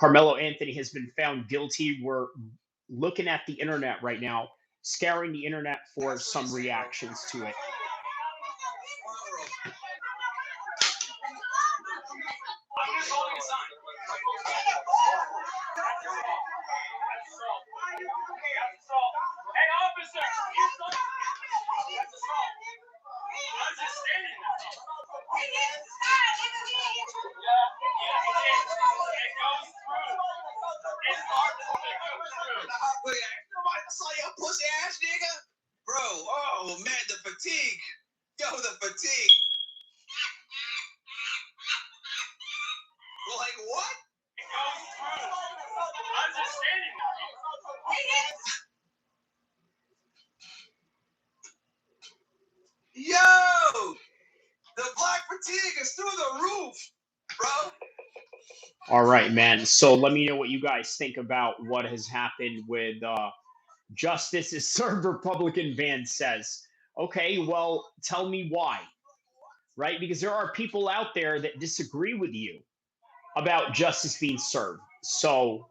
Carmelo Anthony has been found guilty. We're looking at the internet right now, scouring the internet for some reactions to it. Pussy ass nigga, bro. Oh man, the fatigue. Yo, the fatigue. Like what? It goes through. I'm just standing there. Yo, the black fatigue is through the roof, bro. All right, man. So let me know what you guys think about what has happened with Justice is served, Republican van says. Okay, well, tell me why, right? Because there are people out there that disagree with you about justice being served. So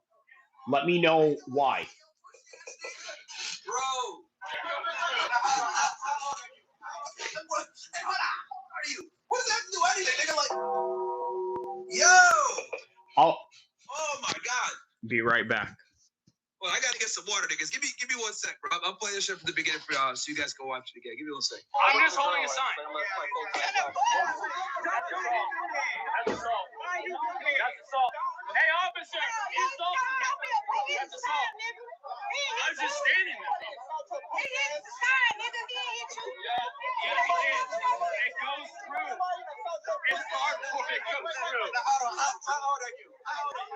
let me know why. Bro. Hey, hold on. How are you? What does that have to do anything, nigga? Like, yo. Oh my God. Be right back. Well, I gotta get some water, niggas. Give me 1 sec, bro. I'm playing this shit from the beginning for y'all, so you guys can watch it again. Give me 1 sec. I'm just holding a sign. That's assault. That's assault. Hey, officer, you assaulted me. That's assault. I'm just standing there. He hit the sign, nigga. He hit you. Yeah, he did. It goes through. It's hard before it goes through. How old are you?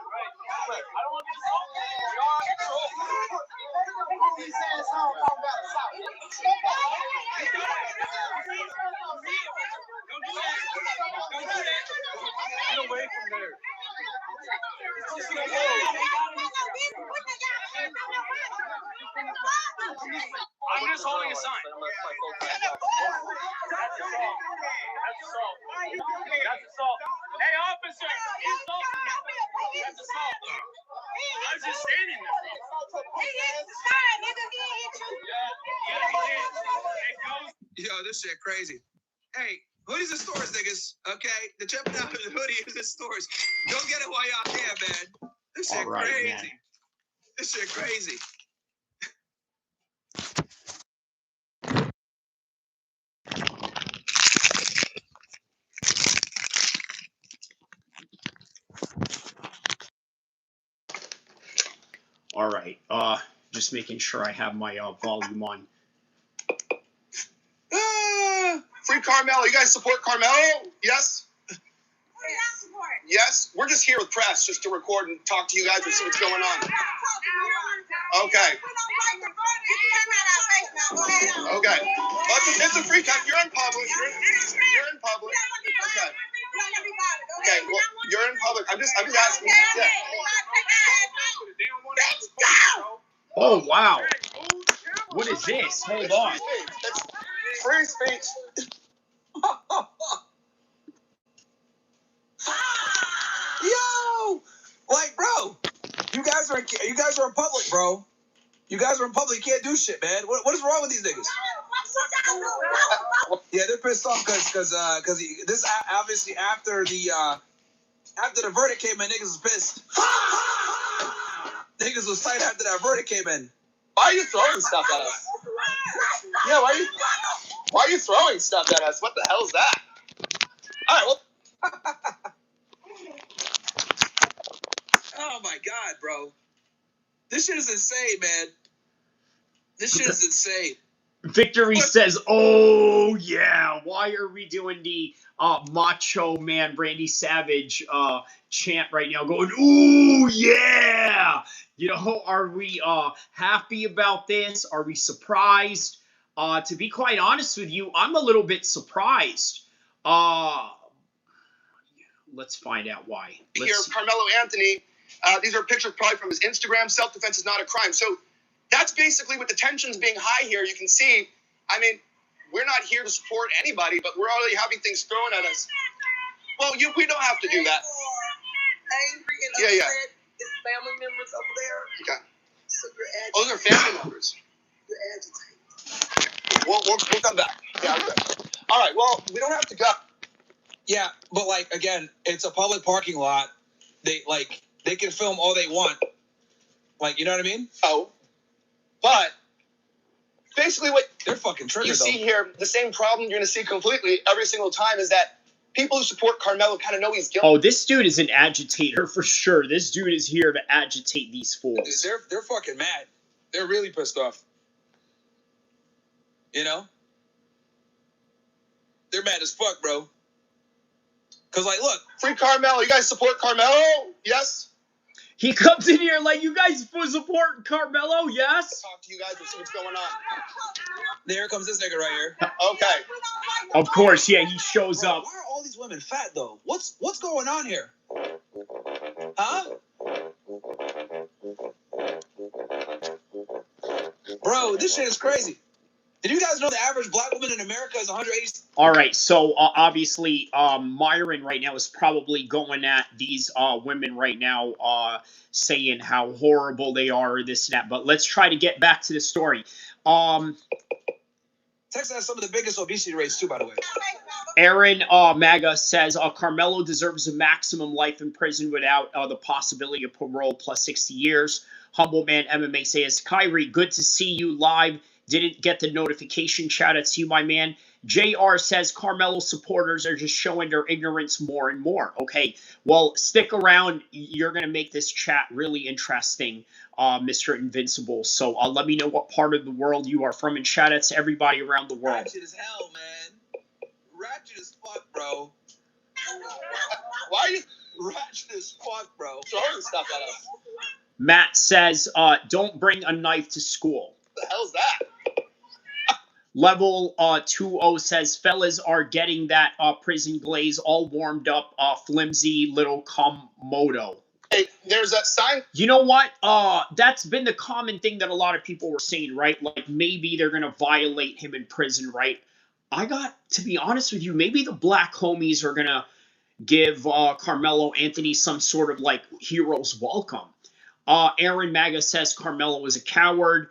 Right. I don't want to assault you. You're on control. He said it's home. Talk about assault. Don't do that. Don't do that. Get away from there. I'm just holding a sign. That's assault. That's assault. Hey, officer, you assaulted me. That's assault. I'm just standing there. He hit the sign, nigga. He hit you. Yeah, he did. It goes. Yo, this shit crazy. Hey, hoodies in stores, niggas. Okay, the jumping out of the hoodie is in stores. Don't get it while y'all can, man. This shit crazy. Man. This shit crazy. All right. Just making sure I have my volume on. Free Karmelo. You guys support Karmelo? Yes? Yes? We're just here with press just to record and talk to you guys and see what's going on. Okay. Okay. It's a free country. You're in public. You're in public. Okay. Okay. Well, you're in public. I'm just asking. Yeah. Oh, wow. What is this? Hold on. It's free speech. Yo, like, bro, you guys are in public, bro. You guys are in public. You can't do shit, man. What is wrong with these niggas? Yeah, they're pissed off because this obviously after the verdict came in, niggas was pissed. Niggas was tight after that verdict came in. Why are you throwing stuff at us? Yeah, why are you throwing stuff at us? What the hell is that? All right, well. Oh my God, bro. This shit is insane, man. This shit is insane. Victory says, oh, yeah. Why are we doing the Macho Man Randy Savage chant right now going, ooh, yeah. You know, are we happy about this? Are we surprised? To be quite honest with you, I'm a little bit surprised. Let's find out why. Here, Carmelo Anthony. These are pictures probably from his Instagram. Self-defense is not a crime. So that's basically with the tensions being high here. You can see, I mean, we're not here to support anybody, but we're already having things thrown at us. Well, we don't have to do that. Angry and upset. It's family members over there. Okay. So you're those are family members. You're agitated. We'll come back. Yeah, okay. All right. Well, we don't have to go. Yeah, but like again, it's a public parking lot. They can film all they want. Like, you know what I mean? Oh, but basically, what they're fucking triggered. You see here, the same problem you're gonna see completely every single time is that people who support Karmelo kind of know he's guilty. Oh, this dude is an agitator for sure. This dude is here to agitate these fools. They're fucking mad. They're really pissed off. You know? They're mad as fuck, bro. Cause like, look, free Karmelo. You guys support Karmelo? Yes. He comes in here like, you guys support Karmelo? Yes. Talk to you guys and see what's going on. There comes this nigga right here. Okay. Of course, yeah, he shows Bro, up. why are all these women fat though? What's going on here? Huh? Bro, this shit is crazy. Did you guys know the average black woman in America is 180? All right, so obviously Myron right now is probably going at these women right now, saying how horrible they are, this and that. But let's try to get back to the story. Texas has some of the biggest obesity rates too, by the way. Aaron Maga says Karmelo deserves a maximum life in prison without the possibility of parole plus 60 years. Humble Man MMA says, Kyrie, good to see you live. Didn't get the notification. Shout out to you, my man. JR says Karmelo supporters are just showing their ignorance more and more. Okay, well, stick around. You're going to make this chat really interesting, Mr. Invincible. So let me know what part of the world you are from, and shout out to everybody around the world. Ratchet as hell, man. Ratchet as fuck, bro. Why are you ratchet as fuck, bro? Throwing stuff at us. Matt says, don't bring a knife to school. What the hell's that? Level 20 says, fellas are getting that prison glaze all warmed up, flimsy little Komodo. Hey, there's that sign. You know what? That's been the common thing that a lot of people were saying, right? Like, maybe they're going to violate him in prison, right? I got to be honest with you, maybe the black homies are going to give Carmelo Anthony some sort of, like, hero's welcome. Aaron Maga says Karmelo is a coward.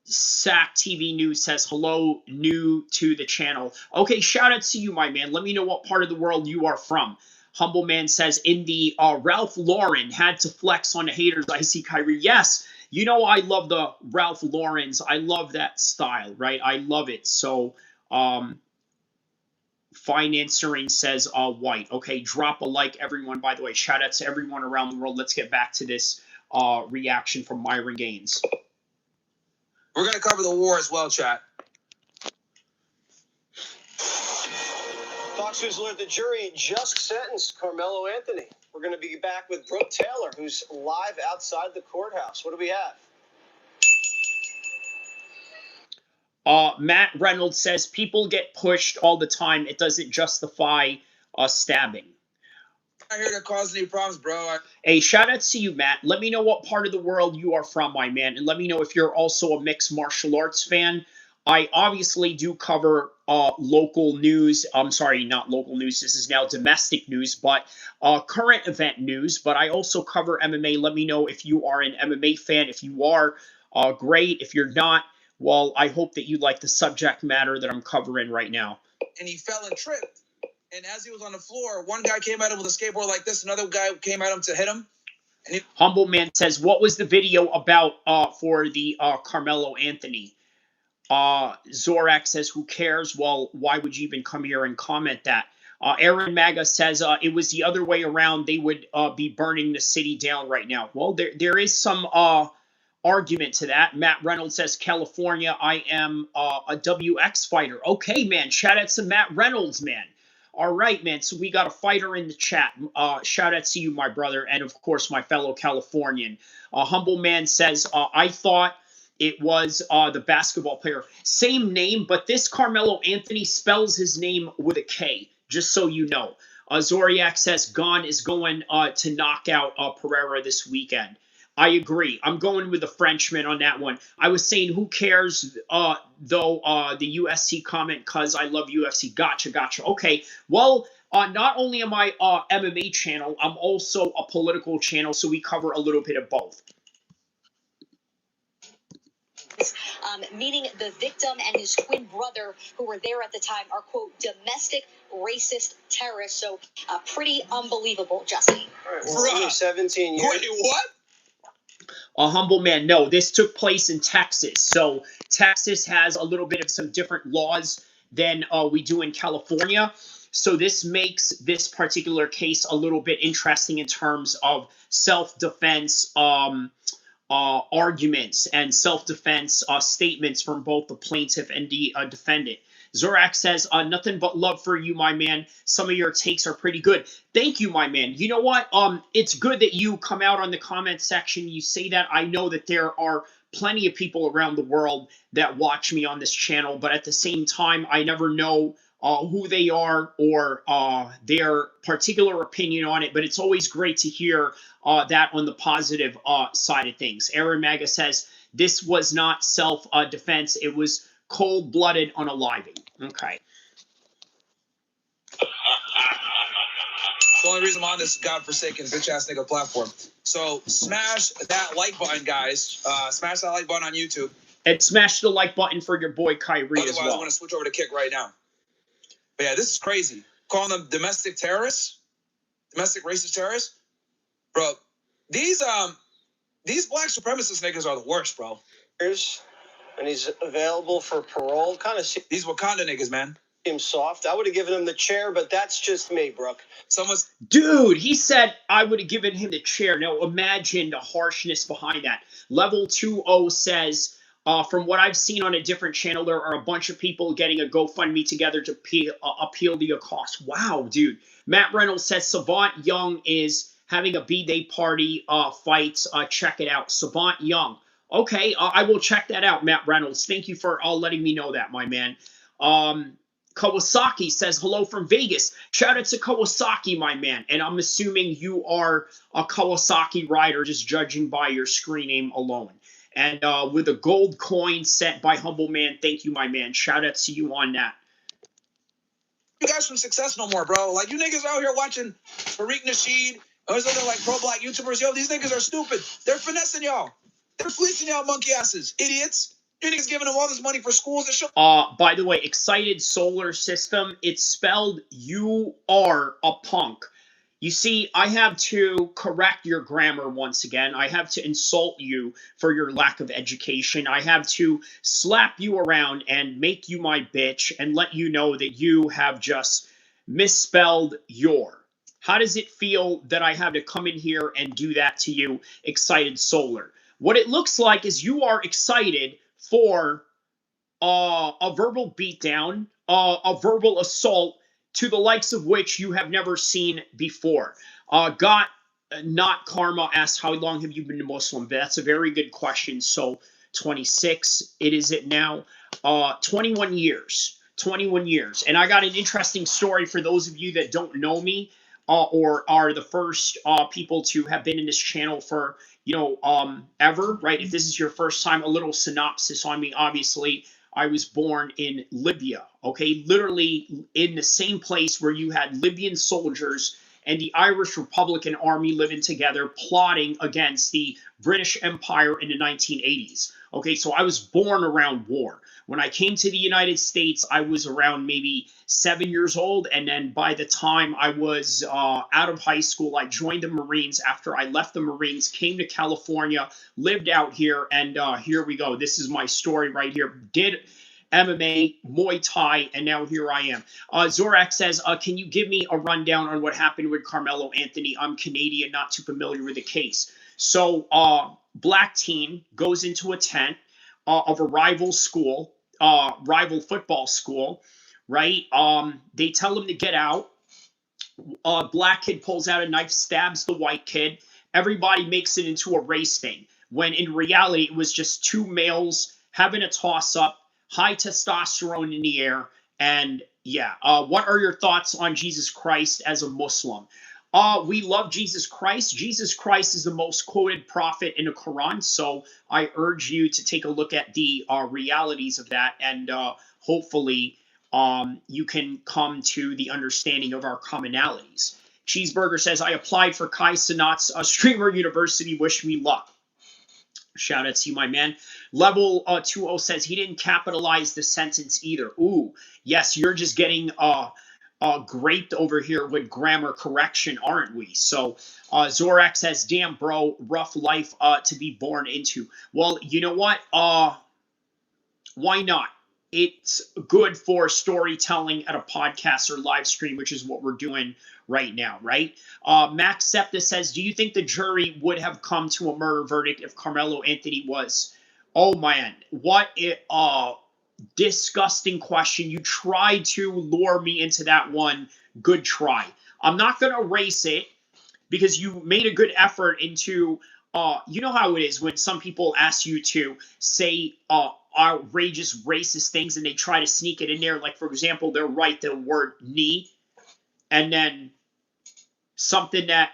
SAC TV News says, hello, new to the channel. Okay, shout out to you, my man. Let me know what part of the world you are from. Humble Man says, in the Ralph Lauren had to flex on the haters. I see Kyrie. Yes, you know I love the Ralph Laurens. I love that style, right? I love it. So, Financering says white. Okay, drop a like, everyone. By the way, shout out to everyone around the world. Let's get back to this reaction from Myron Gaines. We're going to cover the war as well, chat. Fox News alert, the jury just sentenced Carmelo Anthony. We're going to be back with Brooke Taylor, who's live outside the courthouse. What do we have? Matt Reynolds says, people get pushed all the time. It doesn't justify stabbing. I'm not here to cause any problems, bro. Hey, shout out to you, Matt. Let me know what part of the world you are from, my man. And let me know if you're also a mixed martial arts fan. I obviously do cover local news. I'm sorry, not local news. This is now domestic news, but current event news. But I also cover MMA. Let me know if you are an MMA fan. If you are, great. If you're not, well, I hope that you like the subject matter that I'm covering right now. And he fell and tripped. And as he was on the floor, one guy came at him with a skateboard like this. Another guy came at him to hit him. And Humble Man says, what was the video about for the Carmelo Anthony? Zorak says, who cares? Well, why would you even come here and comment that? Aaron Maga says, it was the other way around. They would be burning the city down right now. Well, there is some argument to that. Matt Reynolds says, California, I am a WX fighter. Okay, man. Shout out to Matt Reynolds, man. All right, man. So we got a fighter in the chat. Shout out to you, my brother, and of course, my fellow Californian. Humble Man says, I thought it was the basketball player. Same name, but this Carmelo Anthony spells his name with a K, just so you know. Zoriak says, Gon is going to knock out Pereira this weekend. I agree. I'm going with the Frenchman on that one. I was saying, who cares, though, the UFC comment, because I love UFC. Gotcha. Okay. Well, Not only am I MMA channel, I'm also a political channel, so we cover a little bit of both. Meaning the victim and his twin brother who were there at the time are, quote, domestic racist terrorists. So pretty unbelievable, Justin. All right, well, 17 years. Wait, what? A humble man. No, this took place in Texas. So Texas has a little bit of some different laws than we do in California. So this makes this particular case a little bit interesting in terms of self-defense arguments and self-defense statements from both the plaintiff and the defendant. Zorak says, nothing but love for you, my man. Some of your takes are pretty good. Thank you, my man. You know what? It's good that you come out on the comment section. You say that. I know that there are plenty of people around the world that watch me on this channel, but at the same time, I never know who they are or their particular opinion on it. But it's always great to hear that on the positive side of things. Aaron Maga says, this was not self-defense. It was cold-blooded unaliving. Okay. The only reason I'm on this godforsaken bitch-ass nigga platform. So smash that like button, guys. Smash that like button on YouTube. And smash the like button for your boy Kyrie as well. I'm going to switch over to Kick right now. But yeah, this is crazy. Calling them domestic terrorists, domestic racist terrorists, bro. These black supremacist niggas are the worst, bro. And he's available for parole. Kind of These Wakanda niggas, man. seems soft. I would have given him the chair, but that's just me, Brooke. Dude, he said I would have given him the chair. Now imagine the harshness behind that. Level 20 says, from what I've seen on a different channel, there are a bunch of people getting a GoFundMe together to appeal the cost. Wow, dude. Matt Reynolds says Savant Young is having a B-Day party fights. Check it out. Savant Young. Okay, I will check that out, Matt Reynolds. Thank you for letting me know that, my man. Kawasaki says hello from Vegas. Shout out to Kawasaki, my man. And I'm assuming you are a Kawasaki rider, just judging by your screen name alone. And with a gold coin sent by Humble Man, thank you, my man. Shout out to you on that. You guys from Success no more, bro. Like, you niggas out here watching Tariq Nasheed, or those other, like, pro-black YouTubers. Yo, these niggas are stupid. They're finessing y'all. They're fleecing y'all monkey asses. Idiots. You niggas giving them all this money for schools and shit. By the way, Excited Solar System, it's spelled you are a punk. You see, I have to correct your grammar once again. I have to insult you for your lack of education. I have to slap you around and make you my bitch and let you know that you have just misspelled your. How does it feel that I have to come in here and do that to you, Excited Solar? What it looks like is you are excited for a verbal beatdown, a verbal assault to the likes of which you have never seen before. Got Not Karma asked, how long have you been a Muslim? That's a very good question. So 26, it now. 21 years. 21 years. And I got an interesting story for those of you that don't know me or are the first people to have been in this channel for, ever, right? If this is your first time, a little synopsis on me. Obviously, I was born in Libya, okay? Literally in the same place where you had Libyan soldiers and the Irish Republican Army living together, plotting against the British Empire in the 1980s. Okay, so I was born around war. When I came to the United States, I was around maybe 7 years old. And then by the time I was out of high school, I joined the Marines. After I left the Marines, came to California, lived out here, and here we go. This is my story right here. Did MMA, Muay Thai, and now here I am. Zorak says, can you give me a rundown on what happened with Karmelo Anthony? I'm Canadian, not too familiar with the case. So black teen goes into a tent of a rival school, rival football school, right? They tell him to get out. Black kid pulls out a knife, stabs the white kid. Everybody makes it into a race thing, when in reality it was just two males having a toss-up, high testosterone in the air. And yeah, what are your thoughts on Jesus Christ as a Muslim? We love Jesus Christ. Jesus Christ is the most quoted prophet in the Quran. So I urge you to take a look at the realities of that and hopefully you can come to the understanding of our commonalities. Cheeseburger says, I applied for Kai Cenat's Streamer University. Wish me luck. Shout out to you, my man. Level 20 says he didn't capitalize the sentence either. Ooh, yes, you're just getting graped over here with grammar correction, aren't we? So Zorak says, damn, bro, rough life to be born into. Well, you know what? Why not? It's good for storytelling at a podcast or live stream, which is what we're doing right now, right? Max Septa says, do you think the jury would have come to a murder verdict if Carmelo Anthony was? Oh man, what a disgusting question. You tried to lure me into that one. Good try. I'm not going to erase it because you made a good effort into you know how it is when some people ask you to say outrageous racist things and they try to sneak it in there, like for example they'll write the word knee and then something that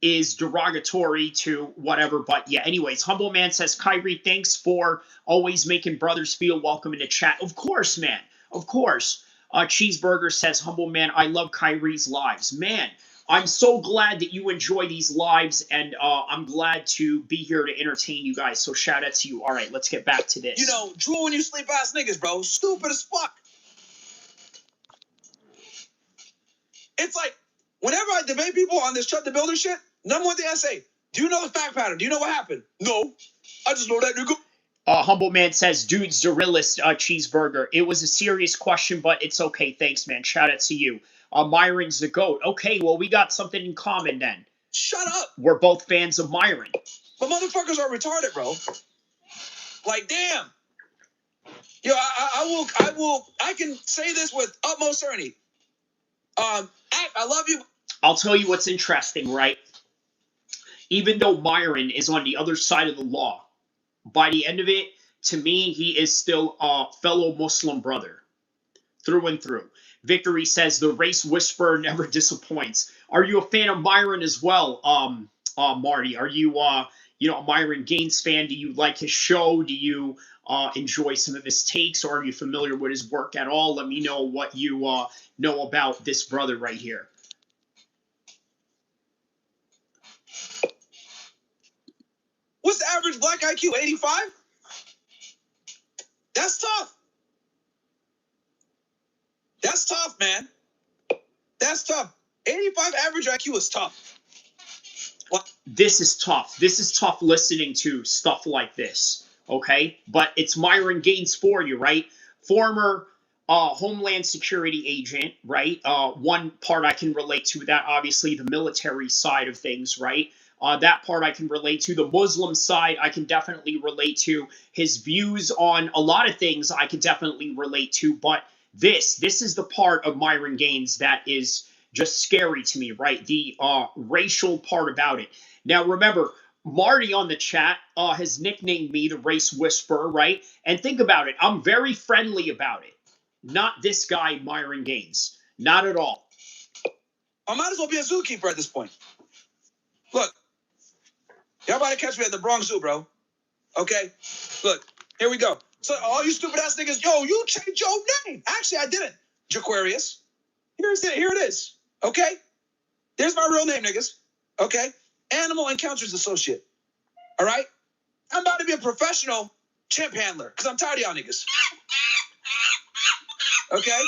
is derogatory to whatever. But yeah, anyways, Humble Man says, Kyrie, thanks for always making brothers feel welcome in the chat. Of course, man, of course. Cheeseburger says, Humble Man, I love Kyrie's lives. Man, I'm so glad that you enjoy these lives, and I'm glad to be here to entertain you guys. So shout out to you. All right, let's get back to this. You know, Drew when you sleep ass niggas, bro. Stupid as fuck. It's like, whenever I debate people on this Shut the Builder shit, number one thing I say, do you know the fact pattern? Do you know what happened? No. I just know that nigga. Humble Man says, dude, Zerillis Cheeseburger. It was a serious question, but it's okay. Thanks, man. Shout out to you. Myron's the GOAT. Okay, well, we got something in common then. Shut up. We're both fans of Myron. But motherfuckers are retarded, bro. Like, damn. Yo, I can say this with utmost certainty. I love you. I'll tell you what's interesting, right? Even though Myron is on the other side of the law, by the end of it, to me, he is still a fellow Muslim brother, through and through. Victory says, the race whisperer never disappoints. Are you a fan of Myron as well, Marty? Are you, a Myron Gaines fan? Do you like his show? Do you enjoy some of his takes, or are you familiar with his work at all? Let me know what you know about this brother right here. What's the average black IQ? 85? That's tough. That's tough, man. That's tough. 85 average IQ is tough. What? This is tough. This is tough listening to stuff like this, okay? But it's Myron Gaines for you, right? Former Homeland Security agent, right? One part I can relate to that, obviously, the military side of things, right? That part I can relate to. The Muslim side, I can definitely relate to. His views on a lot of things, I can definitely relate to. But this is the part of Myron Gaines that is just scary to me, right? The racial part about it. Now, remember, Marty on the chat has nicknamed me the race whisperer, right? And think about it. I'm very friendly about it. Not this guy, Myron Gaines. Not at all. I might as well be a zookeeper at this point. Look, y'all about to catch me at the Bronx Zoo, bro. Okay? Look, here we go. So all you stupid ass niggas, yo, you changed your name. Actually, I didn't. Jaquarius. Here it is. Okay? There's my real name, niggas. Okay? Animal Encounters Associate. All right? I'm about to be a professional chimp handler because I'm tired of y'all niggas. Okay?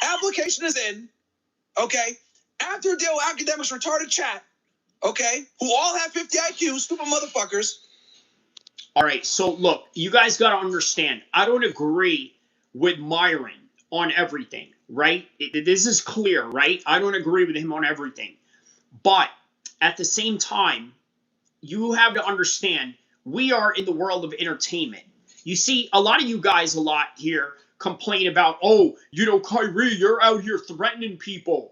Application is in. Okay? After a deal with academics retarded chat, okay, who all have 50 IQ, stupid motherfuckers. All right, so look, you guys got to understand, I don't agree with Myron on everything, right? This is clear, right? I don't agree with him on everything. But at the same time, you have to understand, we are in the world of entertainment. You see, a lot of you guys a lot here complain about, oh, Kyrie, you're out here threatening people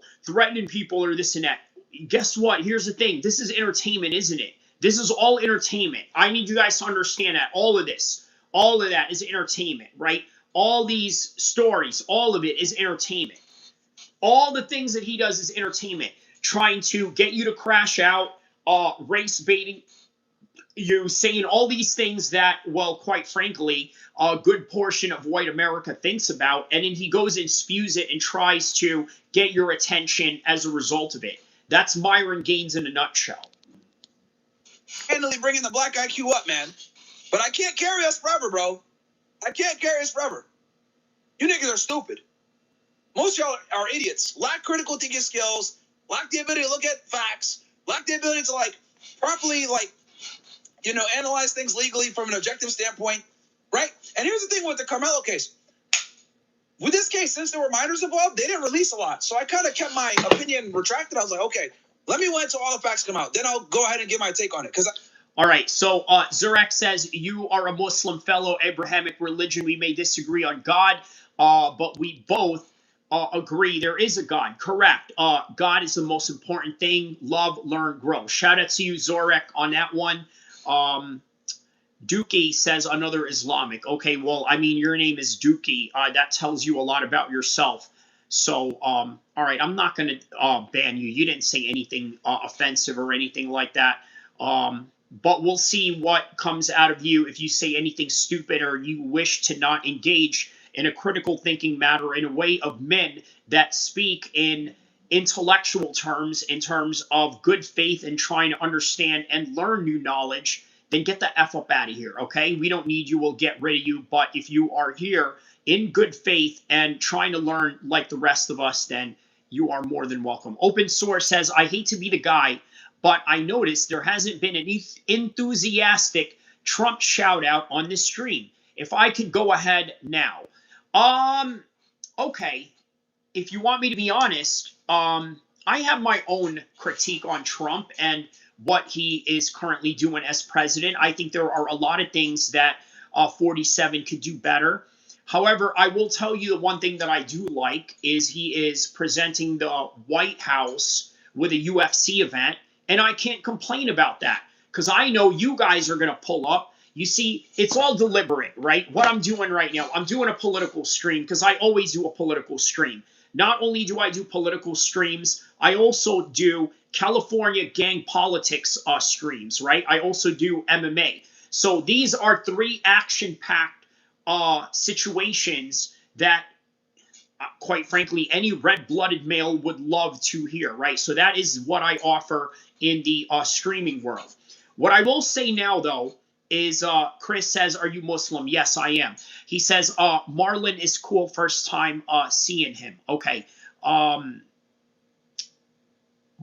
or this and that. Guess what? Here's the thing. This is entertainment, isn't it? This is all entertainment. I need you guys to understand that. All of that is entertainment, right? All these stories, all of it is entertainment. All the things that he does is entertainment. Trying to get you to crash out, race baiting. you saying all these things that, well, quite frankly, a good portion of white America thinks about, and then he goes and spews it and tries to get your attention as a result of it. That's Myron Gaines in a nutshell. Handily bringing the black IQ up, man. But I can't carry us forever, bro. I can't carry us forever. You niggas are stupid. Most of y'all are idiots. Lack critical thinking skills. Lack the ability to look at facts. Lack the ability to, like, properly, like, you know, analyze things legally from an objective standpoint, right? And here's the thing with the Karmelo case. With this case, since there were minors involved, they didn't release a lot. So I kind of kept my opinion retracted. I was like, okay, let me wait until all the facts come out. Then I'll go ahead and give my take on it. All right, so Zurek says, you are a Muslim fellow Abrahamic religion. We may disagree on God, but we both agree there is a God. Correct. God is the most important thing. Love, learn, grow. Shout out to you, Zorek, on that one. Dookie says another Islamic. Okay, well, I mean, your name is Dookie. That tells you a lot about yourself. So, all right, I'm not going to ban you. You didn't say anything offensive or anything like that. But we'll see what comes out of you if you say anything stupid or you wish to not engage in a critical thinking matter in a way of men that speak in intellectual terms, in terms of good faith and trying to understand and learn new knowledge. Then get the F up out of here, okay? We don't need you. We'll get rid of you. But if you are here in good faith and trying to learn like the rest of us, then you are more than welcome. Open Source says, I hate to be the guy, but I noticed there hasn't been an enthusiastic Trump shout out on this stream. If I could go ahead now. Okay. If you want me to be honest, I have my own critique on Trump and what he is currently doing as president. I think there are a lot of things that 47 could do better. However, I will tell you the one thing that I do like is he is presenting the White House with a UFC event, and I can't complain about that because I know you guys are going to pull up. You see, it's all deliberate, right? What I'm doing right now, I'm doing a political stream because I always do a political stream. Not only do I do political streams, I also do California gang politics streams, right? I also do MMA. So these are three action-packed situations that, quite frankly, any red-blooded male would love to hear, right? So that is what I offer in the streaming world. What I will say now, though, is Chris says, are you Muslim? Yes, I am. He says, Marlon is cool, first time seeing him. Okay.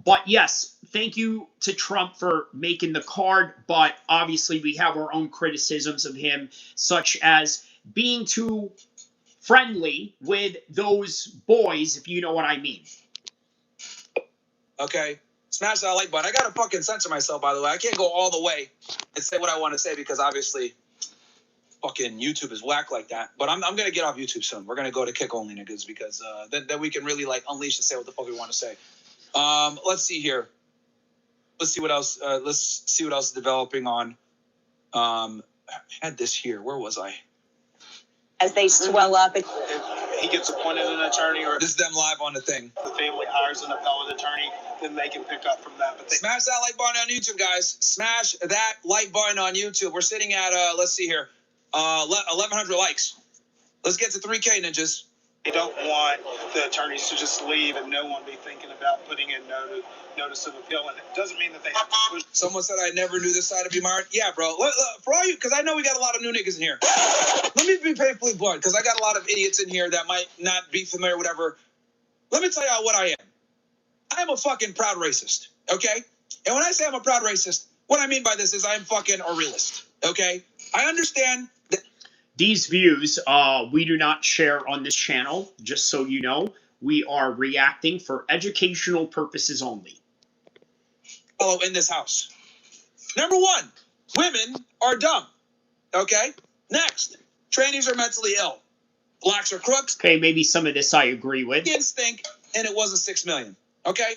But yes, thank you to Trump for making the card, but obviously we have our own criticisms of him, such as being too friendly with those boys, if you know what I mean. Okay. Smash that like button. I gotta fucking censor myself, by the way. I can't go all the way and say what I want to say because obviously fucking YouTube is whack like that. But I'm gonna get off YouTube soon. We're gonna go to kick only niggas because then we can really like unleash and say what the fuck we want to say. Let's see here. Let's see what else. Let's see what else is developing on. I had this here. Where was I? As they swell up. If he gets appointed an attorney or This is them live on the thing. the family hires an appellate attorney, then they can pick up from that. But Smash that like button on YouTube, guys. Smash that like button on YouTube. We're sitting at, let's see here, 1,100 likes. Let's get to 3K, ninjas. they don't want the attorneys to just leave and no one be thinking about putting in notice of appeal. And it doesn't mean that they have to push. Someone said I never knew this side of you, Myron. Yeah, bro. For all you, because I know we got a lot of new niggas in here. Let me be painfully blunt, because I got a lot of idiots in here that might not be familiar, whatever. Let me tell y'all what I am. I am a fucking proud racist, okay? And when I say I'm a proud racist, what I mean by this is I'm fucking a realist, okay? I understand that these views we do not share on this channel, just so you know. We are reacting for educational purposes only. Follow in this house. Number one, women are dumb, okay? Next, trainees are mentally ill. Blacks are crooks. Okay, maybe some of this I agree with. Stink, and it wasn't 6 million, okay?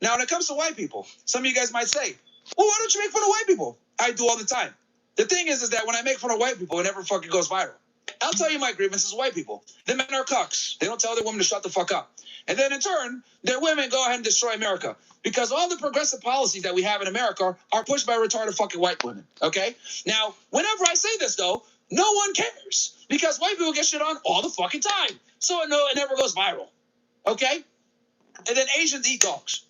Now, when it comes to white people, some of you guys might say, well, why don't you make fun of white people? I do all the time. The thing is that when I make fun of white people, it never fucking goes viral. I'll tell you my grievance is white people. The men are cucks. They don't tell their women to shut the fuck up. And then in turn, their women go ahead and destroy America. Because all the progressive policies that we have in America are pushed by retarded fucking white women. Okay? Now, whenever I say this, though, no one cares. Because white people get shit on all the fucking time. So it never goes viral. Okay? And then Asians eat dogs.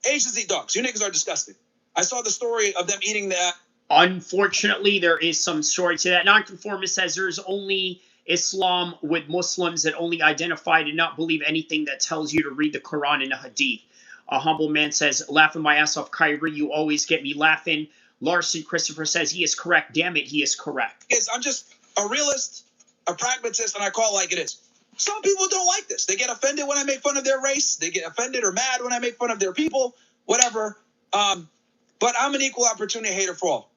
Asians eat dogs. You niggas are disgusting. I saw the story of them eating that. Unfortunately, there is some story to that. Nonconformist says there's only Islam with Muslims that only identify to not believe anything that tells you to read the Quran and the Hadith. A humble man says, laughing my ass off, Kyrie, you always get me laughing. Larson Christopher says he is correct. Damn it, he is correct. I'm just a realist, a pragmatist, and I call it like it is. Some people don't like this. They get offended when I make fun of their race. They get offended or mad when I make fun of their people, whatever. But I'm an equal opportunity hater for all.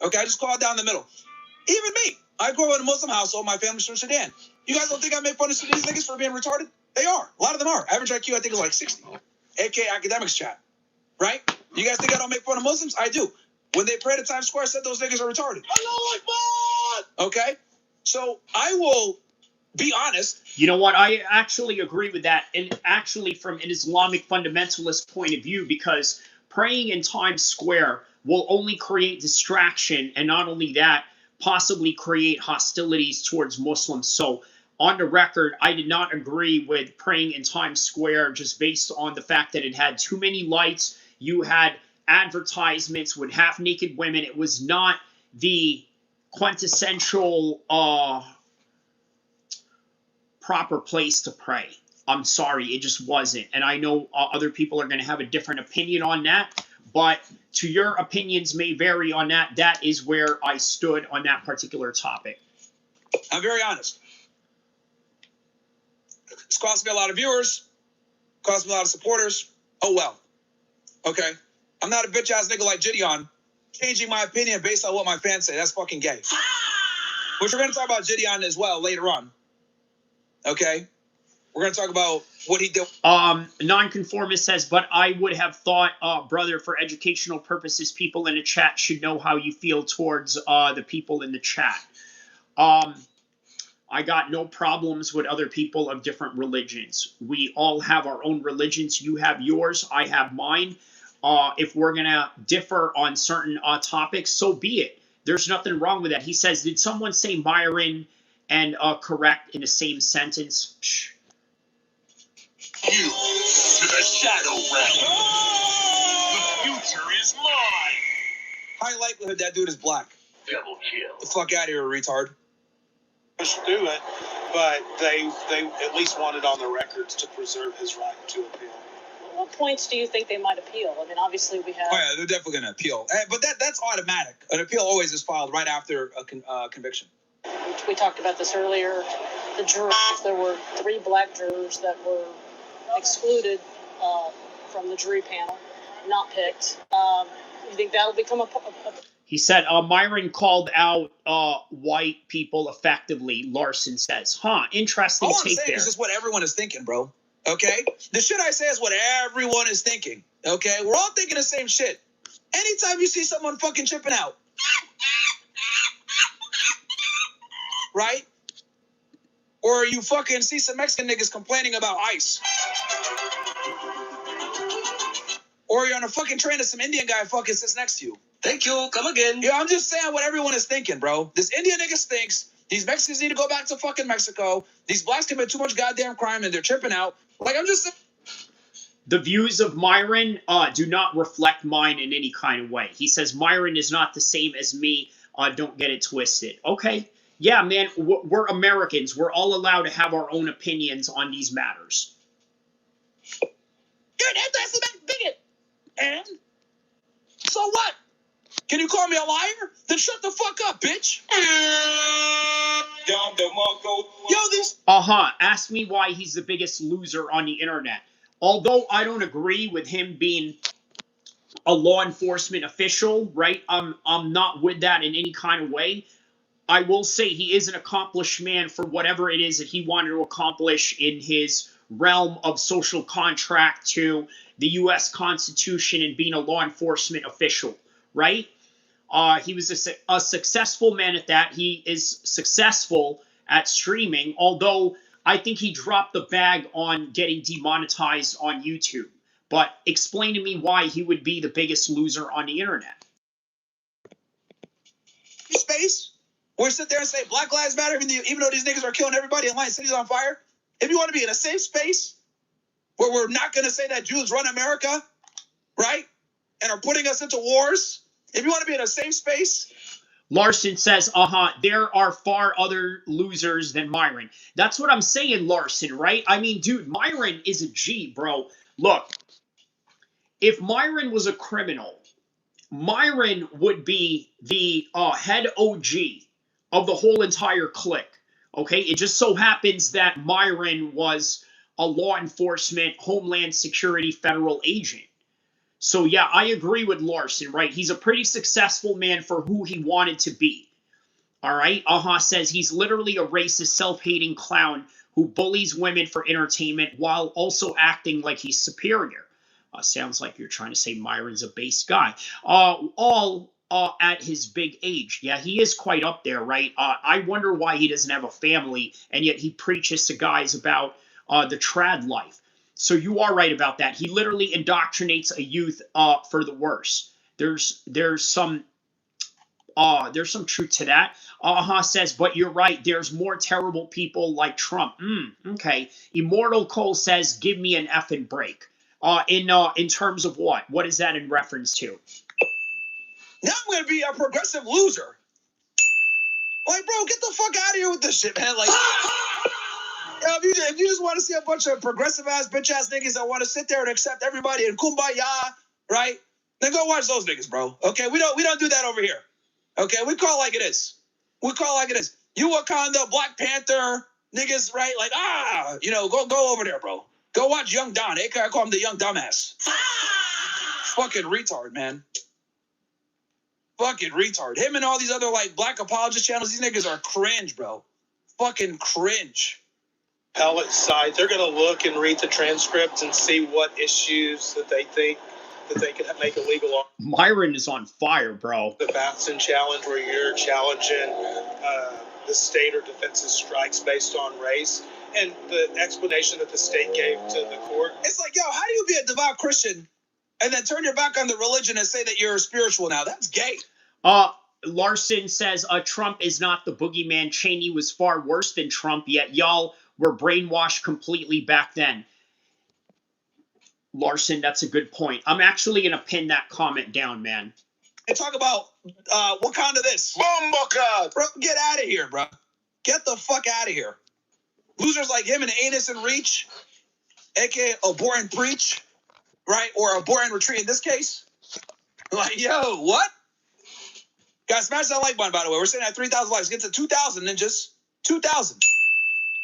Okay, I just call it down the middle. Even me. I grew up in a Muslim household. My family's from Sudan. You guys don't think I make fun of Sudanese niggas for being retarded? They are. A lot of them are. Average IQ, I think, is like 60. AK academics chat. Right? You guys think I don't make fun of Muslims? I do. When they prayed at Times Square, I said those niggas are retarded. Okay? So I will be honest. You know what? I actually agree with that. And actually from an Islamic fundamentalist point of view, because praying in Times Square will only create distraction, and not only that, possibly create hostilities towards Muslims. So on the record, I did not agree with praying in Times Square just based on the fact that it had too many lights. You had advertisements with half-naked women. It was not the quintessential proper place to pray. I'm sorry, it just wasn't. And I know other people are going to have a different opinion on that, but to your opinions may vary on that. That is where I stood on that particular topic. I'm very honest. It's cost me a lot of viewers, cost me a lot of supporters. Oh well. Okay. I'm not a bitch ass nigga like Gideon, changing my opinion based on what my fans say. That's fucking gay. Which we're gonna talk about Gideon as well later on. Okay? We're going to talk about what he did. Nonconformist says, but I would have thought, brother, for educational purposes, people in the chat should know how you feel towards the people in the chat. I got no problems with other people of different religions. We all have our own religions. You have yours. I have mine. If we're going to differ on certain topics, so be it. There's nothing wrong with that. He says, did someone say Myron and correct in the same sentence? Psh. You to the shadow realm. The future is mine. High likelihood that dude is black. Double kill. The fuck out of here, retard. Push through it, but they at least wanted on the records to preserve his right to appeal. What points do you think they might appeal? I mean, obviously we have. Oh yeah, they're definitely going to appeal, but that's automatic. An appeal always is filed right after a conviction. We talked about this earlier. The jurors, there were 3 black jurors that were excluded from the jury panel, not picked. You think that'll become a He said, Myron called out white people effectively, Larson says. Interesting take there. All I'm saying is just what everyone is thinking, bro. Okay? The shit I say is what everyone is thinking. Okay? We're all thinking the same shit. Anytime you see someone fucking tripping out, right? Or you fucking see some Mexican niggas complaining about ICE. Or you're on a fucking train and some Indian guy fucking sits next to you. Thank you. Come again. Yeah, I'm just saying what everyone is thinking, bro. This Indian nigga stinks. These Mexicans need to go back to fucking Mexico. These blacks commit too much goddamn crime and they're tripping out. Like, I'm just saying. The views of Myron do not reflect mine in any kind of way. He says Myron is not the same as me. Don't get it twisted. Okay. Yeah, man, we're Americans. We're all allowed to have our own opinions on these matters. You're an anti-Semitic bigot. And? So what? Can you call me a liar? Then shut the fuck up, bitch. Yo, these... Ask me why he's the biggest loser on the internet. Although I don't agree with him being a law enforcement official, right? I'm not with that in any kind of way. I will say he is an accomplished man for whatever it is that he wanted to accomplish in his realm of social contract to the U.S. Constitution and being a law enforcement official, right? He was a successful man at that. He is successful at streaming, although I think he dropped the bag on getting demonetized on YouTube. But explain to me why he would be the biggest loser on the internet. Space where we sit there and say Black Lives Matter, even though these niggas are killing everybody and lighting cities on fire. If you want to be in a safe space where we're not going to say that Jews run America, right, and are putting us into wars, if you want to be in a safe space. Larson says, there are far other losers than Myron. That's what I'm saying, Larson, right? I mean, dude, Myron is a G, bro. Look, if Myron was a criminal, Myron would be the head OG of the whole entire clique. Okay, it just so happens that Myron was a law enforcement, Homeland Security federal agent. So yeah, I agree with Larson, right? He's a pretty successful man for who he wanted to be. All right, says he's literally a racist, self-hating clown who bullies women for entertainment while also acting like he's superior. Sounds like you're trying to say Myron's a base guy. All at his big age. Yeah, he is quite up there, right? I wonder why he doesn't have a family, and yet he preaches to guys about the trad life. So you are right about that. He literally indoctrinates a youth for the worse. There's some truth to that. Says, but you're right. There's more terrible people like Trump. Okay. Immortal Cole says, give me an effing break. In terms of what? What is that in reference to? Now I'm going to be a progressive loser. Like, bro, get the fuck out of here with this shit, man. Like, if you just want to see a bunch of progressive ass, bitch ass niggas that want to sit there and accept everybody and kumbaya, right? Then go watch those niggas, bro. Okay, we don't do that over here. Okay, we call it like it is. We call it like it is. You Wakanda, Black Panther, niggas, right? Like, go over there, bro. Go watch Young Don. I call him the young dumbass. Fucking retard, man. Fucking retard. Him and all these other, like, black apologist channels, these niggas are cringe, bro. Fucking cringe. Appellate side, they're going to look and read the transcripts and see what issues that they think that they can make illegal on. Myron is on fire, bro. The Batson challenge, where you're challenging the state or defense's strikes based on race, and the explanation that the state gave to the court. It's like, yo, how do you be a devout Christian and then turn your back on the religion and say that you're spiritual now? That's gay. Larson says, Trump is not the boogeyman. Cheney was far worse than Trump, yet y'all were brainwashed completely back then. Larson, that's a good point. I'm actually going to pin that comment down, man. And talk about Wakanda this. Bombaka! Bro, get out of here, bro. Get the fuck out of here. Losers like him and Anus and Reach, a.k.a. Abhor and Preach, right? Or Abhor and Retreat in this case. Like, yo, what? Guys, smash that like button, by the way. We're sitting at 3,000 likes. Get to 2,000 ninjas. 2,000.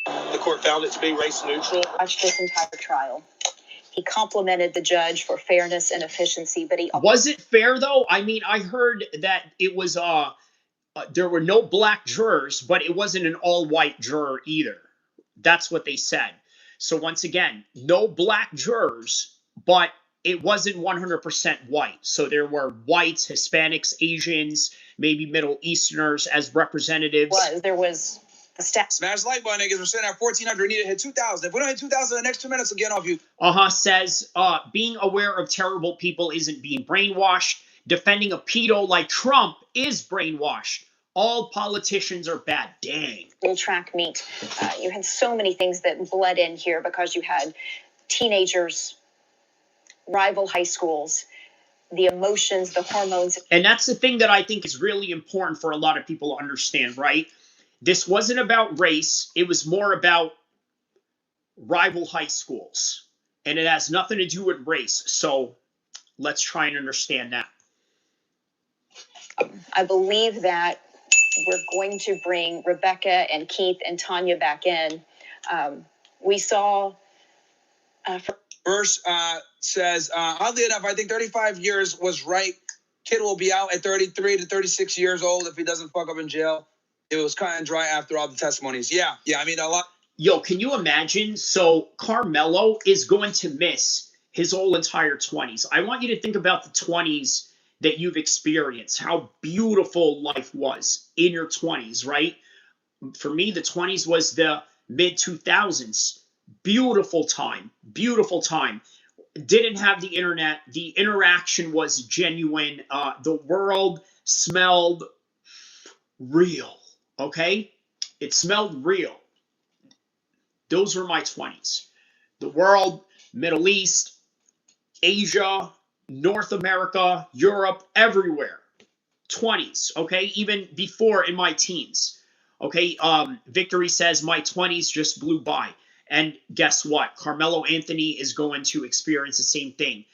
The court found it to be race neutral. Watched this entire trial. He complimented the judge for fairness and efficiency, but was it fair though? I mean, I heard that it was there were no black jurors, but it wasn't an all-white juror either. That's what they said. So once again, no black jurors, but it wasn't 100% white. So there were whites, Hispanics, Asians, maybe Middle Easterners as representatives. There was the staff. Smash the like button, niggas. We're sitting at 1,400. We need to hit 2,000. If we don't hit 2,000 in the next 2 minutes, we'll get off you. Says, being aware of terrible people isn't being brainwashed. Defending a pedo like Trump is brainwashed. All politicians are bad. Dang. Full track meet. You had so many things that bled in here because you had teenagers, rival high schools, the emotions, the hormones. And that's the thing that I think is really important for a lot of people to understand, right? This wasn't about race. It was more about rival high schools. And it has nothing to do with race. So let's try and understand that. I believe that we're going to bring Rebecca and Keith and Tanya back in. We saw... Verse says, oddly enough, I think 35 years was right. Kid will be out at 33 to 36 years old if he doesn't fuck up in jail. It was cut and dry after all the testimonies. Yeah, I mean, a lot. Yo, can you imagine? So Karmelo is going to miss his whole entire 20s. I want you to think about the 20s that you've experienced, how beautiful life was in your 20s, right? For me, the 20s was the mid 2000s. Beautiful time. Beautiful time. Didn't have the internet. The interaction was genuine. The world smelled real. Okay? It smelled real. Those were my 20s. The world, Middle East, Asia, North America, Europe, everywhere. 20s, okay? Even before in my teens. Okay, Victory says my 20s just blew by. And guess what? Carmelo Anthony is going to experience the same thing.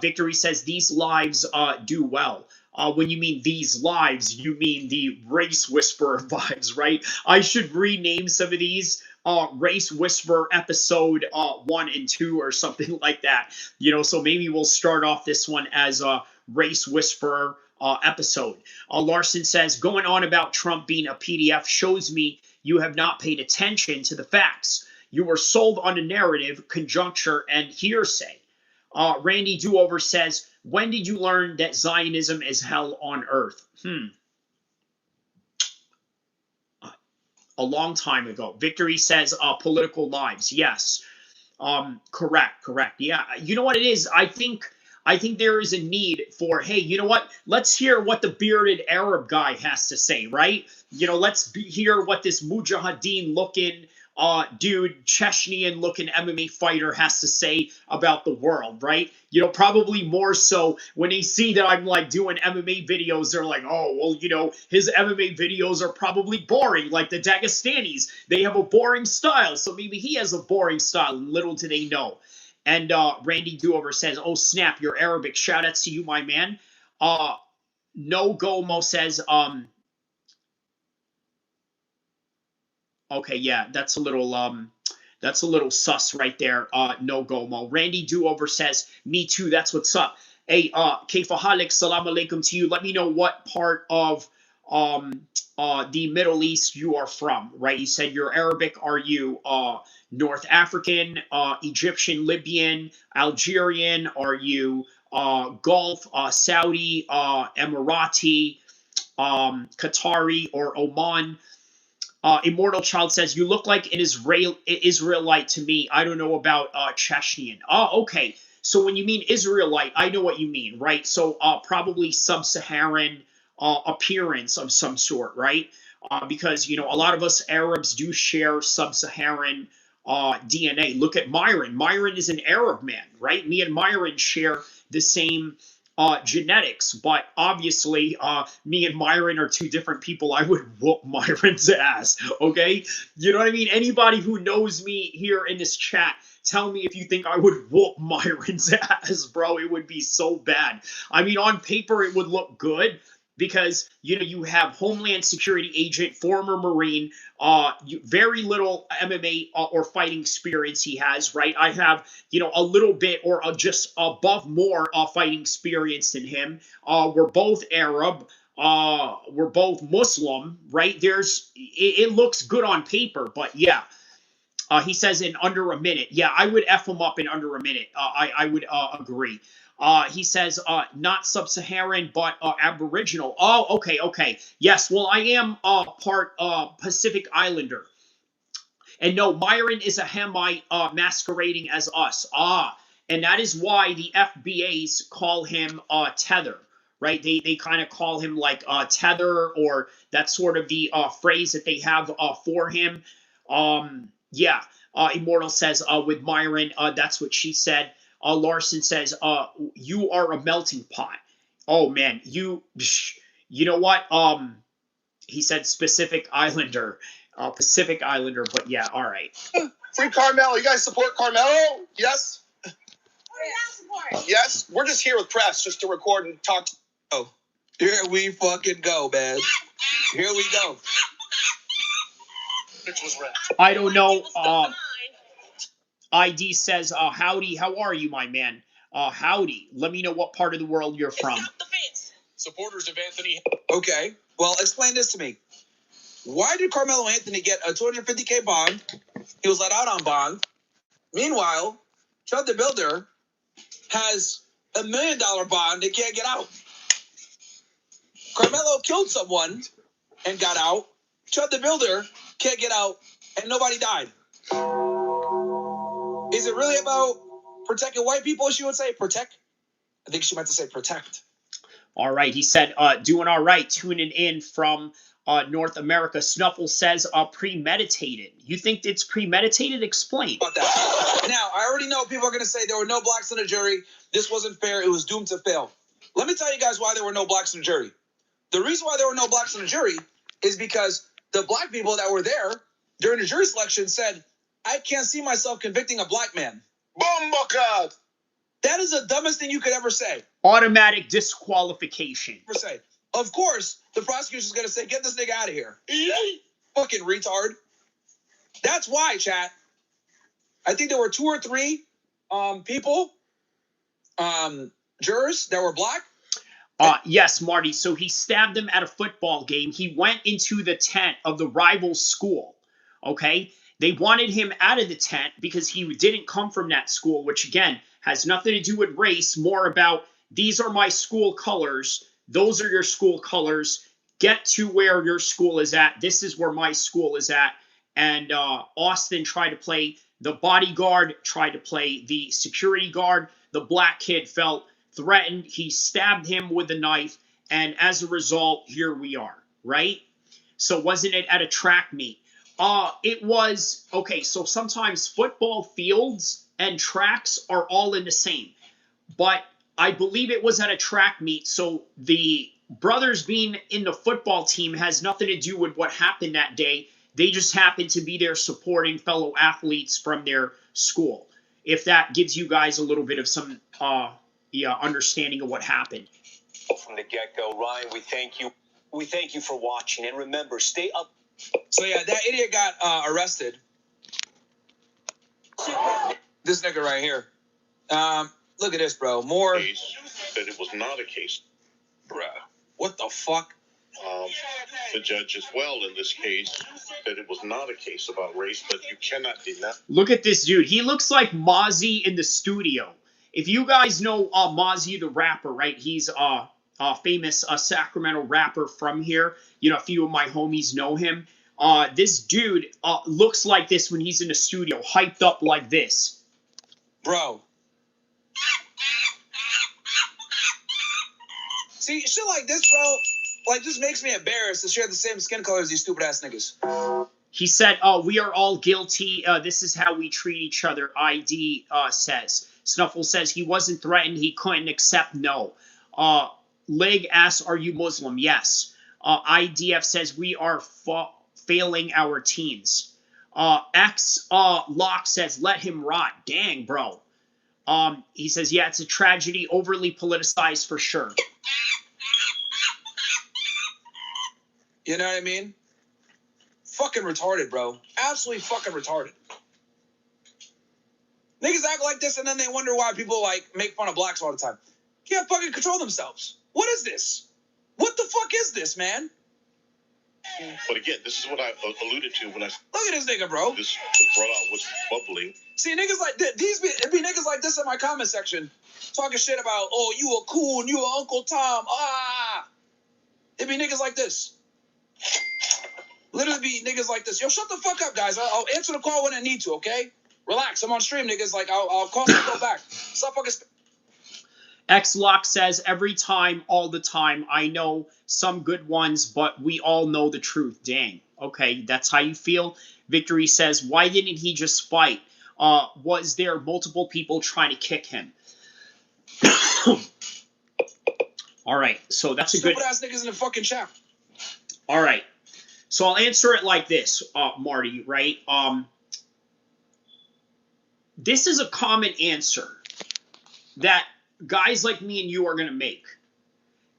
Victory says these lives do well. When you mean these lives, you mean the race whisperer vibes, right? I should rename some of these race whisperer episode 1 and 2 or something like that. So maybe we'll start off this one as a race whisperer episode. Larson says, going on about Trump being a PDF shows me you have not paid attention to the facts. You were sold on a narrative, conjuncture, and hearsay. Randy Doover says, when did you learn that Zionism is hell on earth? A long time ago. Victory says, political lives. Yes. Correct. Yeah. You know what it is? I think there is a need for, hey, you know what? Let's hear what the bearded Arab guy has to say, right? Let's hear what this Mujahideen looking dude, Chechnyan looking MMA fighter has to say about the world, right? Probably more so when they see that I'm like doing MMA videos, they're like, oh, well, his MMA videos are probably boring, like the Dagestanis. They have a boring style, so maybe he has a boring style, and little do they know. And Randy Doover says, oh, snap, you're Arabic. Shout outs to you, my man. No Gomo says, okay, yeah, that's a little sus right there. No Gomo. Randy Doover says, me too, that's what's up. Hey, Kefahalik, salam alaikum to you. Let me know what part of the Middle East you are from, right? You said you're Arabic. Are you North African, Egyptian, Libyan, Algerian? Are you Gulf, Saudi, Emirati, Qatari, or Oman? Immortal Child says, you look like an Israelite to me. I don't know about Chechnyan. Oh, okay. So when you mean Israelite, I know what you mean, right? So probably sub-Saharan appearance of some sort, right? Because, a lot of us Arabs do share sub-Saharan DNA. Look at Myron. Myron is an Arab man, right? Me and Myron share the same genetics, but obviously me and Myron are two different people. I would whoop Myron's ass, okay? You know what I mean? Anybody who knows me here in this chat, tell me if you think I would whoop Myron's ass, bro. It would be so bad. I mean, on paper it would look good because you have Homeland Security agent, former Marine, very little MMA or fighting experience he has, right? I have a little bit or just above more fighting experience than him. We're both Arab. We're both Muslim, right? It looks good on paper, but yeah. He says in under a minute. Yeah, I would F him up in under a minute. I would agree. He says not sub-Saharan, but Aboriginal. Oh, okay. Yes, well, I am part Pacific Islander. And no, Myron is a Hamite masquerading as us. And that is why the FBAs call him Tether, right? They kind of call him like Tether, or that's sort of the phrase that they have for him. Yeah. Immortal says with Myron, that's what she said. Larson says, you are a melting pot. Oh man, you know what? He said Pacific Islander, but yeah, all right. Free Carmelo. You guys support Carmelo? Yes? Yes? We're just here with press just to record and talk. Oh, here we fucking go, man. Here we go. Which was red. I don't know. ID says, howdy, how are you, my man? Howdy. Let me know what part of the world you're from. Supporters of Anthony. Okay, well, explain this to me. Why did Carmelo Anthony get a $250K bond? He was let out on bond. Meanwhile, Chud the Builder has a $1 million bond and can't get out. Carmelo killed someone and got out. Chud the Builder can't get out, and nobody died. Is it really about protecting white people? She would say protect. I think she meant to say protect. All right. He said, doing all right, tuning in from North America. Snuffle says premeditated. You think it's premeditated? Explain. About that. Now, I already know people are going to say there were no blacks in the jury. This wasn't fair. It was doomed to fail. Let me tell you guys why there were no blacks in the jury. The reason why there were no blacks in the jury is because the black people that were there during the jury selection said, I can't see myself convicting a black man. Bombocad. That is the dumbest thing you could ever say. Automatic disqualification. Of course, the prosecution's going to say, get this nigga out of here. Fucking retard. That's why, chat. I think there were 2 or 3 people, jurors that were black. Yes, Marty. So he stabbed him at a football game. He went into the tent of the rival school. Okay? They wanted him out of the tent because he didn't come from that school, which again has nothing to do with race, more about these are my school colors. Those are your school colors. Get to where your school is at. This is where my school is at. And Austin tried to play the bodyguard, tried to play the security guard. The black kid felt threatened. He stabbed him with a knife. And as a result, here we are, right? So wasn't it at a track meet? It was, okay, so sometimes football fields and tracks are all in the same. But I believe it was at a track meet, so the brothers being in the football team has nothing to do with what happened that day. They just happened to be there supporting fellow athletes from their school. If that gives you guys a little bit of some understanding of what happened. From the get-go, Ryan, we thank you. We thank you for watching, and remember, stay up. So yeah, that idiot got arrested. This nigga right here. Look at this, bro. More. That it was not a case. Bruh. What the fuck? The judge as well in this case that it was not a case about race, but you cannot deny. Look at this dude. He looks like Mozzie in the studio. If you guys know Mozzie the rapper, right? He's a famous Sacramento rapper from here. You know, a few of my homies know him. This dude looks like this when he's in the studio, hyped up like this. Bro. See, shit like this, bro, like, just makes me embarrassed to share the same skin color as these stupid ass niggas. He said, we are all guilty. This is how we treat each other, ID says. Snuffle says he wasn't threatened. He couldn't accept no. Lig asks, are you Muslim? Yes. IDF says we are failing our teens. X Locke says, let him rot. Dang, bro. He says, yeah, it's a tragedy, overly politicized for sure. You know what I mean? Fucking retarded, bro. Absolutely fucking retarded. Niggas act like this and then they wonder why people, like, make fun of blacks all the time. Can't fucking control themselves. What is this? What the fuck is this, man? But again, this is what I alluded to when I... Look at this nigga, bro. This brought out what's bubbling. See, niggas like these it be niggas like this in my comment section talking shit about, oh, you a cool and you a Uncle Tom. It be niggas like this. Literally be niggas like this. Yo, shut the fuck up, guys. I'll answer the call when I need to, okay? Relax. I'm on stream, niggas. Like, I'll call and go back. Stop fucking... X-Lock says, every time, all the time. I know some good ones, but we all know the truth. Dang. Okay, that's how you feel? Victory says, why didn't he just fight? Was there multiple people trying to kick him? All right, so that's a good... Stupid-ass niggas in the fucking chat. All right. So I'll answer it like this, Marty, right? This is a common answer that guys like me and you are going to make.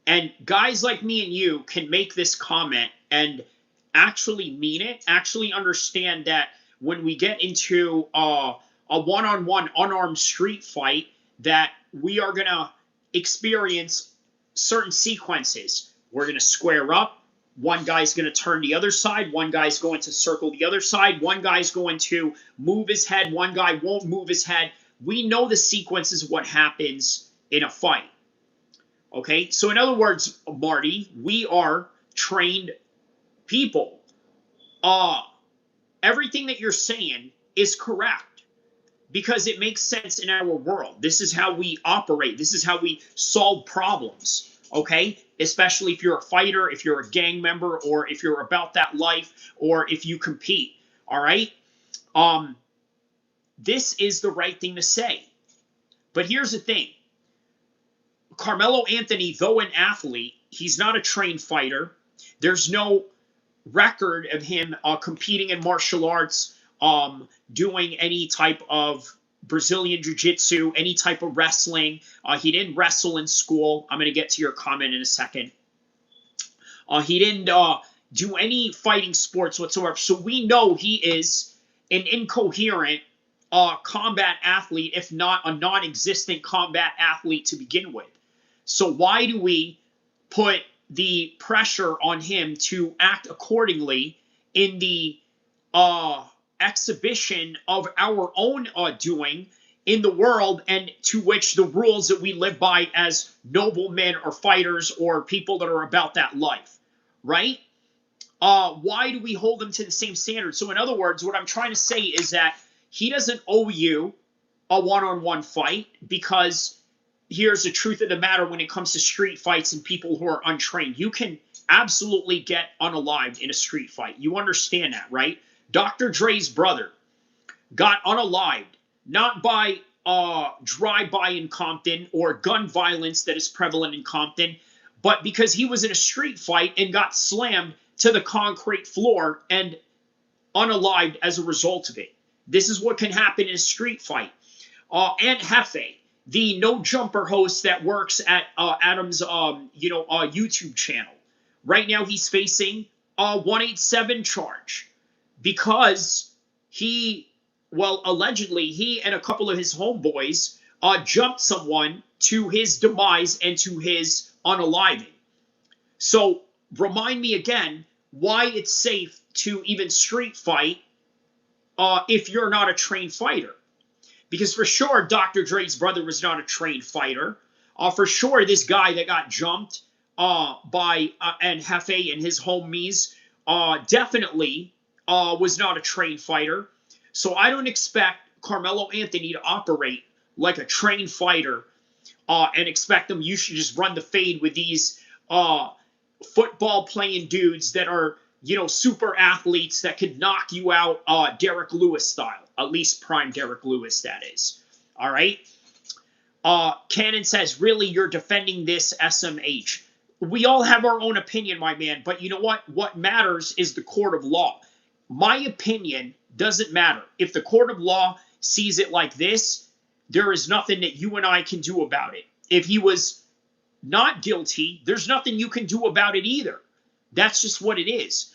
And guys like me and you can make this comment and actually mean it, actually understand that when we get into a one-on-one unarmed street fight, that we are going to experience certain sequences. We're going to square up. One guy's going to turn the other side. One guy's going to circle the other side. One guy's going to move his head. One guy won't move his head. We know the sequences of what happens in a fight. Okay? So in other words, Marty, we are trained people. everything that you're saying is correct because it makes sense in our world. This is how we operate. This is how we solve problems, okay? Especially if you're a fighter, if you're a gang member, or if you're about that life, or if you compete, all right? This is the right thing to say. But here's the thing. Carmelo Anthony, though an athlete, he's not a trained fighter. There's no record of him competing in martial arts, doing any type of Brazilian jiu-jitsu, any type of wrestling. He didn't wrestle in school. I'm going to get to your comment in a second. He didn't do any fighting sports whatsoever. So we know he is an incoherent combat athlete, if not a non-existent combat athlete to begin with. So why do we put the pressure on him to act accordingly in the exhibition of our own doing in the world, and to which the rules that we live by as noblemen or fighters or people that are about that life, right? Why do we hold them to the same standard? So in other words, what I'm trying to say is that he doesn't owe you a one-on-one fight, because here's the truth of the matter when it comes to street fights and people who are untrained. You can absolutely get unalived in a street fight. You understand that, right? Dr. Dre's brother got unalived, not by drive-by in Compton or gun violence that is prevalent in Compton, but because he was in a street fight and got slammed to the concrete floor and unalived as a result of it. This is what can happen in a street fight. And Hefe, the no jumper host that works at Adam's YouTube channel. Right now he's facing a 187 charge because allegedly he and a couple of his homeboys jumped someone to his demise and to his unaliving. So remind me again why it's safe to even street fight if you're not a trained fighter. Because for sure, Dr. Dre's brother was not a trained fighter. For sure, this guy that got jumped by and Hefe and his homies definitely was not a trained fighter. So I don't expect Carmelo Anthony to operate like a trained fighter and expect them, you should just run the fade with these football playing dudes that are, super athletes that could knock you out Derek Lewis style. At least prime Derek Lewis, that is. All right? Cannon says, really, you're defending this SMH. We all have our own opinion, my man, but you know what? What matters is the court of law. My opinion doesn't matter. If the court of law sees it like this, there is nothing that you and I can do about it. If he was not guilty, there's nothing you can do about it either. That's just what it is.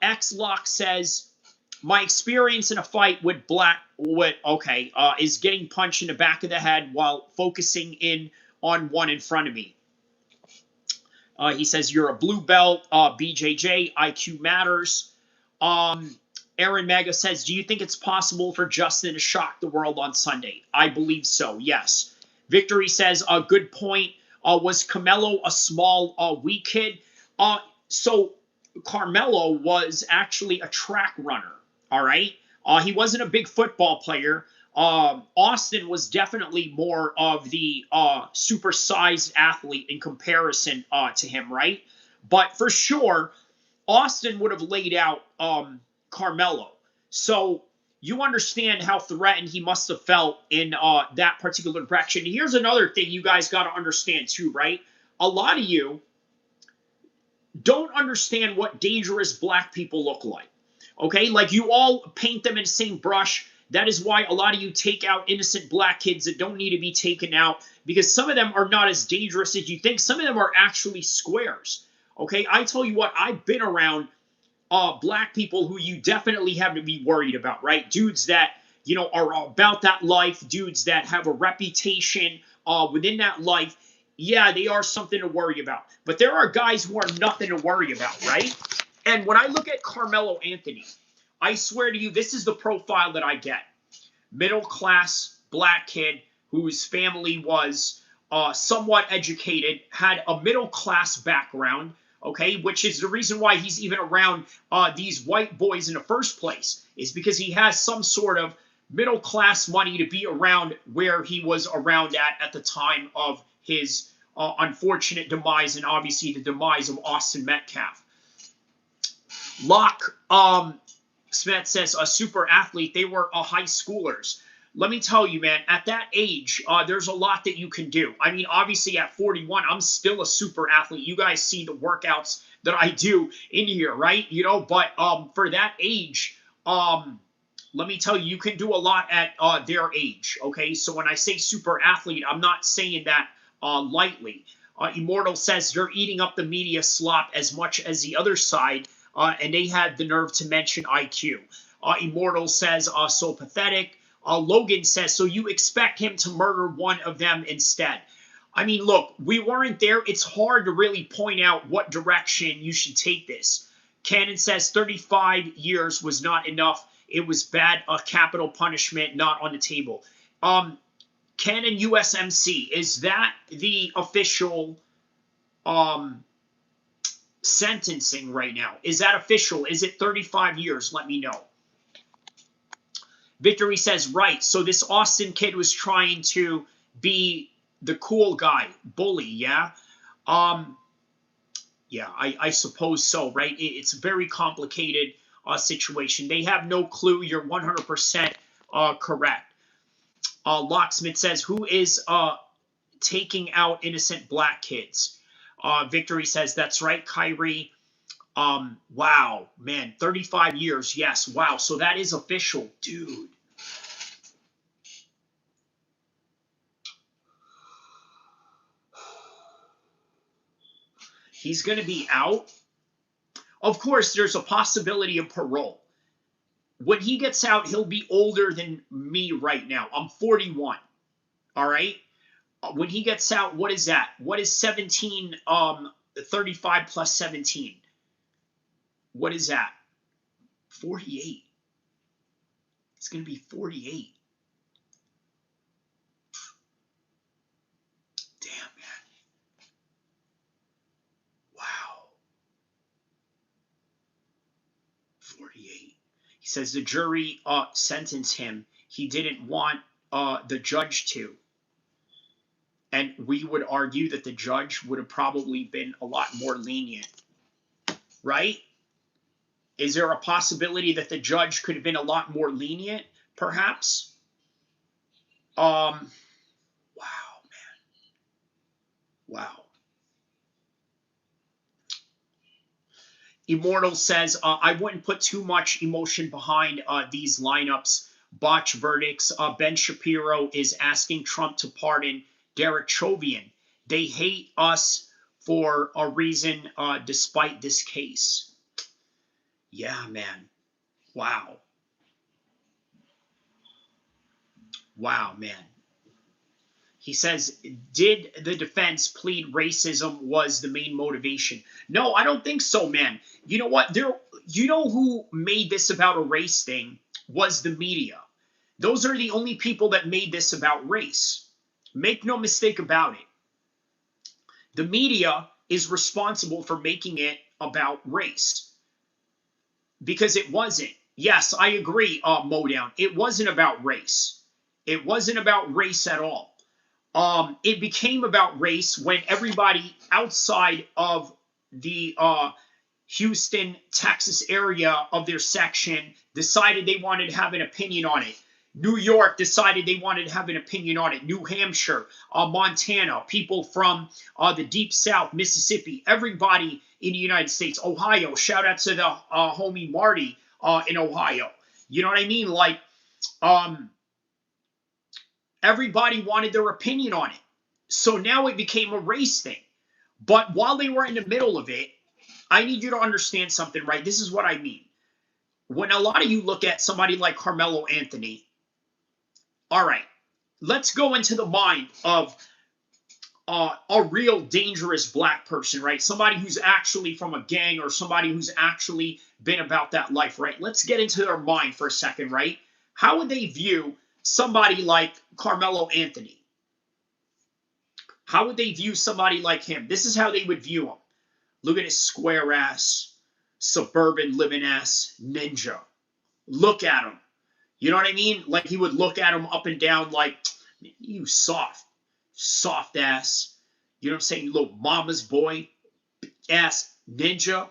X-Lock says, my experience in a fight with is getting punched in the back of the head while focusing in on one in front of me. He says, you're a blue belt, BJJ, IQ matters. Aaron Mega says, do you think it's possible for Justin to shock the world on Sunday? I believe so, yes. Victory says, a good point. Was Carmelo a small, weak kid? So Carmelo was actually a track runner, all right? He wasn't a big football player. Austin was definitely more of the supersized athlete in comparison to him, right? But for sure, Austin would have laid out Carmelo. So you understand how threatened he must have felt in that particular direction. And here's another thing you guys got to understand too, right? A lot of you don't understand what dangerous black people look like. Okay? Like, you all paint them in the same brush. That is why a lot of you take out innocent black kids that don't need to be taken out, because some of them are not as dangerous as you think. Some of them are actually squares. Okay? I tell you what, I've been around black people who you definitely have to be worried about, right? Dudes that, are about that life, dudes that have a reputation within that life. Yeah, they are something to worry about. But there are guys who are nothing to worry about, right? And when I look at Carmelo Anthony, I swear to you, this is the profile that I get. Middle class black kid whose family was somewhat educated, had a middle class background, okay, which is the reason why he's even around these white boys in the first place, is because he has some sort of middle class money to be around where he was around at the time of his unfortunate demise, and obviously the demise of Austin Metcalf. Locke Smith says a super athlete. They were high schoolers. Let me tell you, man, at that age, there's a lot that you can do. I mean, obviously at 41, I'm still a super athlete. You guys see the workouts that I do in here, right? You know, but for that age, let me tell you, you can do a lot at their age, okay? So when I say super athlete, I'm not saying that lightly. Immortal says you're eating up the media slop as much as the other side, and they had the nerve to mention IQ. Immortal says, so pathetic. Logan says, so you expect him to murder one of them instead. I mean, look, we weren't there. It's hard to really point out what direction you should take this. Cannon says 35 years was not enough. It was bad, capital punishment, not on the table. Cannon USMC, is that the official sentencing right now? Is that official? Is it 35 years? Let me know. Victory says, right. So this Austin kid was trying to be the cool guy, bully, yeah? Yeah, I suppose so, right? It's a very complicated situation. They have no clue. You're 100% correct. Locksmith says, who is taking out innocent black kids? Victory says, that's right, Kyrie. Wow, man, 35 years, yes, wow. So that is official, dude. He's going to be out. Of course, there's a possibility of parole. When he gets out, he'll be older than me right now. I'm 41. All right. When he gets out, what is that? What is 17? 35 plus 17. What is that? 48. It's going to be 48. Damn, man. Wow. 48. He says the jury sentenced him. He didn't want the judge to. And we would argue that the judge would have probably been a lot more lenient. Right? Is there a possibility that the judge could have been a lot more lenient, perhaps? Wow, man. Wow. Immortal says, I wouldn't put too much emotion behind these lineups. Botch verdicts. Ben Shapiro is asking Trump to pardon Derek Chauvin. They hate us for a reason despite this case. Yeah, man. Wow. Wow, man. He says, did the defense plead racism was the main motivation? No, I don't think so, man. You know what? You know who made this about a race thing? Was the media. Those are the only people that made this about race. Make no mistake about it. The media is responsible for making it about race. Because it wasn't. Yes, I agree, Modown. It wasn't about race. It wasn't about race at all. It became about race when everybody outside of the Houston, Texas area of their section decided they wanted to have an opinion on it. New York decided they wanted to have an opinion on it. New Hampshire, Montana, people from the deep south, Mississippi, everybody in the United States, Ohio. Shout out to the homie Marty in Ohio. You know what I mean? Like, everybody wanted their opinion on it. So now it became a race thing. But while they were in the middle of it, I need you to understand something, right? This is what I mean. When a lot of you look at somebody like Carmelo Anthony, all right, let's go into the mind of a real dangerous black person, right? Somebody who's actually from a gang or somebody who's actually been about that life, right? Let's get into their mind for a second, right? How would they view somebody like Carmelo Anthony? How would they view somebody like him? This is how they would view him. Look at his square ass, suburban living ass ninja. Look at him. You know what I mean? Like he would look at him up and down like, you soft ass. You know what I'm saying? You little mama's boy ass ninja.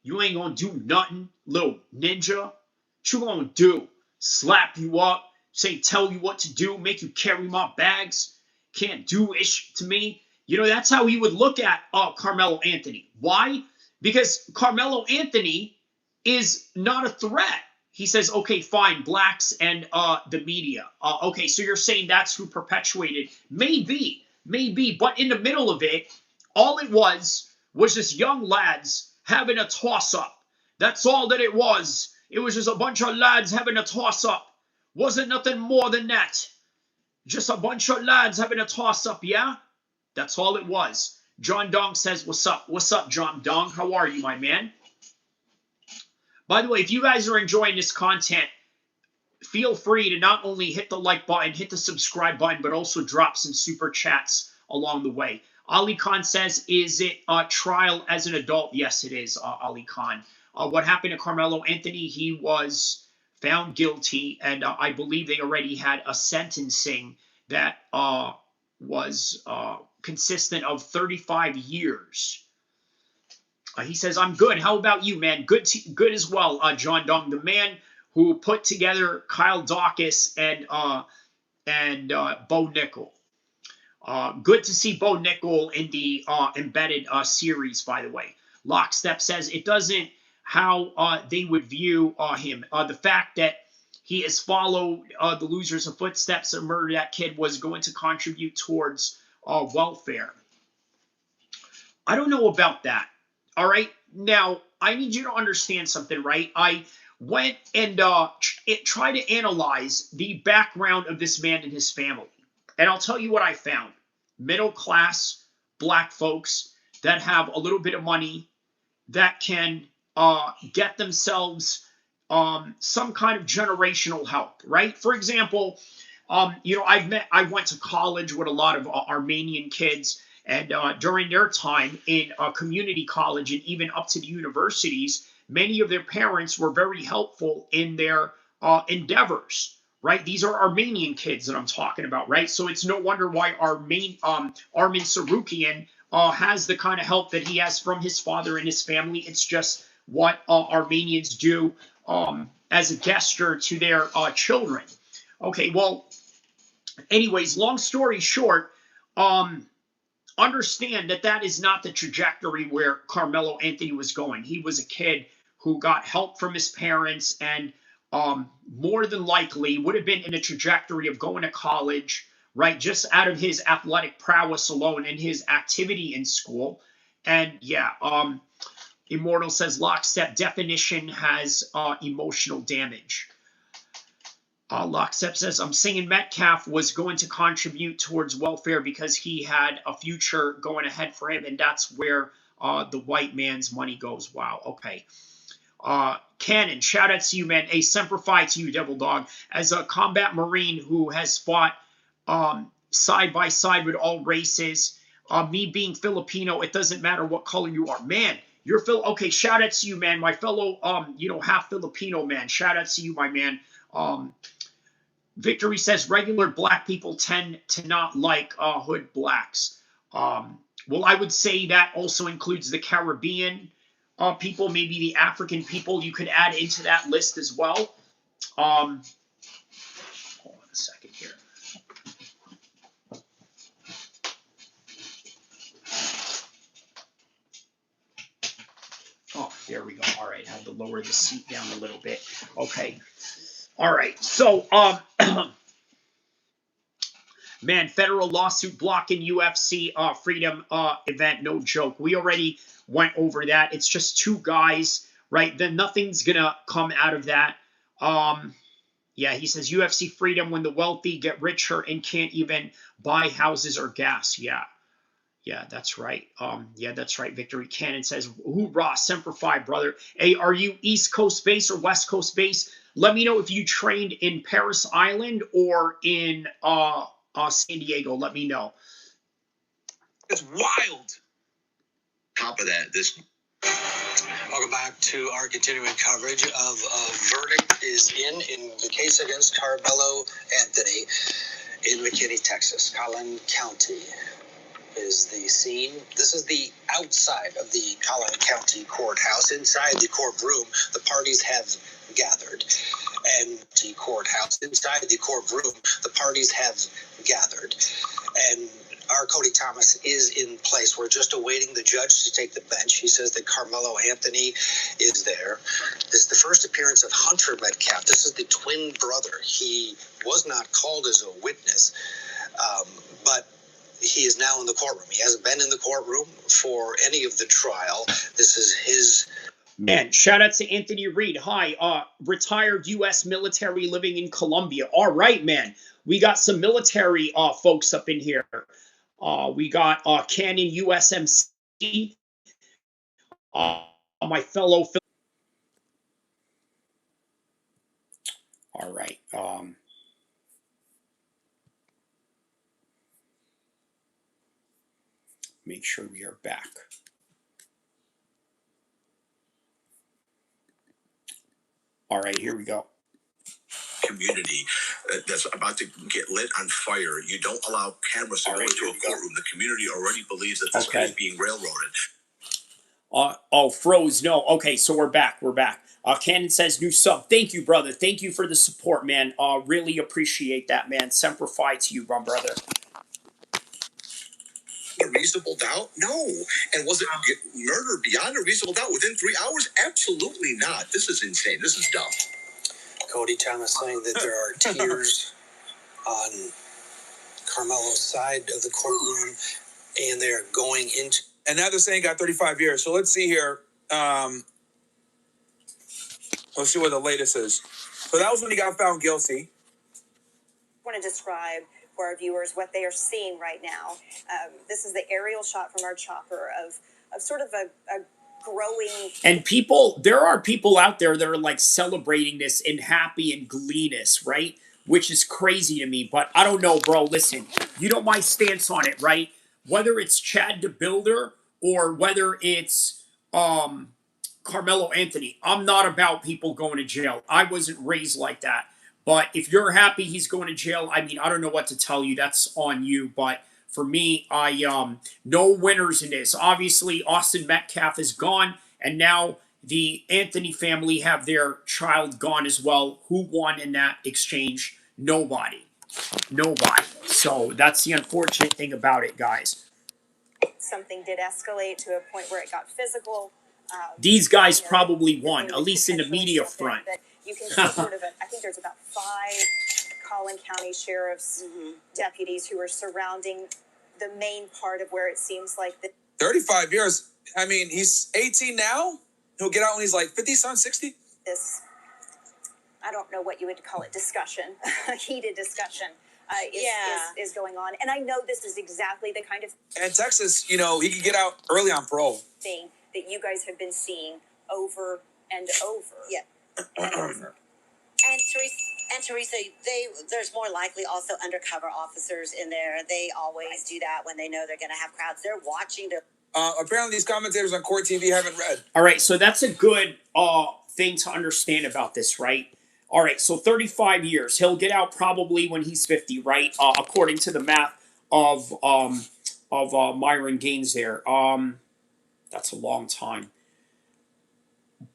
You ain't gonna do nothing, little ninja. What you gonna do? Slap you up, say, tell you what to do, make you carry my bags? Can't do ish to me. You know, that's how he would look at Carmelo Anthony. Why? Because Carmelo Anthony is not a threat. He says, okay, fine, blacks and the media. Okay, so you're saying that's who perpetuated? Maybe, but in the middle of it, all it was just young lads having a toss up. That's all that it was. It was just a bunch of lads having a toss up. Wasn't nothing more than that. Just a bunch of lads having a toss up, yeah? That's all it was. John Dong says, what's up? What's up, John Dong? How are you, my man? By the way, if you guys are enjoying this content, feel free to not only hit the like button, hit the subscribe button, but also drop some super chats along the way. Ali Khan says, is it a trial as an adult? Yes, it is, Ali Khan. What happened to Carmelo Anthony? He was found guilty, and I believe they already had a sentencing that was consistent of 35 years. He says, I'm good. How about you, man? Good as well, John Dong, the man who put together Kyle Dawkins and Bo Nickel. Good to see Bo Nickel in the embedded series, by the way. Lockstep says it doesn't how they would view him. The fact that he has followed the losers of footsteps and murdered that kid was going to contribute towards welfare. I don't know about that. All right. Now, I need you to understand something, right? I went and tried to analyze the background of this man and his family. And I'll tell you what I found. Middle class black folks that have a little bit of money that can get themselves some kind of generational help, right? For example, I went to college with a lot of Armenian kids. And during their time in community college and even up to the universities, many of their parents were very helpful in their endeavors, right? These are Armenian kids that I'm talking about, right? So it's no wonder why Armin Sarukian has the kind of help that he has from his father and his family. It's just what Armenians do as a gesture to their children. Okay, well, anyways, long story short, understand that that is not the trajectory where Carmelo Anthony was going. He was a kid who got help from his parents and more than likely would have been in a trajectory of going to college, right? Just out of his athletic prowess alone and his activity in school. And yeah, Immortal says lockstep definition has emotional damage. Lockstep says, I'm saying Metcalf was going to contribute towards welfare because he had a future going ahead for him, and that's where the white man's money goes. Wow, okay. Cannon, shout out to you, man. A Semper Fi to you, Devil Dog. As a combat Marine who has fought side by side with all races, me being Filipino, it doesn't matter what color you are. Man, you're okay, shout out to you, man. My fellow, half Filipino man. Shout out to you, my man. Victory says regular black people tend to not like hood blacks. Well, I would say that also includes the Caribbean people, maybe the African people. You could add into that list as well. Hold on a second here. Oh, there we go. All right, I had to lower the seat down a little bit. Okay. All right. So, man, federal lawsuit blocking UFC freedom event. No joke. We already went over that. It's just two guys, right? Then nothing's gonna come out of that. Yeah, he says UFC freedom when the wealthy get richer and can't even buy houses or gas. Yeah, that's right. Yeah, that's right. Victory Cannon says, hoorah, Semper Fi, brother. Hey, are you East Coast base or West Coast base? Let me know if you trained in Paris Island or in San Diego. Let me know. It's wild. top of that, this. Welcome back to our continuing coverage of a verdict is in the case against Karmelo Anthony in McKinney, Texas. Collin County is the scene. This is the outside of the Collin County courthouse. Inside the courtroom, the parties have gathered. And the courthouse, inside the courtroom, the parties have gathered. And our Cody Thomas is in place. We're just awaiting the judge to take the bench. He says that Karmelo Anthony is there. This is the first appearance of Hunter Metcalf. This is the twin brother. He was not called as a witness, but he is now in the courtroom. He hasn't been in the courtroom for any of the trial. This is his... Man, shout out to Anthony Reed. Hi, retired U.S. military living in Colombia. All right, man. We got some military folks up in here. We got Cannon USMC. My fellow. All right. Make sure we are back. All right, here we go. Community that's about to get lit on fire. You don't allow cameras to go into a courtroom. The community already believes that this kid is being railroaded. Froze. No. Okay, so we're back. We're back. Cannon says new sub. Thank you, brother. Thank you for the support, man. Really appreciate that, man. Semper Fi to you, my brother. A reasonable doubt? No. And was it murder beyond a reasonable doubt within 3 hours? Absolutely not. This is insane. This is dumb. Cody Thomas saying that there are tears on Karmelo's side of the courtroom, and they're going into... And now they're saying got 35 years. So let's see here. Let's see what the latest is. So that was when he got found guilty. I want to describe for our viewers what they are seeing right now. This is the aerial shot from our chopper of sort of a growing... And people, there are people out there that are like celebrating this in happy and gleenness, right? Which is crazy to me, but I don't know, bro. Listen, you know my stance on it, right? Whether it's Chad the Builder or whether it's Karmelo Anthony, I'm not about people going to jail. I wasn't raised like that. But if you're happy he's going to jail, I mean, I don't know what to tell you. That's on you. But for me, no winners in this. Obviously, Austin Metcalf is gone, and now the Anthony family have their child gone as well. Who won in that exchange? Nobody. Nobody. So that's the unfortunate thing about it, guys. Something did escalate to a point where it got physical. These guys probably won, at least in the media front. But you can see sort of I think there's about 5 Collin County sheriff's deputies who are surrounding the main part of where it seems like the 35 years. I mean, he's 18 now. He'll get out when he's like 50, son, 60. This, I don't know what you would call it, discussion, heated discussion is going on. And I know this is exactly the kind of... And Texas, you know, he could get out early on parole. ...thing that you guys have been seeing over and over. Yeah. And over. And Teresa, there's more likely also undercover officers in there. They always do that when they know they're going to have crowds. They're watching their... Apparently these commentators on Court TV haven't read. All right, so that's a good thing to understand about this, right? All right, so 35 years. He'll get out probably when he's 50, right? According to the math of Myron Gaines there. That's a long time.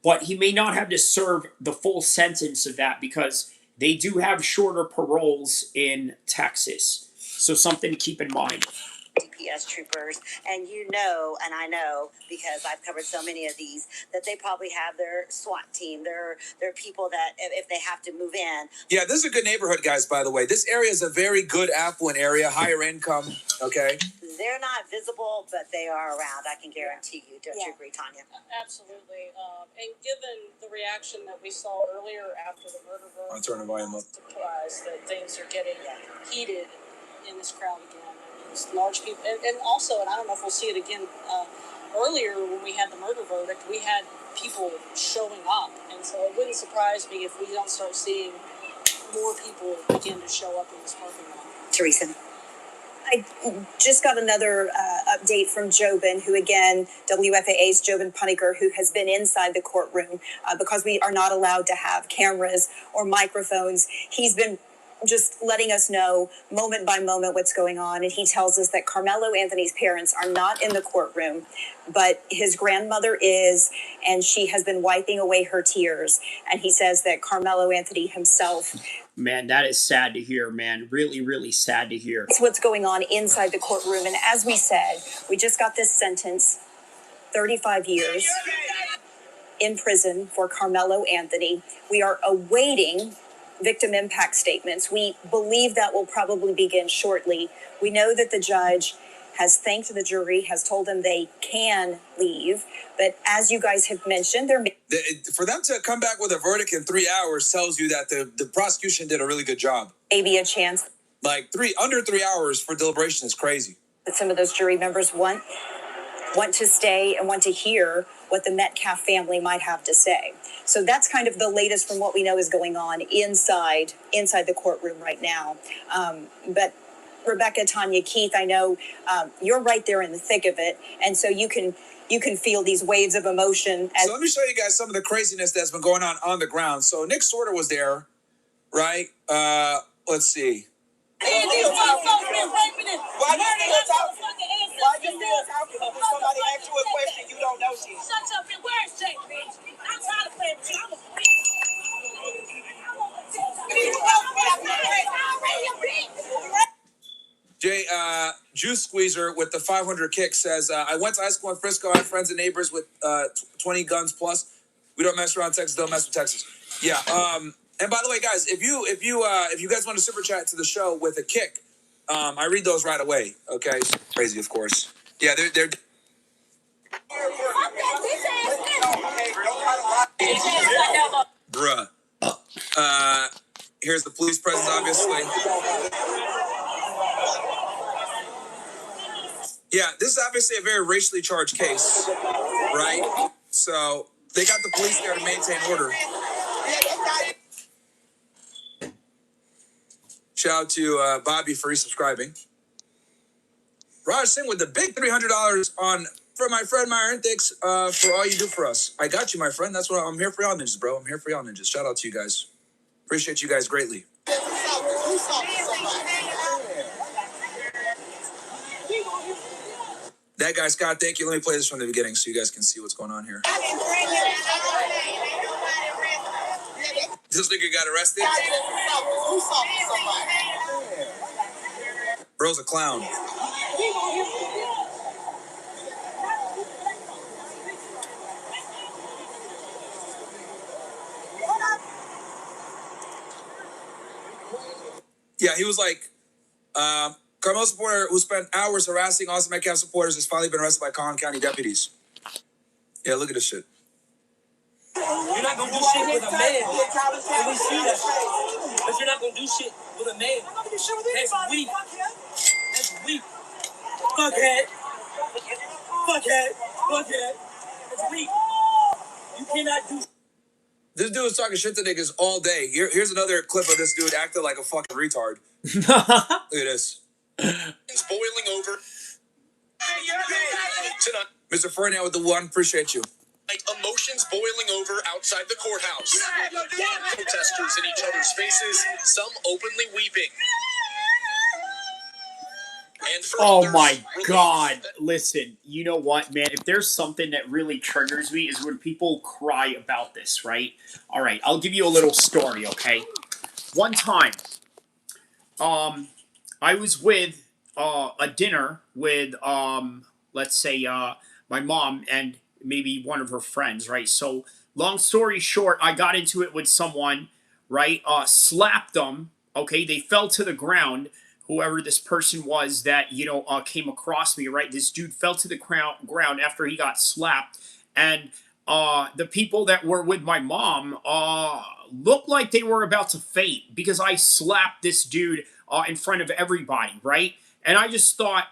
But he may not have to serve the full sentence of that because they do have shorter paroles in Texas. So something to keep in mind. DPS troopers, and you know, and I know because I've covered so many of these, that they probably have their SWAT team, their people that if they have to move in. Yeah, this is a good neighborhood, guys, by the way. This area is a very good affluent area, higher income, okay? They're not visible, but they are around, I can guarantee you. Don't you agree, Tanya? Absolutely. And given the reaction that we saw earlier after the murder verdict, I'll turn the volume up. Surprised that things are getting heated in this crowd again. Large people, and also, and I don't know if we'll see it again. Earlier, when we had the murder verdict, we had people showing up, and so it wouldn't surprise me if we don't start seeing more people begin to show up in this parking lot. Teresa, I just got another update from Jobin, who again, WFAA's Jobin Puniker, who has been inside the courtroom because we are not allowed to have cameras or microphones. He's been just letting us know moment by moment what's going on. And he tells us that Karmelo Anthony's parents are not in the courtroom, but his grandmother is, and she has been wiping away her tears. And he says that Karmelo Anthony himself. Man, that is sad to hear, man. Really, really sad to hear. That's what's going on inside the courtroom. And as we said, we just got this sentence, 35 years in prison for Karmelo Anthony. We are awaiting victim impact statements. We believe that will probably begin shortly. We know that the judge has thanked the jury, has told them they can leave. But as you guys have mentioned, for them to come back with a verdict in 3 hours tells you that the prosecution did a really good job. Maybe a chance. Like under 3 hours for deliberation is crazy. That some of those jury members want to stay and want to hear what the Metcalf family might have to say. So that's kind of the latest from what we know is going on inside the courtroom right now. But Rebecca, Tanya, Keith, I know you're right there in the thick of it, and so you can feel these waves of emotion. So let me show you guys some of the craziness that's been going on the ground. So Nick Sorter was there, right? Let's see. Why you still talking? Why you still talking? When somebody asks you a question, you don't know shit. Shut up and where's Jake, bitch? I'm tired of playing with you. Jay, Juice Squeezer with the 500 kick says, I went to high school in Frisco. I have friends and neighbors with 20 guns plus. We don't mess around Texas. Don't mess with Texas. Yeah. And by the way, guys, if you guys want to super chat to the show with a kick, I read those right away. Okay. Crazy, of course. Yeah, they're bruh. Here's the police presence, obviously. Yeah, this is obviously a very racially charged case, right? So they got the police there to maintain order. Shout out to Bobby for resubscribing. Raj Singh with the big $300 for my friend Myron. Thanks for all you do for us. I got you, my friend. That's what I'm here for, y'all ninjas, bro. I'm here for y'all ninjas. Shout out to you guys. Appreciate you guys greatly. That guy, Scott, thank you. Let me play this from the beginning so you guys can see what's going on here. This nigga got arrested? Bro's a clown. Yeah, he was like, Carmelo supporter who spent hours harassing Austin Metcalf supporters has finally been arrested by Collin County deputies. Yeah, look at this shit. You're not gonna do shit with a man. And we see that. But you're not gonna do shit with a man. That's weak. That's weak. Fuckhead. Fuckhead. Fuckhead. That's weak. You cannot do. This dude is talking shit to niggas all day. Here's another clip of this dude acting like a fucking retard. Look at this. It's boiling over. Tonight, Mr. Ferdinand with the one. Appreciate you. emotions boiling over outside the courthouse. Protesters in each other's faces, some openly weeping. And for Oh others, my relief. God. Listen, you know what, man? If there's something that really triggers me is when people cry about this, right? All right, I'll give you a little story, okay? One time, I was with a dinner with, let's say, my mom and maybe one of her friends, right? So, long story short, I got into it with someone, right? Slapped them, okay? They fell to the ground. Whoever this person was that, came across me, right? This dude fell to the ground after he got slapped. And the people that were with my mom looked like they were about to faint because I slapped this dude in front of everybody, right? And I just thought,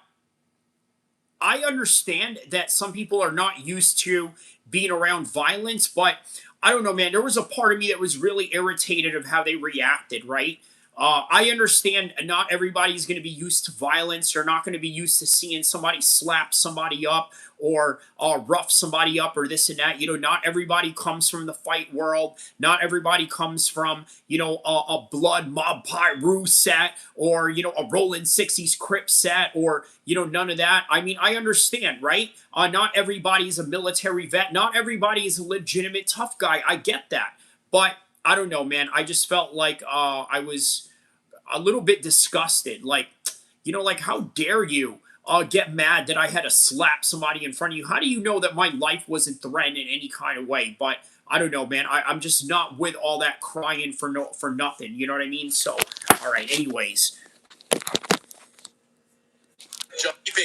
I understand that some people are not used to being around violence, but I don't know, man. There was a part of me that was really irritated of how they reacted, right? I understand not everybody's going to be used to violence. They're not going to be used to seeing somebody slap somebody up or rough somebody up or this and that. You know, not everybody comes from the fight world. Not everybody comes from, you know, a blood mob Pyru set or, you know, a Rolling 60s Crip set or, you know, none of that. I mean, I understand, right? Not everybody is a military vet. Not everybody is a legitimate tough guy. I get that. But I don't know, man. I just felt like I was a little bit disgusted. Like, you know, like, how dare you get mad that I had to slap somebody in front of you? How do you know that my life wasn't threatened in any kind of way? But I don't know, man. I'm just not with all that crying for nothing. You know what I mean? So, all right. Anyways, Jumping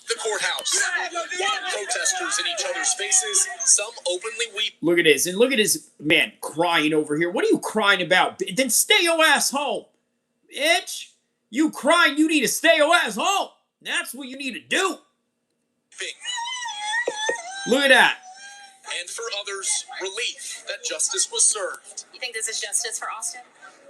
the courthouse. Protesters in each other's faces, some openly weep. Look at this. And look at this man crying over here. What are you crying about? Then stay your ass home. Bitch. You crying, you need to stay your ass home. That's what you need to do. Look at that. And for others, relief that justice was served. You think this is justice for Austin?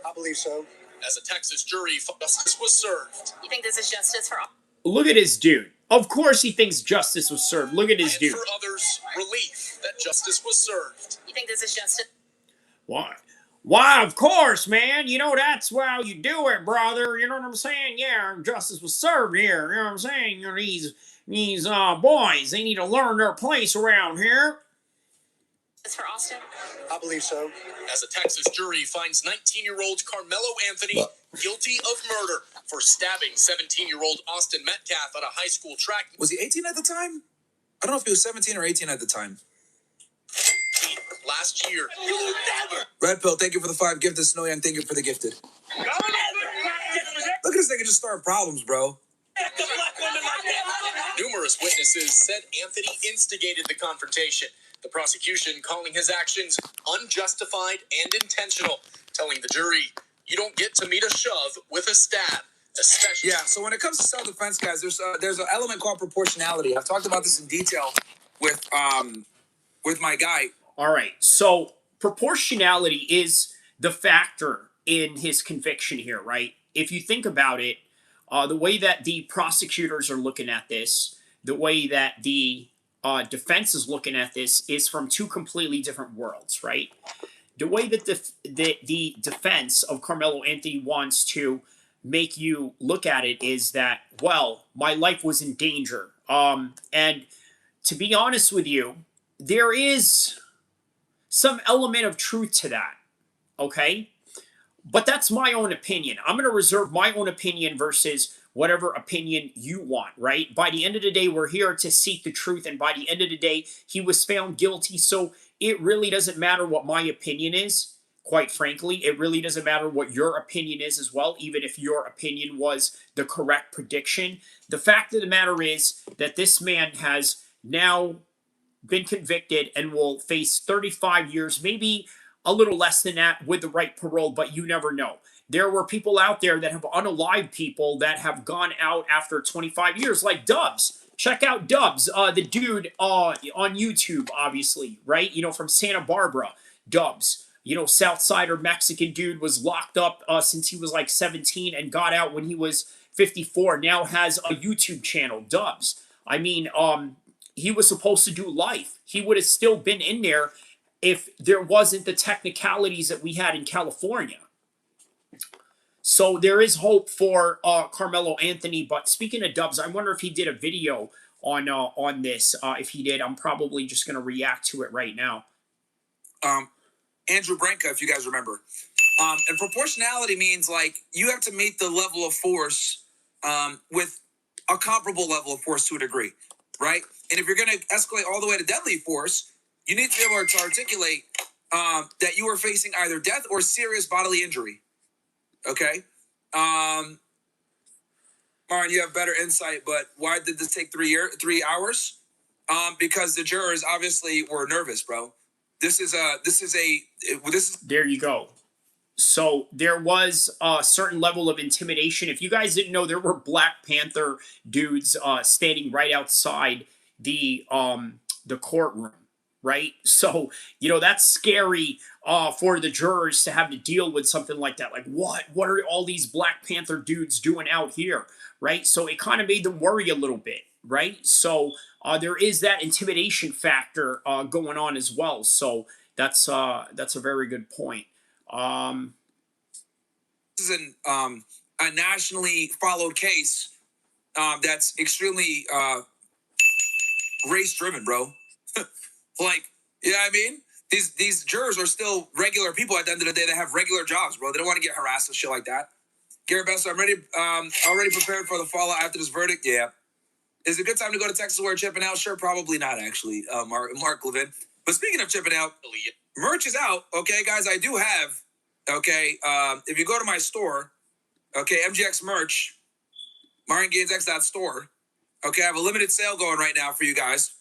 I believe so. As a Texas jury, justice was served. You think this is justice for Austin? Look at this dude. Of course he thinks justice was served. Look at this dude. And for others, relief that justice was served. You think this is justice? Why? Why, of course, man. You know, that's how you do it, brother. You know what I'm saying? Yeah, justice was served here. You know what I'm saying? You know, these boys, they need to learn their place around here. For Austin? I believe so. As a Texas jury finds 19-year-old Karmelo Anthony guilty of murder for stabbing 17-year-old Austin Metcalf at a high school track. Was he 18 at the time? I don't know if he was 17 or 18 at the time. Last year. Red Pill, thank you for the 5 gifted. Snow Young, thank you for the gifted. Look at this nigga just starting problems, bro. Numerous witnesses said Anthony instigated the confrontation. The prosecution calling his actions unjustified and intentional, telling the jury, you don't get to meet a shove with a stab. Especially. Yeah, so when it comes to self-defense, guys, there's an element called proportionality. I've talked about this in detail with my guy. All right, so proportionality is the factor in his conviction here, right? If you think about it, the way that the prosecutors are looking at this, the way that the defense is looking at this is from two completely different worlds, right? The way that the defense of Karmelo Anthony wants to make you look at it is that, well, my life was in danger. And to be honest with you, there is some element of truth to that, okay? But that's my own opinion. I'm going to reserve my own opinion versus whatever opinion you want, right? By the end of the day, we're here to seek the truth, and by the end of the day, he was found guilty, so it really doesn't matter what my opinion is. Quite frankly, it really doesn't matter what your opinion is as well, even if your opinion was the correct prediction. The fact of the matter is that this man has now been convicted and will face 35 years, maybe a little less than that with the right parole, but you never know. There were people out there that have unalived people that have gone out after 25 years, like Dubs. Check out Dubs, the dude on YouTube, obviously, right? You know, from Santa Barbara, Dubs. You know, Southsider Mexican dude was locked up since he was like 17 and got out when he was 54. Now has a YouTube channel, Dubs. I mean, he was supposed to do life. He would have still been in there if there wasn't the technicalities that we had in California. So there is hope for Karmelo Anthony. But speaking of Dubs, I wonder if he did a video on this. If he did, I'm probably just going to react to it right now. Andrew Branca, if you guys remember. And proportionality means, like, you have to meet the level of force with a comparable level of force to a degree, right? And if you're going to escalate all the way to deadly force, you need to be able to articulate that you are facing either death or serious bodily injury. Okay? Martin, you have better insight, but why did this take 3 hours? Because the jurors obviously were nervous, bro. There you go. So there was a certain level of intimidation. If you guys didn't know, there were Black Panther dudes standing right outside the courtroom, right? So, that's scary for the jurors to have to deal with something like that. Like, what are all these Black Panther dudes doing out here, right? So it kind of made them worry a little bit, right? So there is that intimidation factor going on as well. So that's a very good point. This is a nationally followed case that's extremely race driven, bro. Like, you know what I mean? These jurors are still regular people at the end of the day that have regular jobs, bro. They don't want to get harassed and shit like that. Gary Bester, I'm ready. Already prepared for the fallout after this verdict. Yeah. Is it a good time to go to Texas where chipping out? Sure, probably not, actually, Mark Levin. But speaking of chipping out, merch is out. Okay, guys, I do have. Okay, if you go to my store, okay, MGX merch, MartinGainsX.store. Okay, I have a limited sale going right now for you guys.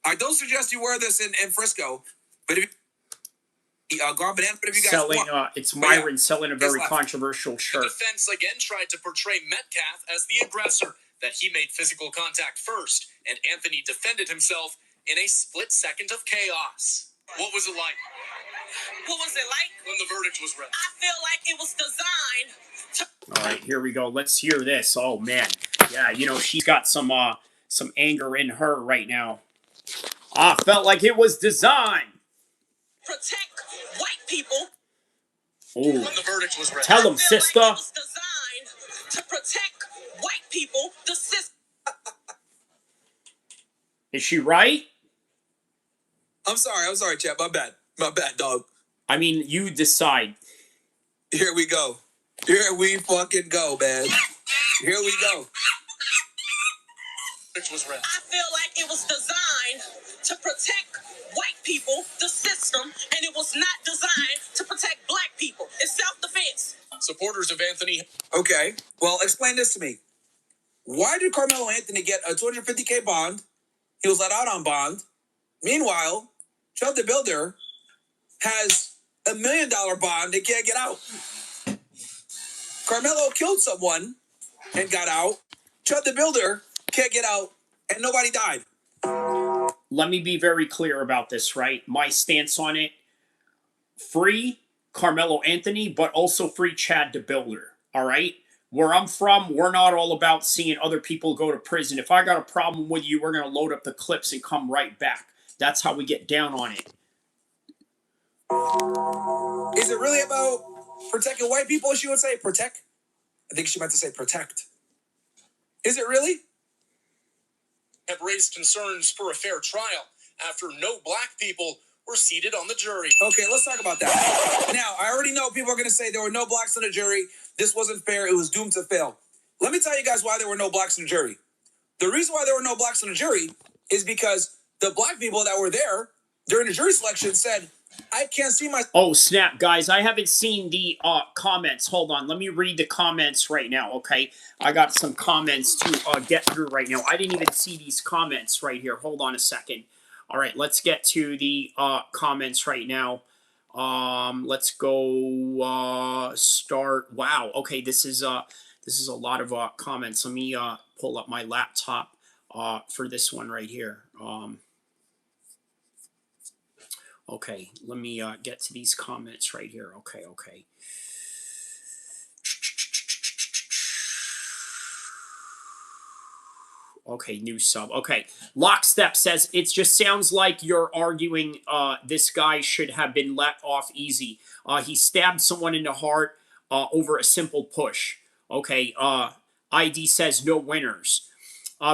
I don't suggest you wear this in Frisco, but if gone banana, but if you guys selling, want, it's Myron selling a very controversial shirt. The defense again tried to portray Metcalf as the aggressor, that he made physical contact first, and Anthony defended himself in a split second of chaos. What was it like? What was it like? When the verdict was read. I feel like it was designed. All right, here we go. Let's hear this. Oh man, yeah, she's got some anger in her right now. I felt like it was designed. Protect white people. Oh, when the verdict was read. Tell them, sister. Like it was designed to protect white people. The system. Is she right? I'm sorry, Chad. My bad, dog. I mean, you decide. Here we go. Here we fucking go, man. Here we go. Which was read. I feel like it was designed to protect white people, the system, and it was not designed to protect black people. It's self-defense. Supporters of Anthony. Okay, well, explain this to me. Why did Karmelo Anthony get a $250K bond? He was let out on bond. Meanwhile, Chud the Builder has $1 million bond and can't get out. Karmelo killed someone and got out. Chud the Builder can't get out, and nobody died. Let me be very clear about this, right? My stance on it: free Karmelo Anthony, but also free Chad the Builder. All right? Where I'm from, we're not all about seeing other people go to prison. If I got a problem with you, we're going to load up the clips and come right back. That's how we get down on it. Is it really about protecting white people? She would say protect. I think she meant to say protect. Is it really? Have raised concerns for a fair trial after no black people were seated on the jury. Okay, let's talk about that. Now, I already know people are going to say there were no blacks on the jury. This wasn't fair. It was doomed to fail. Let me tell you guys why there were no blacks in the jury. The reason why there were no blacks in the jury is because the black people that were there during the jury selection said, I can't see my... Oh, snap, guys. I haven't seen the comments. Hold on. Let me read the comments right now, okay? I got some comments to get through right now. I didn't even see these comments right here. Hold on a second. All right, let's get to the comments right now. Let's go start. Wow, okay, this is a lot of comments. Let me pull up my laptop for this one right here. Okay, let me get to these comments right here. Okay. Okay, new sub. Okay, Lockstep says, it just sounds like you're arguing this guy should have been let off easy. He stabbed someone in the heart over a simple push. Okay, ID says no winners.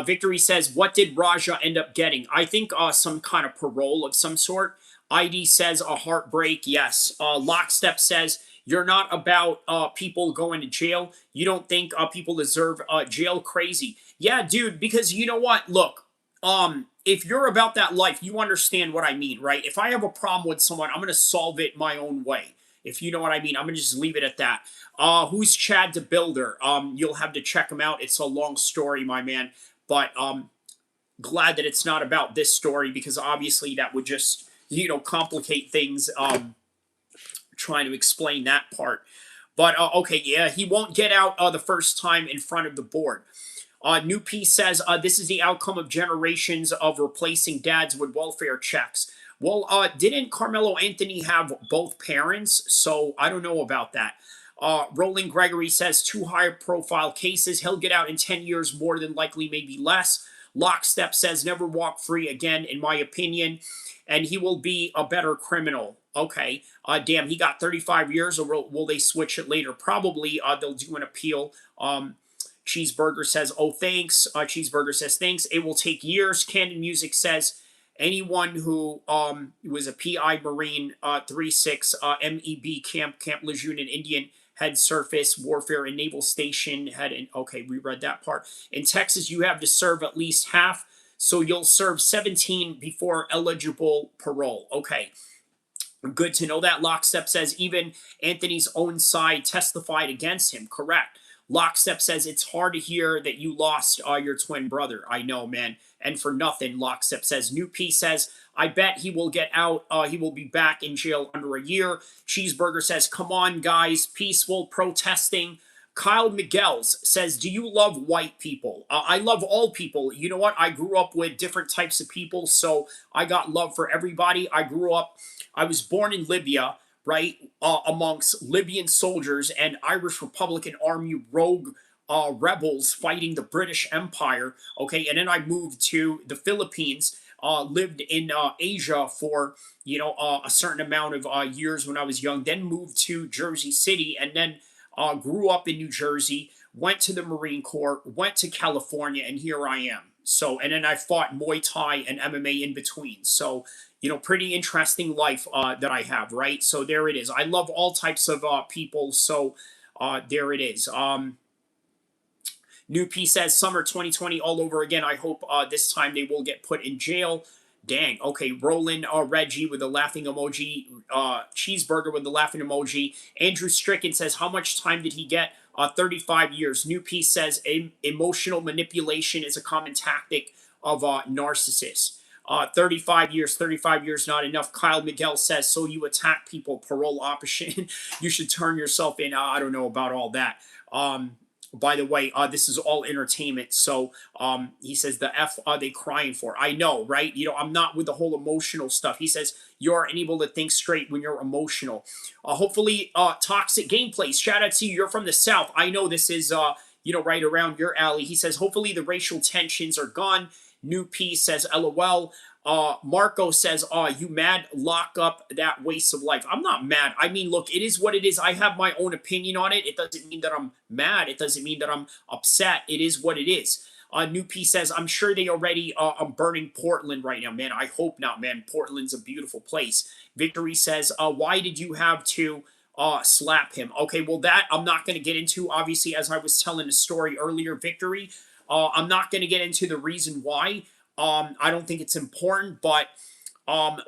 Victory says, what did Raja end up getting? I think some kind of parole of some sort. ID says a heartbreak, yes. Lockstep says, you're not about people going to jail. You don't think people deserve jail? Crazy. Yeah, dude, because you know what? Look, if you're about that life, you understand what I mean, right? If I have a problem with someone, I'm going to solve it my own way. If you know what I mean, I'm going to just leave it at that. Who's Chad the Builder? You'll have to check him out. It's a long story, my man. But glad that it's not about this story, because obviously that would just, complicate things, trying to explain that part. But, okay, yeah, he won't get out the first time in front of the board. New Peace says this is the outcome of generations of replacing dads with welfare checks. Well, didn't Carmelo Anthony have both parents? So I don't know about that. Roland Gregory says two high profile cases. He'll get out in 10 years, more than likely, maybe less. Lockstep says never walk free again, in my opinion, and he will be a better criminal. Okay. Damn, he got 35 years, or will they switch it later? Probably they'll do an appeal. Cheeseburger says, oh, thanks. Cheeseburger says, thanks. It will take years. Canon Music says, anyone who was a PI Marine 3-6 MEB Camp Lejeune, an Indian head surface warfare and naval station had an, okay, we read that part. In Texas, you have to serve at least half, so you'll serve 17 before eligible parole. Okay. Good to know that. Lockstep says even Anthony's own side testified against him. Correct. Lockstep says it's hard to hear that you lost your twin brother. I know, man. And for nothing, Lockstep says. New P says, I bet he will get out. He will be back in jail under a year. Cheeseburger says, come on, guys. Peaceful protesting. Kyle Miguels says, do you love white people? I love all people. You know what? I grew up with different types of people, so I got love for everybody. I was born in Libya, right, amongst Libyan soldiers and Irish Republican Army rogue rebels fighting the British Empire, okay, and then I moved to the Philippines, lived in Asia for, a certain amount of years when I was young, then moved to Jersey City, and then grew up in New Jersey, went to the Marine Corps, went to California, and here I am. So, and then I fought Muay Thai and MMA in between. So, pretty interesting life that I have, right? So there it is. I love all types of people. So there it is. New P says summer 2020 all over again. I hope this time they will get put in jail. Dang. Okay. Roland Reggie with a laughing emoji. Cheeseburger with the laughing emoji. Andrew Stricken says, how much time did he get? 35 years. New P says emotional manipulation is a common tactic of narcissists. 35 years not enough. Kyle Miguel says, so you attack people, parole option. You should turn yourself in. I don't know about all that. By the way, this is all entertainment. So he says, the F are they crying for? I know, right? I'm not with the whole emotional stuff. He says, you're unable to think straight when you're emotional. Hopefully, toxic gameplays. Shout out to you. You're from the South. I know this is, right around your alley. He says, hopefully the racial tensions are gone. New P says, LOL. Marco says, you mad? Lock up that waste of life. I'm not mad. I mean, look, it is what it is. I have my own opinion on it. It doesn't mean that I'm mad. It doesn't mean that I'm upset. It is what it is. New P says, I'm sure they already are burning Portland right now. Man, I hope not, man. Portland's a beautiful place. Victory says, why did you have to slap him? Okay, well, that I'm not going to get into. Obviously, as I was telling the story earlier, Victory, I'm not going to get into the reason why. I don't think it's important, but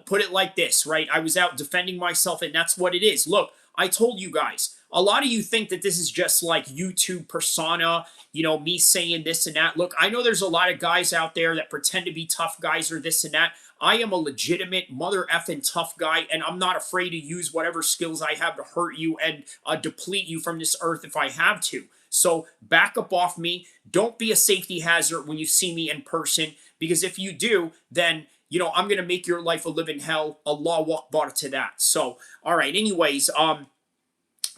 put it like this, right? I was out defending myself, and that's what it is. Look, I told you guys, a lot of you think that this is just like YouTube persona, me saying this and that. Look, I know there's a lot of guys out there that pretend to be tough guys or this and that. I am a legitimate mother effing tough guy, and I'm not afraid to use whatever skills I have to hurt you and deplete you from this earth if I have to. So back up off me. Don't be a safety hazard when you see me in person, because if you do, then I'm going to make your life a living hell. Allah Akbar to that. So, all right. Anyways,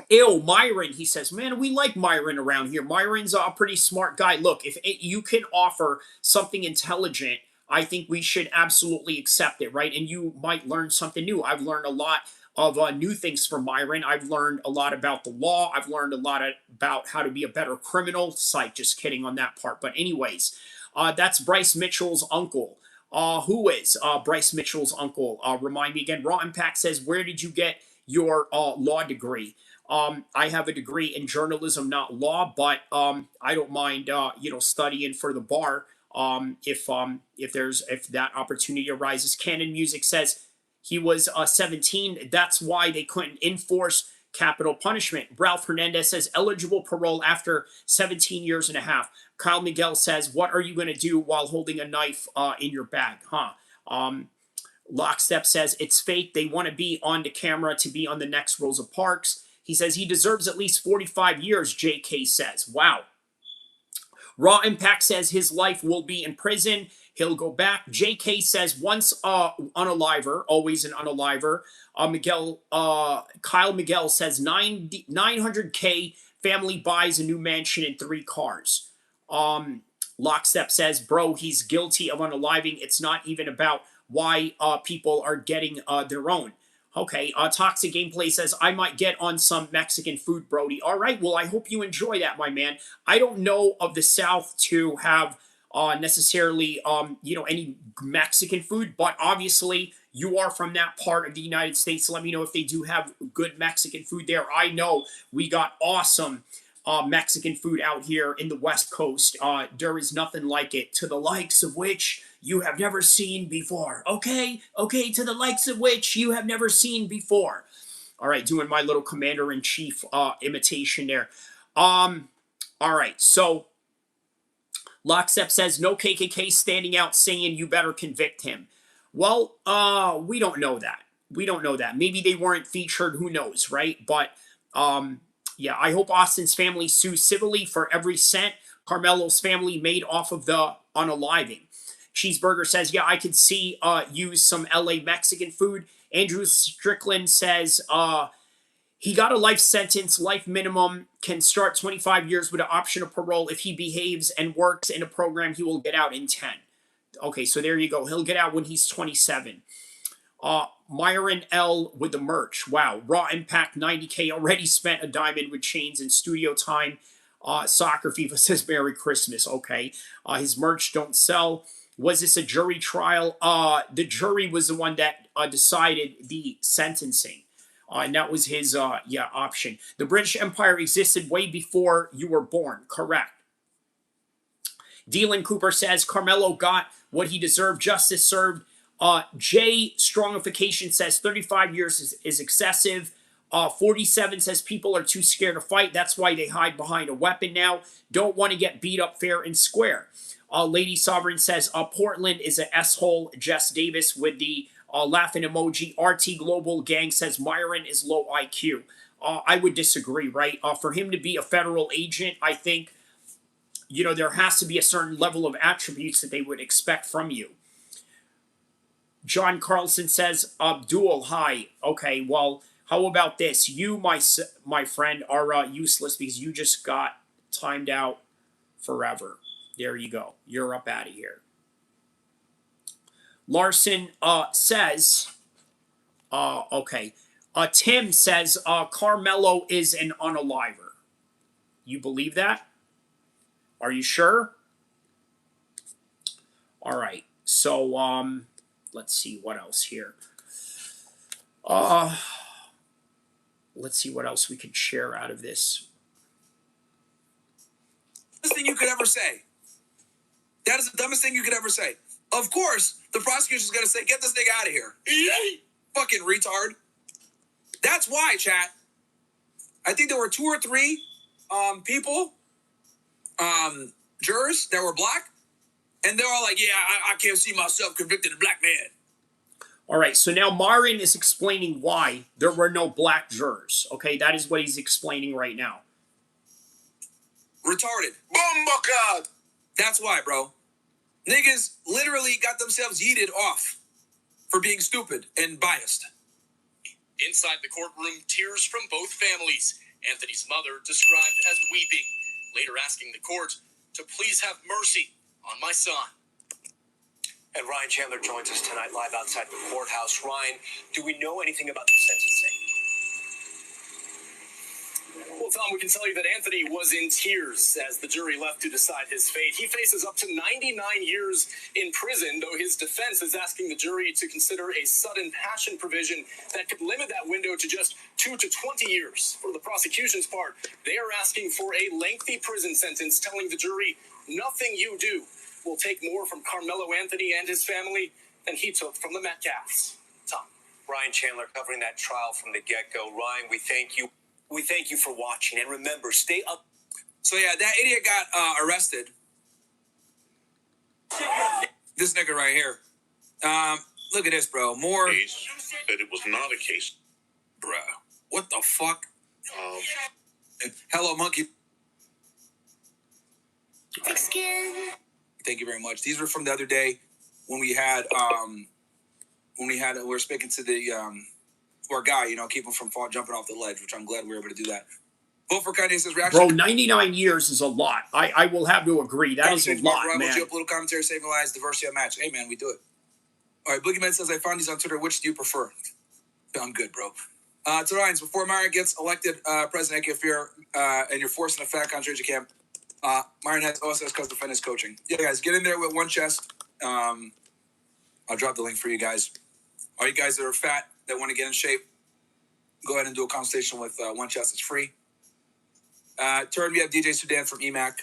Myron, he says, man, we like Myron around here. Myron's a pretty smart guy. Look, if you can offer something intelligent, I think we should absolutely accept it, right? And you might learn something new. I've learned a lot of new things from Myron. I've learned a lot about the law. I've learned a lot about how to be a better criminal. Psych, just kidding on that part. But anyways, that's Bryce Mitchell's uncle. Who is Bryce Mitchell's uncle? Remind me again. Raw Impact says, where did you get your law degree? I have a degree in journalism, not law, but I don't mind, studying for the bar if that opportunity arises. Canon Music says he was 17. That's why they couldn't enforce capital punishment. Ralph Hernandez says eligible parole after 17 years and a half. Kyle Miguel says, what are you going to do while holding a knife in your bag? Lockstep says it's fake. They want to be on the camera to be on the next Rosa Parks. He says he deserves at least 45 years, JK says. Wow. Raw Impact says his life will be in prison. He'll go back. JK says once unaliver, always an unaliver. Kyle Miguel says 900K family buys a new mansion and 3 cars. Lockstep says, bro, he's guilty of unaliving. It's not even about why people are getting their own. Okay, Toxic Gameplay says, I might get on some Mexican food, Brody. All right, well, I hope you enjoy that, my man. I don't know of the South to have necessarily, any Mexican food, but obviously you are from that part of the United States. Let me know if they do have good Mexican food there. I know we got awesome Mexican food out here in the West Coast. There is nothing like it, to the likes of which you have never seen before. Okay, to the likes of which you have never seen before. All right, doing my little commander-in-chief imitation there. All right, so Lockstep says no KKK standing out saying you better convict him. Well, we don't know that. We don't know that. Maybe they weren't featured. Who knows, right? But yeah, I hope Austin's family sues civilly for every cent Karmelo's family made off of the unaliving. Cheeseburger says, yeah, I could see use some LA Mexican food. Andrew Strickland says he got a life sentence, life minimum, can start 25 years with an option of parole. If he behaves and works in a program, he will get out in 10. Okay, so there you go. He'll get out when he's 27. Myron L with the merch. Wow. Raw Impact 90K already spent a diamond with chains and studio time. Soccer FIFA says Merry Christmas. Okay. His merch don't sell. Was this a jury trial? The jury was the one that decided the sentencing. And that was his option. The British Empire existed way before you were born. Correct. Dylan Cooper says Karmelo got what he deserved. Justice served. J Strongification says 35 years is excessive. 47 says people are too scared to fight. That's why they hide behind a weapon now. Don't want to get beat up fair and square. Lady Sovereign says Portland is an S-hole. Jess Davis with the laughing emoji. RT Global Gang says Myron is low IQ. I would disagree, right? For him to be a federal agent, I think, there has to be a certain level of attributes that they would expect from you. John Carlson says, Abdul, hi. Okay, well, how about this? You, my friend, are useless because you just got timed out forever. There you go. You're up out of here. Larson says, okay. Tim says, Karmelo is an unaliver. You believe that? Are you sure? All right. So, let's see what else here. Let's see what else we could share out of this. Dumbest thing you could ever say. That is the dumbest thing you could ever say. Of course, the prosecution's going to say, get this nigga out of here. Fucking retard. That's why, chat. I think there were 2 or 3 people, jurors that were black. And they're all like, yeah, I can't see myself convicted a black man. All right, so now Marin is explaining why there were no black jurors. Okay, that is what he's explaining right now. Retarded. Bumblecud. That's why, bro. Niggas literally got themselves yeeted off for being stupid and biased. Inside the courtroom, tears from both families. Anthony's mother described as weeping, later asking the court to please have mercy on my son. And Ryan Chandler joins us tonight live outside the courthouse. Ryan, do we know anything about the sentencing? Well, Tom, we can tell you that Anthony was in tears as the jury left to decide his fate. He faces up to 99 years in prison, though his defense is asking the jury to consider a sudden passion provision that could limit that window to just 2 to 20 years. For the prosecution's part, they are asking for a lengthy prison sentence, telling the jury nothing you do will take more from Karmelo Anthony and his family than he took from the Metcalfs. Tom. Ryan Chandler covering that trial from the get-go. Ryan, we thank you. We thank you for watching. And remember, stay up. So, yeah, that idiot got arrested. This nigga right here. Look at this, bro. More. Case that it was not a case. Bruh. What the fuck? Hello, monkey. Thick skin. Thank you very much. These were from the other day when we had we were speaking to the our guy, keep him from jumping off the ledge, which I'm glad we were able to do that. Vote for Kanye says reaction. Bro, 99 years is a lot. I will have to agree. That is a lot, man. Geopolitical commentary, saving lives, diversity on match. Hey, man, we do it. All right, Boogeyman says, I found these on Twitter. Which do you prefer? I'm good, bro. To Ryan's, before Myron gets elected President El-Kheer, and you're forcing a fat contradiction camp, Myron also has cousin fitness coaching. Yeah, guys, get in there with one chest. I'll drop the link for you guys. All you guys that are fat, that want to get in shape, go ahead and do a consultation with One Chest. It's free. Turn, we have DJ Sudan from EMAC.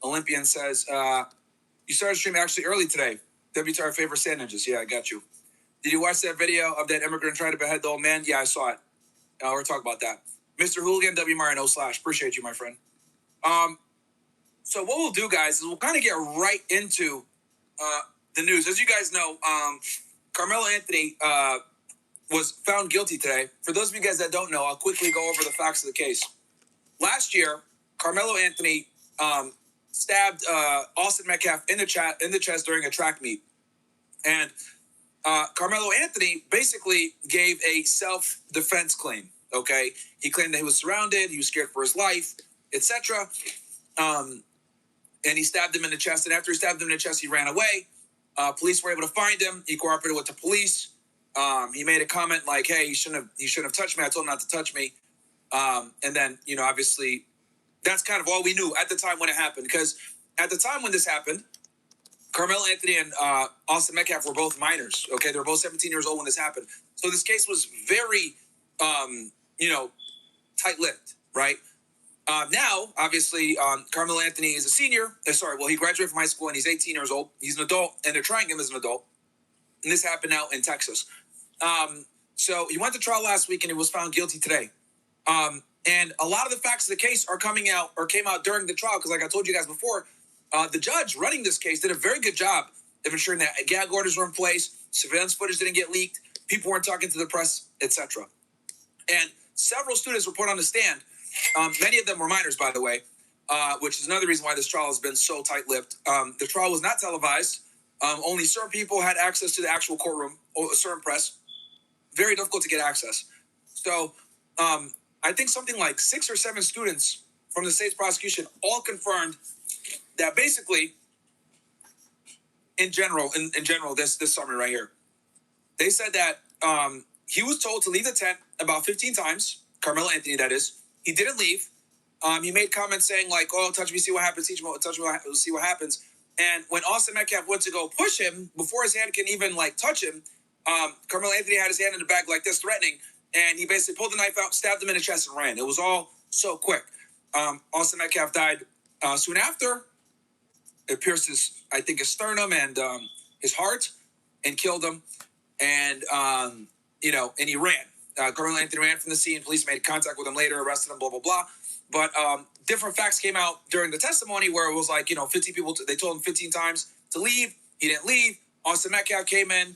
Olympian says, you started streaming actually early today. WTR favorite sandwiches. Yeah, I got you. Did you watch that video of that immigrant trying to behead the old man? Yeah, I saw it. We're talking about that. Mr. Hooligan, W. Mario, / Appreciate you, my friend. So what we'll do, guys, is we'll kind of get right into the news. As you guys know, Karmelo Anthony was found guilty today. For those of you guys that don't know, I'll quickly go over the facts of the case. Last year, Karmelo Anthony stabbed Austin Metcalf in the chest during a track meet. And Karmelo Anthony basically gave a self-defense claim, okay? He claimed that he was surrounded, he was scared for his life, etc. And he stabbed him in the chest. And after he stabbed him in the chest, he ran away. Police were able to find him. He cooperated with the police. He made a comment like, hey, he shouldn't have touched me. I told him not to touch me. And then, obviously, that's kind of all we knew at the time when it happened. Because at the time when this happened, Karmelo Anthony and Austin Metcalf were both minors. Okay, they were both 17 years old when this happened. So this case was very, tight-lipped, right? Now, obviously, Karmelo Anthony is a senior. He graduated from high school and he's 18 years old. He's an adult, and they're trying him as an adult. And this happened out in Texas. So he went to trial last week and he was found guilty today. And a lot of the facts of the case are coming out or came out during the trial because, like I told you guys before, the judge running this case did a very good job of ensuring that gag orders were in place, surveillance footage didn't get leaked, people weren't talking to the press, etc. And several students were put on the stand. Many of them were minors, by the way, which is another reason why this trial has been so tight-lipped. The trial was not televised. Only certain people had access to the actual courtroom, or certain press. Very difficult to get access. So I think something like 6 or 7 students from the state's prosecution all confirmed that basically, in general, this summary right here, they said that he was told to leave the tent about 15 times, Karmelo Anthony, that is. He didn't leave. He made comments saying like, oh, touch me, see what happens, touch me, see what happens. And when Austin Metcalf went to go push him, before his hand can even touch him, Karmelo Anthony had his hand in the bag like this, threatening, and he basically pulled the knife out, stabbed him in the chest, and ran. It was all so quick. Austin Metcalf died soon after. It pierced his sternum and his heart, and killed him. And and he ran. Karmelo Anthony ran from the scene. Police made contact with him later, arrested him, blah blah blah. But different facts came out during the testimony where it was 15 people. They told him 15 times to leave. He didn't leave. Austin Metcalf came in.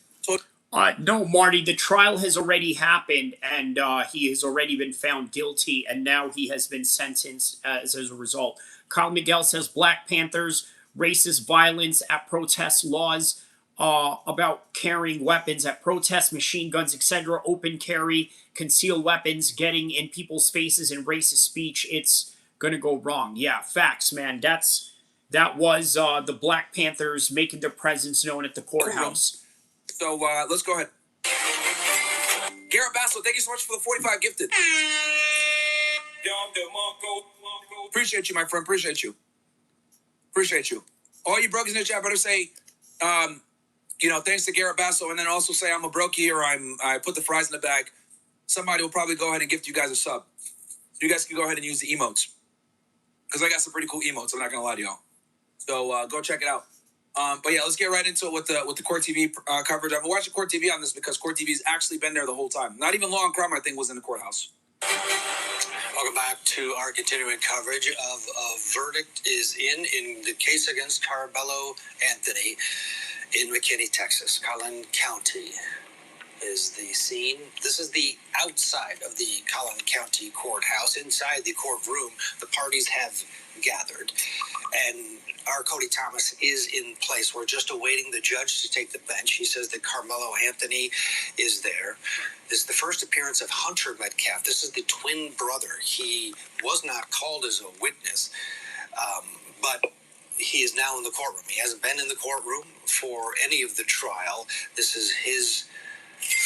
No, Marty, the trial has already happened, and he has already been found guilty, and now he has been sentenced as a result. Carl Miguel says Black Panthers, racist violence at protest, laws about carrying weapons at protests, machine guns, etc., open carry, concealed weapons, getting in people's faces, and racist speech. It's going to go wrong. Yeah, facts, man. That was the Black Panthers making their presence known at the courthouse. So let's go ahead. Garrett Basso, thank you so much for the 45 gifted. Appreciate you, my friend. Appreciate you. All you brokies in the chat better say, thanks to Garrett Basso, and then also say I'm a brokey or I put the fries in the bag. Somebody will probably go ahead and gift you guys a sub. You guys can go ahead and use the emotes. Because I got some pretty cool emotes, I'm not going to lie to y'all. So go check it out. But yeah, let's get right into it with the Court TV coverage. I've been watching Court TV on this because Court TV's actually been there the whole time. Not even Law and Crime, I think, was in the courthouse. Welcome back to our continuing coverage of a verdict is in the case against Karmelo Anthony in McKinney, Texas. Collin County is the scene. This is the outside of the Collin County courthouse. Inside the courtroom, the parties have gathered. And Our Cody Thomas is in place. We're just awaiting the judge to take the bench. He says that Karmelo Anthony is there. This is the first appearance of Hunter Metcalf. This is the twin brother. He was not called as a witness, but he is now in the courtroom. He hasn't been in the courtroom for any of the trial. This is his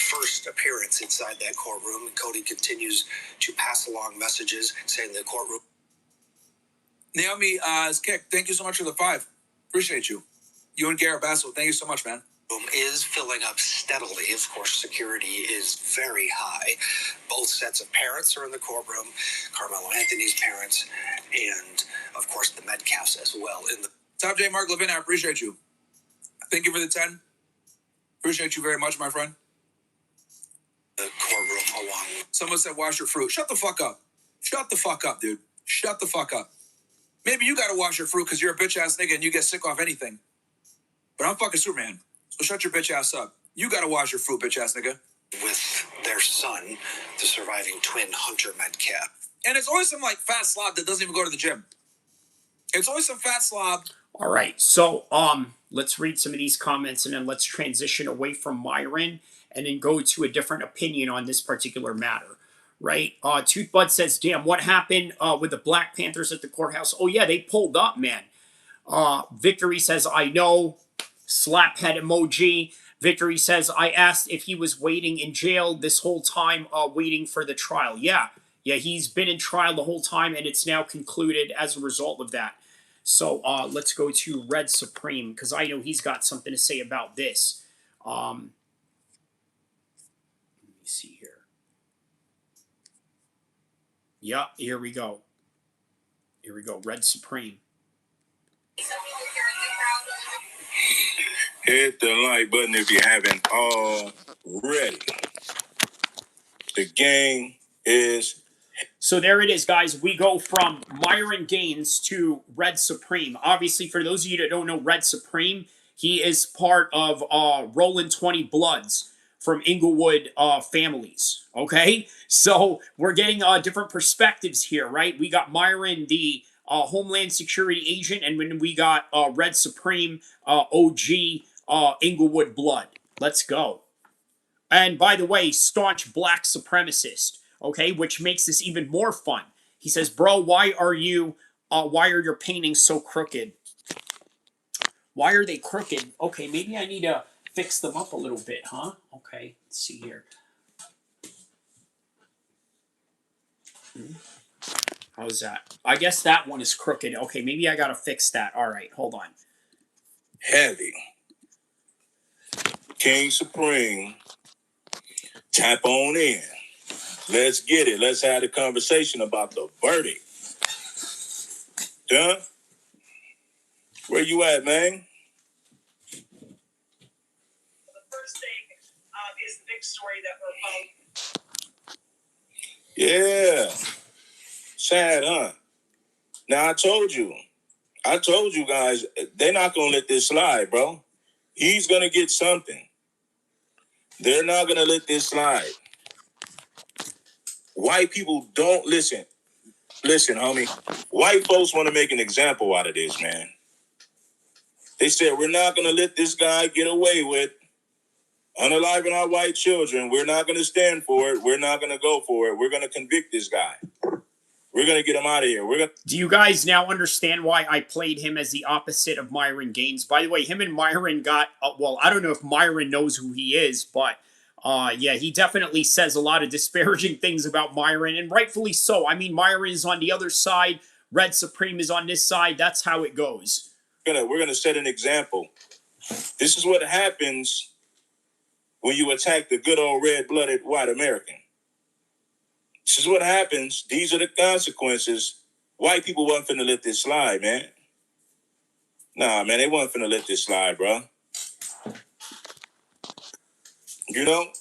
first appearance inside that courtroom, and Cody continues to pass along messages saying the courtroom. Naomi Kick, thank you so much for the 5. Appreciate you. You and Garrett Bassel, thank you so much, man. Is filling up steadily. Of course, security is very high. Both sets of parents are in the courtroom, Carmelo Anthony's parents, and of course the Metcalfs as well. In the Top J Mark Levin, I appreciate you. Thank you for the 10. Appreciate you very much, my friend. The courtroom along. Someone said wash your fruit. Shut the fuck up. Shut the fuck up, dude. Shut the fuck up. Maybe you gotta wash your fruit because you're a bitch ass nigga and you get sick off anything. But I'm fucking Superman. So shut your bitch ass up. You gotta wash your fruit, bitch ass nigga. With their son, the surviving twin Hunter Metcalf. And it's always some like fat slob that doesn't even go to the gym. It's always some fat slob. All right, so let's read some of these comments and then let's transition away from Myron and then go to a different opinion on this particular matter. Right? Toothbud says, damn, what happened with the Black Panthers at the courthouse? Oh yeah, they pulled up, man. Victory says, I know. Slap head emoji. Victory says, I asked if he was waiting in jail this whole time, waiting for the trial. Yeah, he's been in trial the whole time, and it's now concluded as a result of that. So let's go to Red Supreme, because I know he's got something to say about this. Let me see here. Yeah, here we go. Red Supreme. Hit the like button if you haven't already. The game is. So there it is, guys. We go from Myron Gaines to Red Supreme. Obviously, for those of you that don't know Red Supreme, he is part of Rollin' 20 Bloods from Inglewood families. Okay? So we're getting different perspectives here, right? We got Myron, the Homeland Security agent, and when we got Red Supreme, OG Inglewood Blood. Let's go. And by the way, staunch black supremacist, okay, which makes this even more fun. He says, bro, why are your paintings so crooked? Why are they crooked? Okay, maybe I need to fix them up a little bit, huh? Okay, let's see here. How's that? I guess that one is crooked. Okay, maybe I gotta fix that. All right, hold on. Heavy. King Supreme. Tap on in. Let's get it. Let's have a conversation about the verdict. Done? Where you at, man? The first thing is the big story that Yeah. we're Sad, huh? Now, I told you guys, they're not going to let this slide, bro. He's going to get something. They're not going to let this slide. White people don't listen. Listen, homie. White folks want to make an example out of this, man. They said, we're not going to let this guy get away with unaliving our white children. We're not going to stand for it. We're not going to go for it. We're going to convict this guy. We're going to get him out of here. Do you guys now understand why I played him as the opposite of Myron Gaines? By the way, him and Myron got, well, I don't know if Myron knows who he is, but yeah, he definitely says a lot of disparaging things about Myron, and rightfully so. I mean, Myron is on the other side. Red Supreme is on this side. That's how it goes. We're gonna set an example. This is what happens when you attack the good old red-blooded white American. This is what happens. These are the consequences. White people wasn't finna let this slide, man. Nah, man, they wasn't finna let this slide, bro. You know?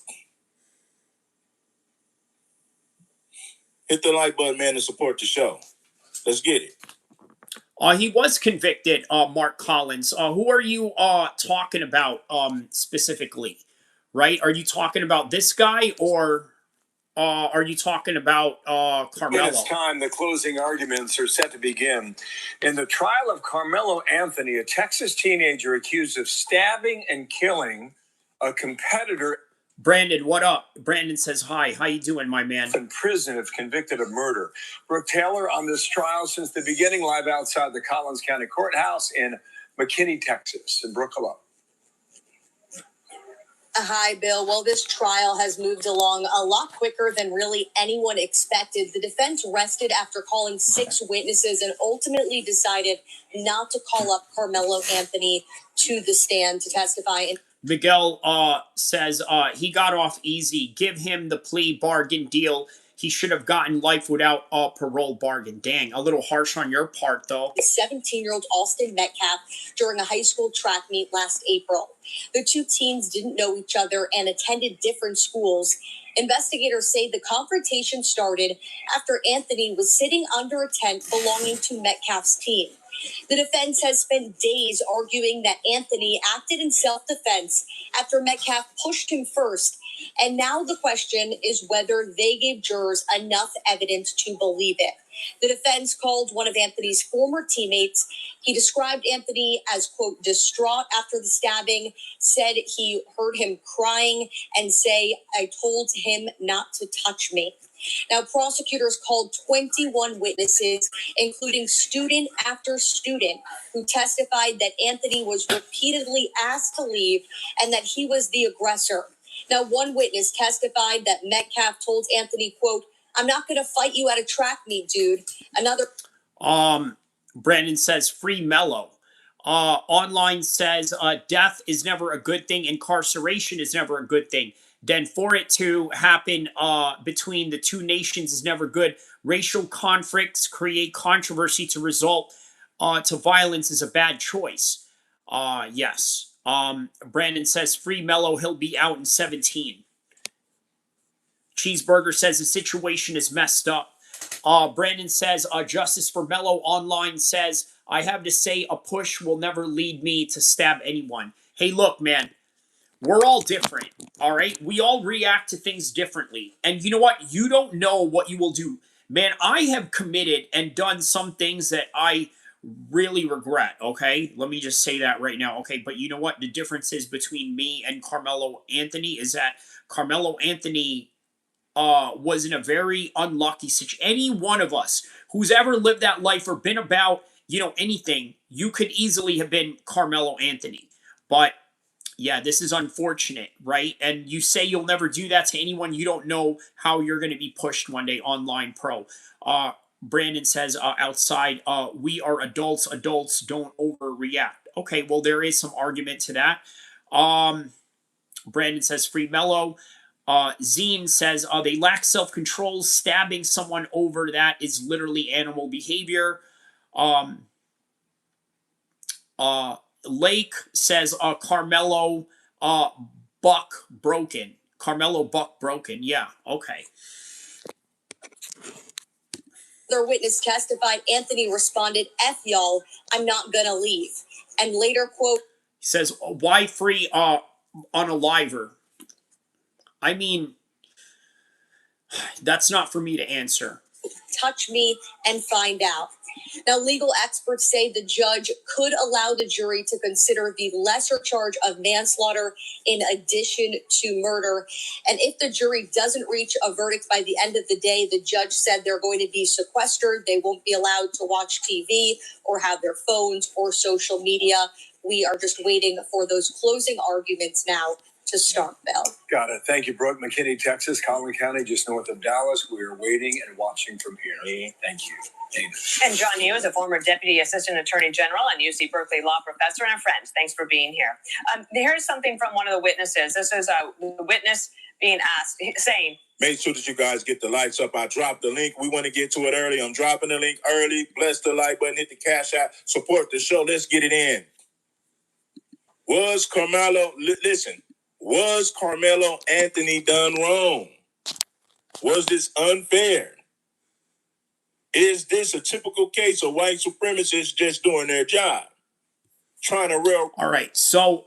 Hit the like button, man, to support the show. Let's get it. He was convicted, Mark Collins. Who are you talking about specifically? Right? Are you talking about this guy or... are you talking about Karmelo? It's time. The closing arguments are set to begin. In the trial of Karmelo Anthony, a Texas teenager accused of stabbing and killing a competitor. Brandon, what up? Brandon says hi. How you doing, my man? In prison if convicted of murder. Brooke Taylor on this trial since the beginning, live outside the Collins County Courthouse in McKinney, Texas. And Brooke, hello. Hi, Bill. Well, this trial has moved along a lot quicker than really anyone expected. The defense rested after calling 6 witnesses and ultimately decided not to call up Karmelo Anthony to the stand to testify. Miguel says he got off easy. Give him the plea bargain deal. He should have gotten life without a parole bargain. Dang, a little harsh on your part, though. 17-year-old Austin Metcalf during a high school track meet last April. The two teens didn't know each other and attended different schools. Investigators say the confrontation started after Anthony was sitting under a tent belonging to Metcalf's team. The defense has spent days arguing that Anthony acted in self-defense after Metcalf pushed him first. And now the question is whether they gave jurors enough evidence to believe it. The defense called one of Anthony's former teammates. He described Anthony as, quote, distraught after the stabbing, said he heard him crying and say, I told him not to touch me. Now, prosecutors called 21 witnesses, including student after student, who testified that Anthony was repeatedly asked to leave and that he was the aggressor. Now, one witness testified that Metcalf told Anthony, quote, I'm not going to fight you at a track meet, dude. Another. Brandon says, free Mello. Online says, death is never a good thing. Incarceration is never a good thing. Then for it to happen between the two nations is never good. Racial conflicts create controversy to result to violence is a bad choice. Yes. Brandon says, free Mello. He'll be out in 17. Cheeseburger says the situation is messed up. Brandon says, justice for Mello. Online says, I have to say a push will never lead me to stab anyone. Hey, look, man, we're all different, all right? We all react to things differently. And you know what? You don't know what you will do. Man, I have committed and done some things that I really regret, okay? Let me just say that right now, okay? But you know what? The difference is between me and Karmelo Anthony is that Karmelo Anthony was in a very unlucky situation. Any one of us who's ever lived that life or been about, anything, you could easily have been Karmelo Anthony. But yeah, this is unfortunate, right? And you say you'll never do that to anyone. You don't know how you're going to be pushed one day. Online Pro. Brandon says outside, we are adults. Adults don't overreact. Okay, well, there is some argument to that. Brandon says free Mello. Zine says they lack self-control. Stabbing someone over that is literally animal behavior. Lake says Karmelo buck broken. Karmelo buck broken. Yeah, okay. Their witness testified Anthony responded, F y'all, I'm not gonna leave. And later, quote, he says, why free unaliver? I mean, that's not for me to answer. Touch me and find out. Now, legal experts say the judge could allow the jury to consider the lesser charge of manslaughter in addition to murder. And if the jury doesn't reach a verdict by the end of the day, the judge said they're going to be sequestered. They won't be allowed to watch TV or have their phones or social media. We are just waiting for those closing arguments now to start, Bell. Got it. Thank you, Brooke. McKinney, Texas, Collin County, just north of Dallas. We are waiting and watching from here. Thank you. David. And John Yu is a former Deputy Assistant Attorney General and UC Berkeley law professor and a friend. Thanks for being here. Here's something from one of the witnesses. This is a witness being asked, saying, make sure that you guys get the lights up. I dropped the link. We want to get to it early. I'm dropping the link early. Bless the like button. Hit the cash out. Support the show. Let's get it in. Was Karmelo Anthony done wrong? Was this unfair? Is this a typical case of white supremacists just doing their job? Trying to All right. So,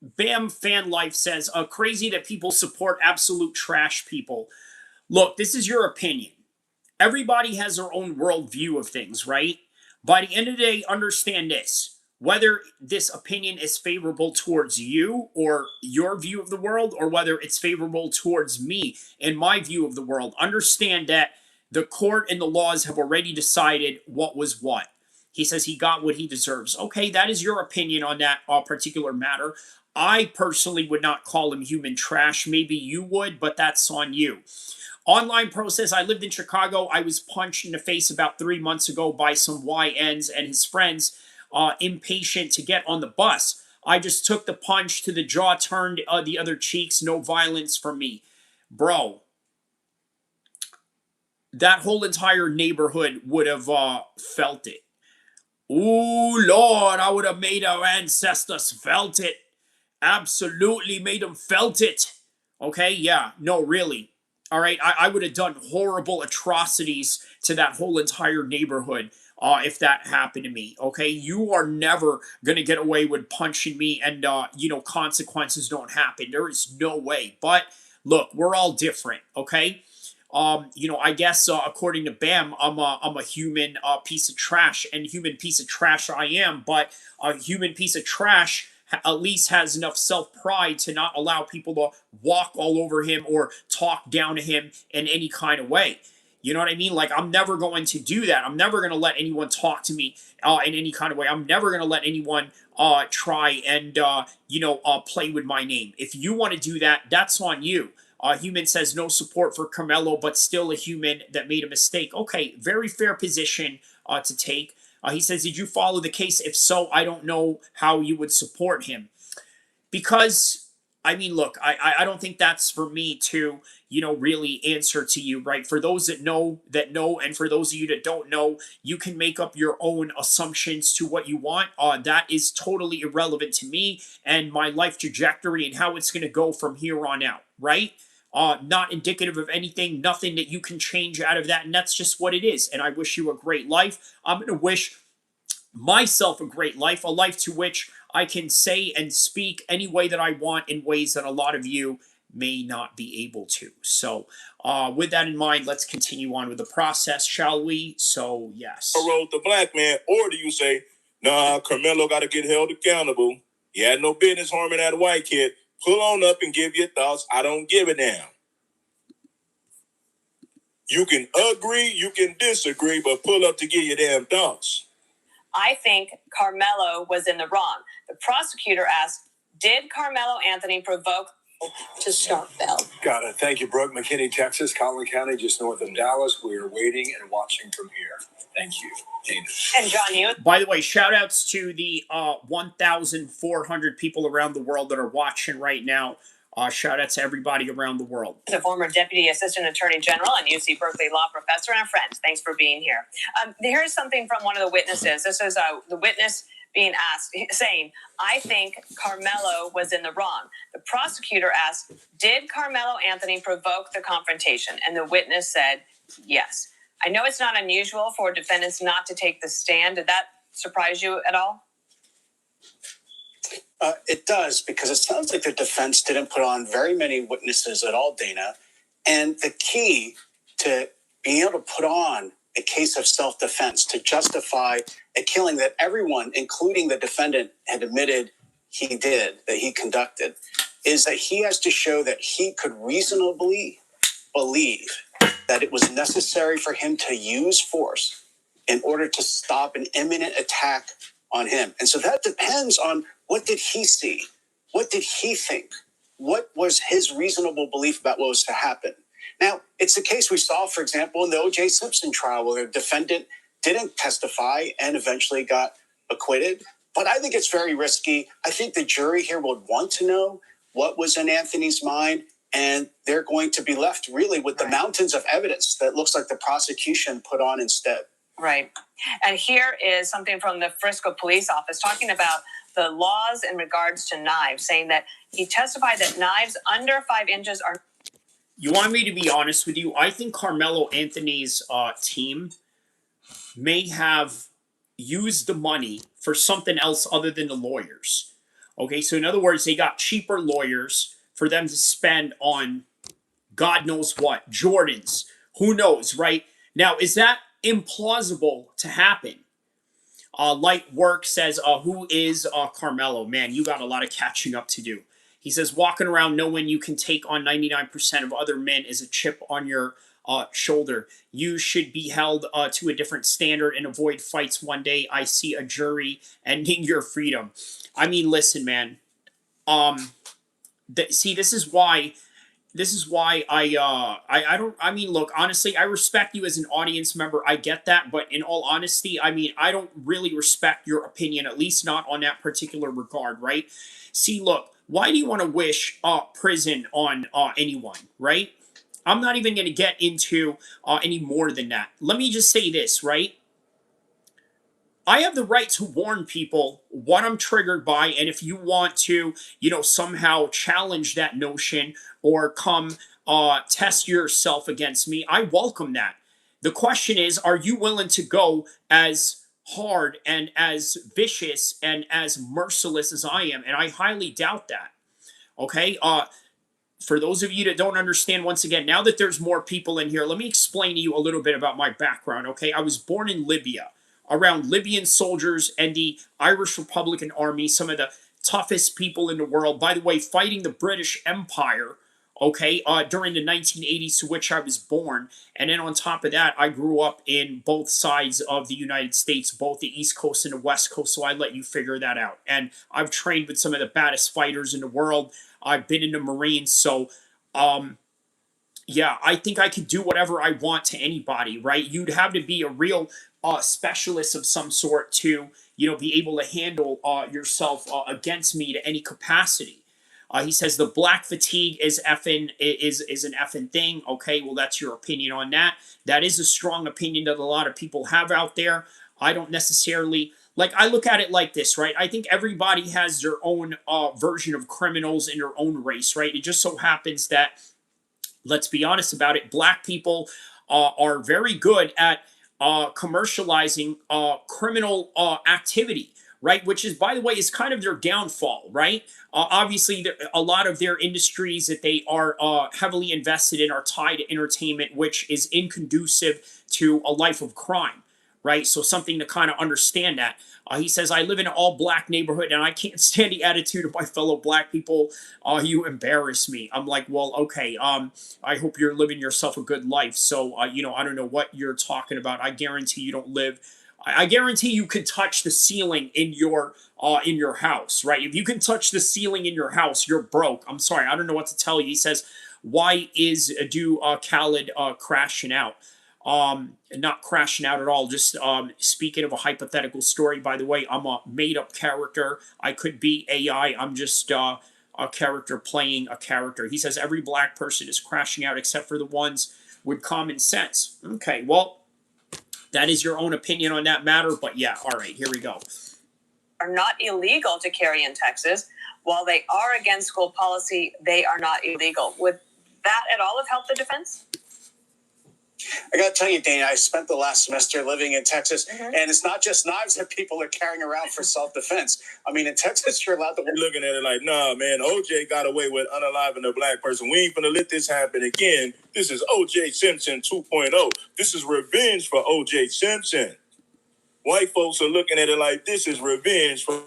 Bam Fan Life says, crazy that people support absolute trash people. Look, this is your opinion. Everybody has their own worldview of things, right? By the end of the day, understand this. Whether this opinion is favorable towards you or your view of the world, or whether it's favorable towards me and my view of the world, understand that the court and the laws have already decided what was what. He says he got what he deserves. Okay, that is your opinion on that particular matter. I personally would not call him human trash. Maybe you would, but that's on you. Online process. I lived in Chicago. I was punched in the face about 3 months ago by some YNs and his friends, impatient to get on the bus. I just took the punch to the jaw, turned the other cheeks. No violence from me. Bro, that whole entire neighborhood would have felt it. Ooh, Lord, I would have made our ancestors felt it. Absolutely made them felt it. Okay, yeah, no, really. All right, I would have done horrible atrocities to that whole entire neighborhood if that happened to me. Okay, you are never gonna get away with punching me, and consequences don't happen. There is no way. But look, we're all different. Okay, I guess according to Bam, I'm a human piece of trash, and human piece of trash I am. But a human piece of trash at least has enough self-pride to not allow people to walk all over him or talk down to him in any kind of way. You know what I mean? Like, I'm never going to do that. I'm never going to let anyone talk to me in any kind of way. I'm never going to let anyone try and play with my name. If you want to do that, that's on you. Human says no support for Karmelo, but still a human that made a mistake. Okay, very fair position to take. He says, did you follow the case? If so, I don't know how you would support him. Because, I mean, look, I don't think that's for me to, really answer to you, right? For those that know, and for those of you that don't know, you can make up your own assumptions to what you want. That is totally irrelevant to me and my life trajectory and how it's going to go from here on out, right? Not indicative of anything, nothing that you can change out of that, and that's just what it is. And I wish you a great life. I'm going to wish myself a great life, a life to which I can say and speak any way that I want in ways that a lot of you may not be able to. So, with that in mind, let's continue on with the process, shall we? So, yes. Wrote the black man, or do you say, nah, Karmelo got to get held accountable? He had no business harming that white kid. Pull on up and give your thoughts. I don't give a damn. You can agree, you can disagree, but pull up to give your damn thoughts. I think Karmelo was in the wrong. The prosecutor asked, did Karmelo Anthony provoke to start Bell? Got it. Thank you, Brooke. McKinney, Texas, Collin County, just north of Dallas. We are waiting and watching from here. Thank you, Dana. And John, you? By the way, shout outs to the 1,400 people around the world that are watching right now. Shout out to everybody around the world. The former Deputy Assistant Attorney General and UC Berkeley Law Professor and a friend. Thanks for being here. Here's something from one of the witnesses. This is the witness being asked, saying, I think Karmelo was in the wrong. The prosecutor asked, did Karmelo Anthony provoke the confrontation? And the witness said, yes. I know it's not unusual for defendants not to take the stand. Did that surprise you at all? It does, because it sounds like the defense didn't put on very many witnesses at all, Dana. And the key to being able to put on a case of self-defense to justify a killing that everyone, including the defendant, had admitted he did, that he conducted, is that he has to show that he could reasonably believe that it was necessary for him to use force in order to stop an imminent attack on him. And so that depends on what did he see? What did he think? What was his reasonable belief about what was to happen? Now, it's the case we saw, for example, in the O.J. Simpson trial, where the defendant didn't testify and eventually got acquitted. But I think it's very risky. I think the jury here would want to know what was in Anthony's mind, and they're going to be left really with the mountains of evidence that looks like the prosecution put on instead. Right. And here is something from the Frisco Police Office talking about the laws in regards to knives, saying that he testified that knives under 5 inches are... You want me to be honest with you? I think Karmelo Anthony's team may have used the money for something else other than the lawyers. Okay, so in other words, they got cheaper lawyers for them to spend on God knows what, Jordans, who knows, right? Now, is that implausible to happen? Light Work says, who is Karmelo? Man, you got a lot of catching up to do. He says, walking around knowing you can take on 99% of other men is a chip on your shoulder. You should be held to a different standard and avoid fights one day. I see a jury ending your freedom. I mean, listen, man. See, this is why I don't, I mean, look, honestly, I respect you as an audience member. I get that, but in all honesty, I mean, I don't really respect your opinion, at least not on that particular regard, right? See, look, why do you want to wish prison on anyone, right? I'm not even going to get into any more than that. Let me just say this, right? I have the right to warn people what I'm triggered by, and if you want to, somehow challenge that notion or come test yourself against me, I welcome that. The question is, are you willing to go as hard and as vicious and as merciless as I am? And I highly doubt that. Okay. For those of you that don't understand, once again, now that there's more people in here, let me explain to you a little bit about my background. Okay, I was born in Libya, around Libyan soldiers and the Irish Republican Army, some of the toughest people in the world. By the way, fighting the British Empire, okay, during the 1980s, to which I was born. And then on top of that, I grew up in both sides of the United States, both the East Coast and the West Coast. So I let you figure that out. And I've trained with some of the baddest fighters in the world. I've been in the Marines, so yeah, I think I could do whatever I want to anybody, right? You'd have to be a real specialist of some sort to, be able to handle yourself against me to any capacity. He says the black fatigue is an effing thing. Okay, well that's your opinion on that. That is a strong opinion that a lot of people have out there. I don't necessarily I look at it like this, right? I think everybody has their own version of criminals in their own race, right? It just so happens that, let's be honest about it, black people are very good at commercializing criminal activity, right? Which is, by the way, is kind of their downfall, right? Obviously, a lot of their industries that they are heavily invested in are tied to entertainment, which is inconducive to a life of crime, right? So something to kind of understand that. He says, I live in an all-black neighborhood, and I can't stand the attitude of my fellow black people. You embarrass me. I'm like, well, okay. I hope you're living yourself a good life. So, I don't know what you're talking about. I guarantee you don't live. I guarantee you can touch the ceiling in your house, right? If you can touch the ceiling in your house, you're broke. I'm sorry, I don't know what to tell you. He says, why is Khaled crashing out? Not crashing out at all. Just speaking of a hypothetical story, by the way, I'm a made-up character. I could be AI. I'm just a character playing a character. He says every black person is crashing out except for the ones with common sense. Okay, well, that is your own opinion on that matter, but yeah, all right, here we go. Are not illegal to carry in Texas. While they are against school policy, they are not illegal. Would that at all have helped the defense? I got to tell you, Dana, I spent the last semester living in Texas, and it's not just knives that people are carrying around for self-defense. I mean, in Texas, you're allowed to... We're looking at it like, nah, man, OJ got away with unaliving a black person. We ain't gonna let this happen again. This is OJ Simpson 2.0. This is revenge for OJ Simpson. White folks are looking at it like this is revenge for...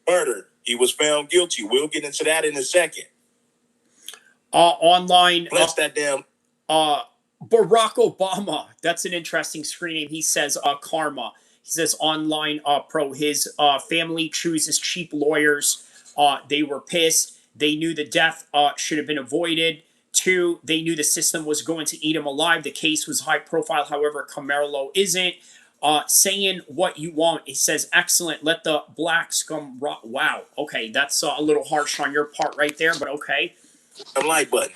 murder. He was found guilty. We'll get into that in a second. Online. Bless that damn. Barack Obama. That's an interesting screen name. He says karma. He says online pro. His family chooses cheap lawyers. They were pissed. They knew the death should have been avoided. 2, they knew the system was going to eat him alive. The case was high profile. However, Karmelo isn't. Saying what you want. He says, excellent. Let the black scum rot. Wow. Okay, that's a little harsh on your part right there, but okay. A like button.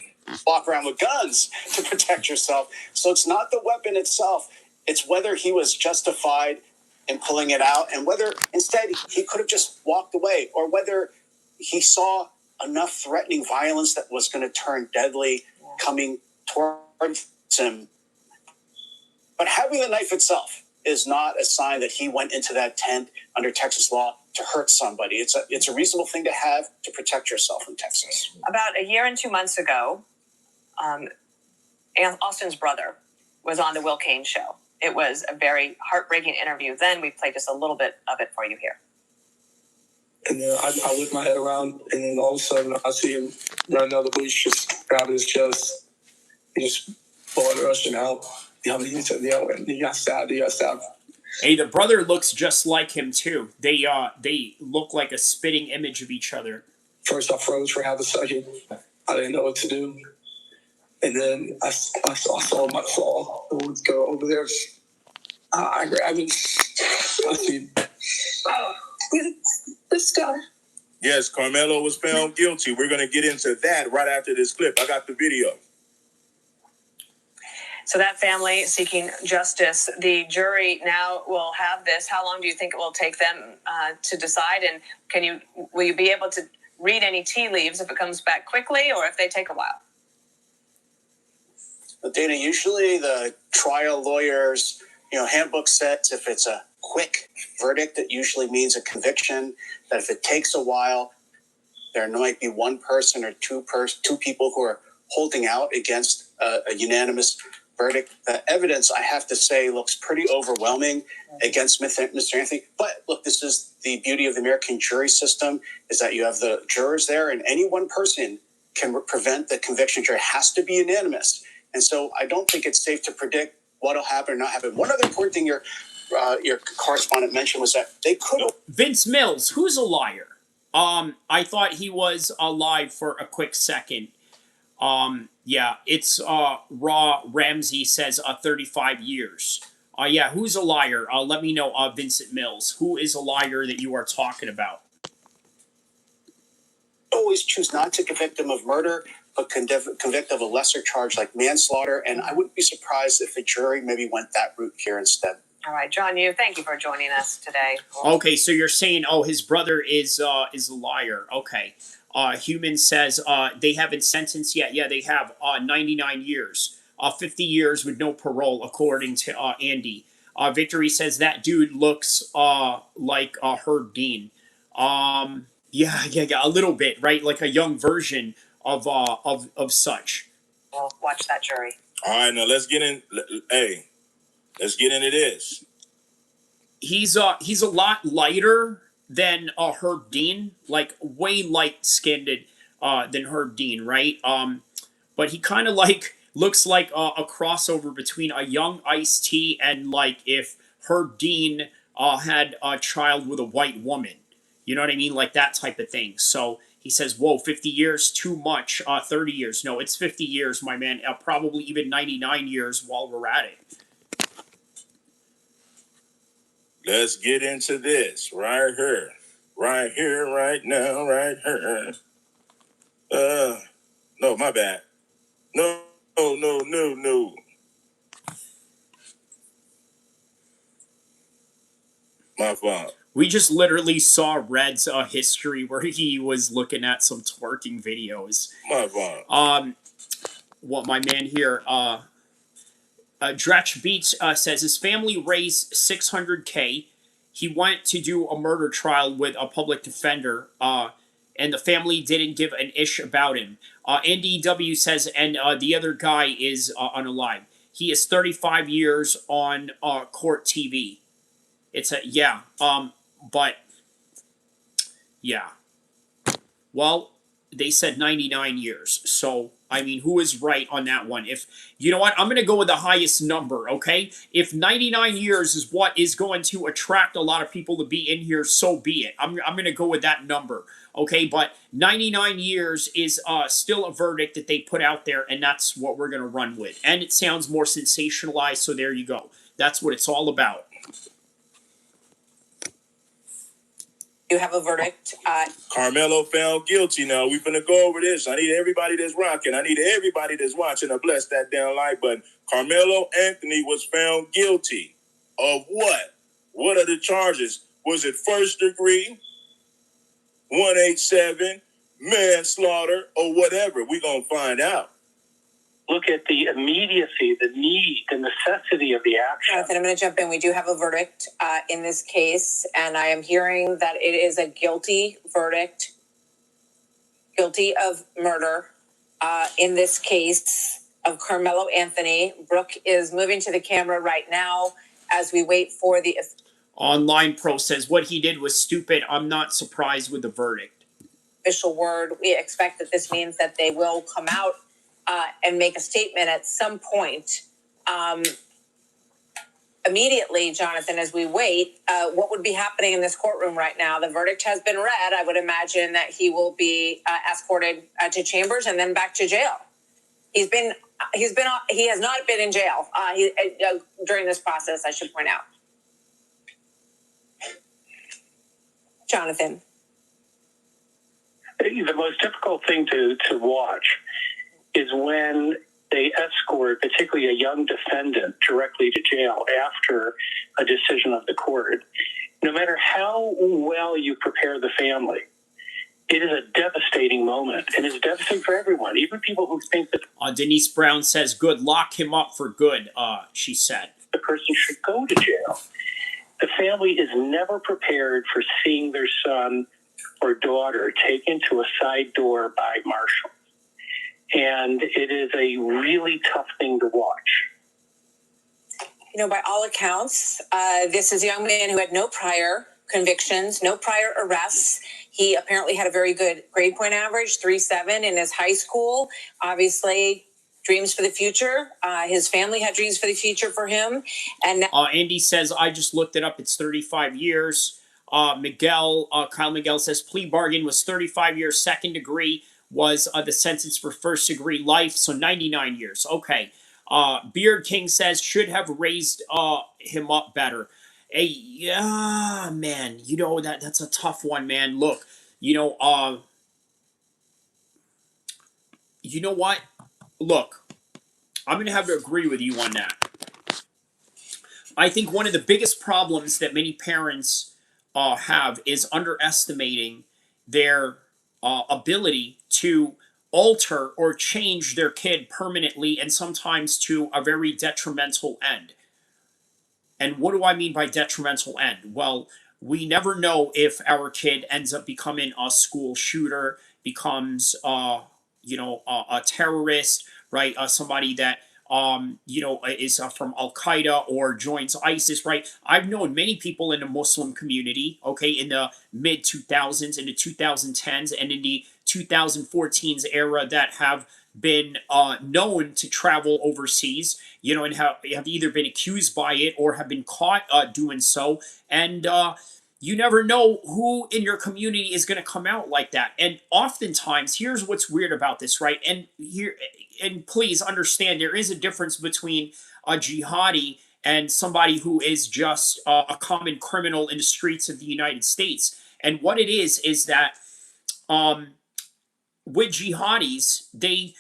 Walk around with guns to protect yourself. So it's not the weapon itself. It's whether he was justified in pulling it out and whether instead he could have just walked away or whether he saw enough threatening violence that was going to turn deadly coming towards him. But having the knife itself is not a sign that he went into that tent under Texas law to hurt somebody. It's a reasonable thing to have to protect yourself in Texas. About a year and 2 months ago, Austin's brother was on the Will Kane show. It was a very heartbreaking interview. Then we played just a little bit of it for you here. And then I whip my head around, and then all of a sudden I see him running down the bleach, just grabbing his chest, and just blood rushing out. He said, you got stabbed, you got stabbed. Hey, the brother looks just like him too. They look like a spitting image of each other. First I froze for half a second. I didn't know what to do. And then I saw the woods go over there. I grabbed it. I see this guy. Yes, Karmelo was found guilty. We're going to get into that right after this clip. I got the video. So that family seeking justice, the jury now will have this. How long do you think it will take them to decide? And will you be able to read any tea leaves if it comes back quickly or if they take a while? Dana, usually the trial lawyers, handbook says if it's a quick verdict, it usually means a conviction. That if it takes a while, there might be one person or two people who are holding out against a unanimous verdict. The evidence, I have to say, looks pretty overwhelming against Mr. Anthony. But look, this is the beauty of the American jury system, is that you have the jurors there, and any one person can prevent the conviction. Jury has to be unanimous. And so I don't think it's safe to predict what will happen or not happen. One other important thing your correspondent mentioned was that they could have... Vince Mills, who's a liar? I thought he was alive for a quick second. Yeah, it's Raw Ramsey says 35 years. Yeah, who's a liar? Let me know, Vincent Mills. Who is a liar that you are talking about? Always choose not to convict him of murder, but convict of a lesser charge like manslaughter. And I wouldn't be surprised if the jury maybe went that route here instead. All right, John, thank you for joining us today. Okay, so you're saying, his brother is a liar. Okay. Human says they haven't sentenced yet. Yeah, they have 99 years. 50 years with no parole, according to Andy. Victory says that dude looks like Herb Dean. Yeah, a little bit, right? Like a young version of such. Well, watch that jury. All right, now let's get in. Hey, let's get into this. He's a lot lighter than Herb Dean, like way light-skinned than Herb Dean, right? But he kind of looks like a crossover between a young Ice-T and like if Herb Dean had a child with a white woman. You know what I mean? Like that type of thing. So he says, whoa, 50 years, too much. 30 years. No, it's 50 years, my man. Probably even 99 years while we're at it. Let's get into this right here. Right here, right now, right here. No, my bad. No. My fault. We just literally saw Red's history where he was looking at some twerking videos. My fault. What my man here, Dretch Beats says his family raised $600K. He went to do a murder trial with a public defender, and the family didn't give an ish about him. NDW says, and the other guy is unalive. He is 35 years on court TV. It's a, yeah, but, yeah. Well, they said 99 years, so... I mean, who is right on that one? If you know what, I'm going to go with the highest number, okay? If 99 years is what is going to attract a lot of people to be in here, so be it. I'm going to go with that number, okay? But 99 years is still a verdict that they put out there, and that's what we're going to run with. And it sounds more sensationalized, so there you go. That's what it's all about. You have a verdict. Karmelo found guilty. Now we finna go over this. I need everybody that's rocking. I need everybody that's watching to bless that damn like button. Karmelo Anthony was found guilty of what? What are the charges? Was it first degree, 187, manslaughter, or whatever? We gonna find out. look at the immediacy, the need, the necessity of the action. Jonathan, I'm going to jump in. We do have a verdict in this case, and I am hearing that it is a guilty verdict, guilty of murder in this case of Karmelo Anthony. Brooke is moving to the camera right now as we wait for the... Online Pro says what he did was stupid. I'm not surprised with the verdict. Official word. We expect that this means that they will come out and make a statement at some point. Immediately, Jonathan, as we wait, what would be happening in this courtroom right now? The verdict has been read. I would imagine that he will be escorted to chambers and then back to jail. He has not been in jail during this process, I should point out. Jonathan. The most difficult thing to watch is when they escort, particularly a young defendant, directly to jail after a decision of the court. No matter how well you prepare the family, it is a devastating moment, and it's devastating for everyone, even people who think that... Denise Brown says, good, lock him up for good, she said. The person should go to jail. The family is never prepared for seeing their son or daughter taken to a side door by marshals. And it is a really tough thing to watch. You know, by all accounts, this is a young man who had no prior convictions, no prior arrests. He apparently had a very good grade point average, 3.7 in his high school. Obviously, dreams for the future. His family had dreams for the future for him. And now Andy says, I just looked it up. It's 35 years. Kyle Miguel says, plea bargain was 35 years. Second degree was the sentence for first degree life. So 99 years. Okay. Beard King says, should have raised him up better. Hey, yeah, man. You know, that's a tough one, man. Look, you know what? Look, I'm going to have to agree with you on that. I think one of the biggest problems that many parents have is underestimating their ability to alter or change their kid permanently and sometimes to a very detrimental end. And what do I mean by detrimental end? Well, we never know if our kid ends up becoming a school shooter, becomes a terrorist, right? Somebody that is from Al-Qaeda or joins ISIS, right? I've known many people in the Muslim community, okay, in the mid-2000s, in the 2010s, and in the 2014s era that have been known to travel overseas, you know, and have either been accused by it or have been caught doing so. And you never know who in your community is going to come out like that. And oftentimes, here's what's weird about this, right? And please understand, there is a difference between a jihadi and somebody who is just a common criminal in the streets of the United States. And what it is that with jihadis, they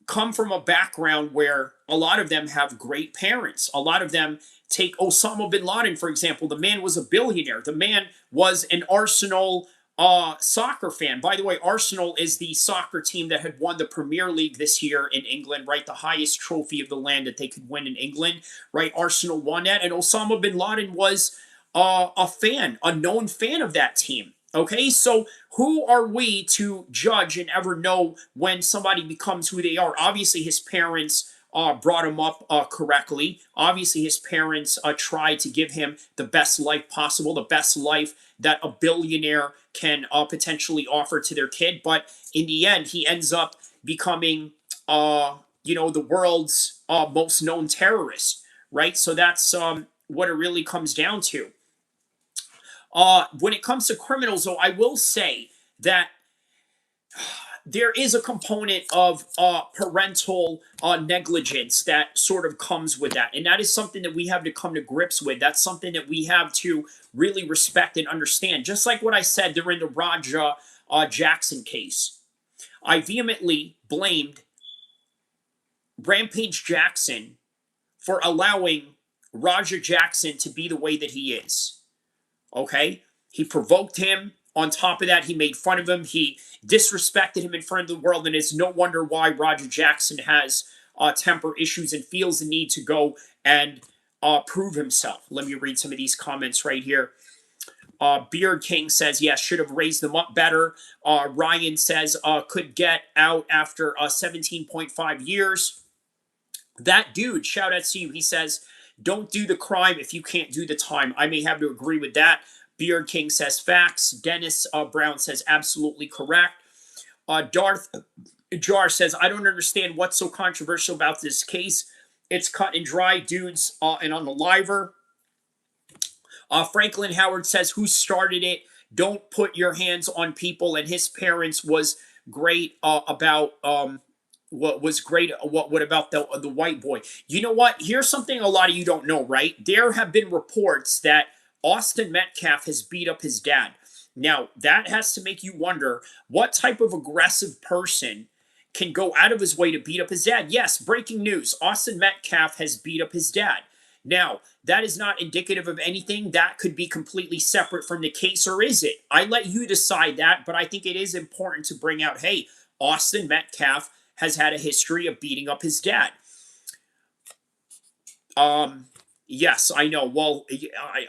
come from a background where a lot of them have great parents. A lot of them take Osama bin Laden, for example. The man was a billionaire. The man was an Arsenal soccer fan. By the way, Arsenal is the soccer team that had won the Premier League this year in England, right? The highest trophy of the land that they could win in England, right? Arsenal won that. And Osama bin Laden was a known fan of that team. Okay, so who are we to judge and ever know when somebody becomes who they are? Obviously, his parents brought him up correctly. Obviously, his parents tried to give him the best life possible, the best life that a billionaire can potentially offer to their kid. But in the end, he ends up becoming, the world's most known terrorist, right? So that's what it really comes down to. When it comes to criminals, though, I will say that there is a component of parental negligence that sort of comes with that. And that is something that we have to come to grips with. That's something that we have to really respect and understand. Just like what I said during the Raja Jackson case. I vehemently blamed Rampage Jackson for allowing Raja Jackson to be the way that he is. Okay? He provoked him On top of that, he made fun of him. He disrespected him in front of the world, and it's no wonder why Roger Jackson has temper issues and feels the need to go and prove himself. Let me read some of these comments right here. Beard King says, yes, should have raised them up better. Ryan says, could get out after 17.5 years. That dude, shout out to you. He says, don't do the crime if you can't do the time. I may have to agree with that. Beard King says facts. Dennis Brown says absolutely correct. Darth Jar says, I don't understand what's so controversial about this case. It's cut and dry, dudes, and on the liver. Franklin Howard says, who started it? Don't put your hands on people. And his parents was great about what was great. What about the white boy? You know what? Here's something a lot of you don't know, right? There have been reports that Austin Metcalf has beat up his dad. Now, that has to make you wonder what type of aggressive person can go out of his way to beat up his dad. Yes, breaking news. Austin Metcalf has beat up his dad. Now, that is not indicative of anything. That could be completely separate from the case, or is it? I let you decide that, but I think it is important to bring out, hey, Austin Metcalf has had a history of beating up his dad. Yes, I know. Well,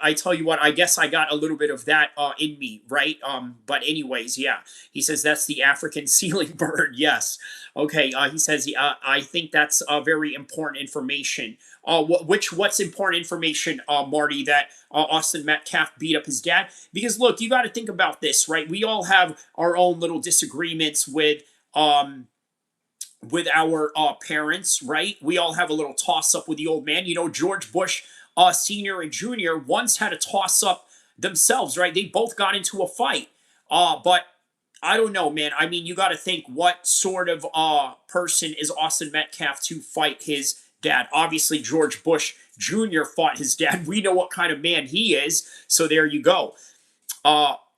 I tell you what, I guess I got a little bit of that in me, right? But anyways, yeah. He says that's the African ceiling bird. Yes. Okay. He says I think that's very important information. What's important information, Marty? That Austin Metcalf beat up his dad? Because look, you got to think about this, right? We all have our own little disagreements with our parents, right? We all have a little toss up with the old man. You know, George Bush Sr. and Jr. once had a toss up themselves, right? They both got into a fight. But I don't know, man. I mean, you got to think, what sort of person is Austin Metcalf to fight his dad? Obviously, George Bush Jr. fought his dad. We know what kind of man he is. So there you go.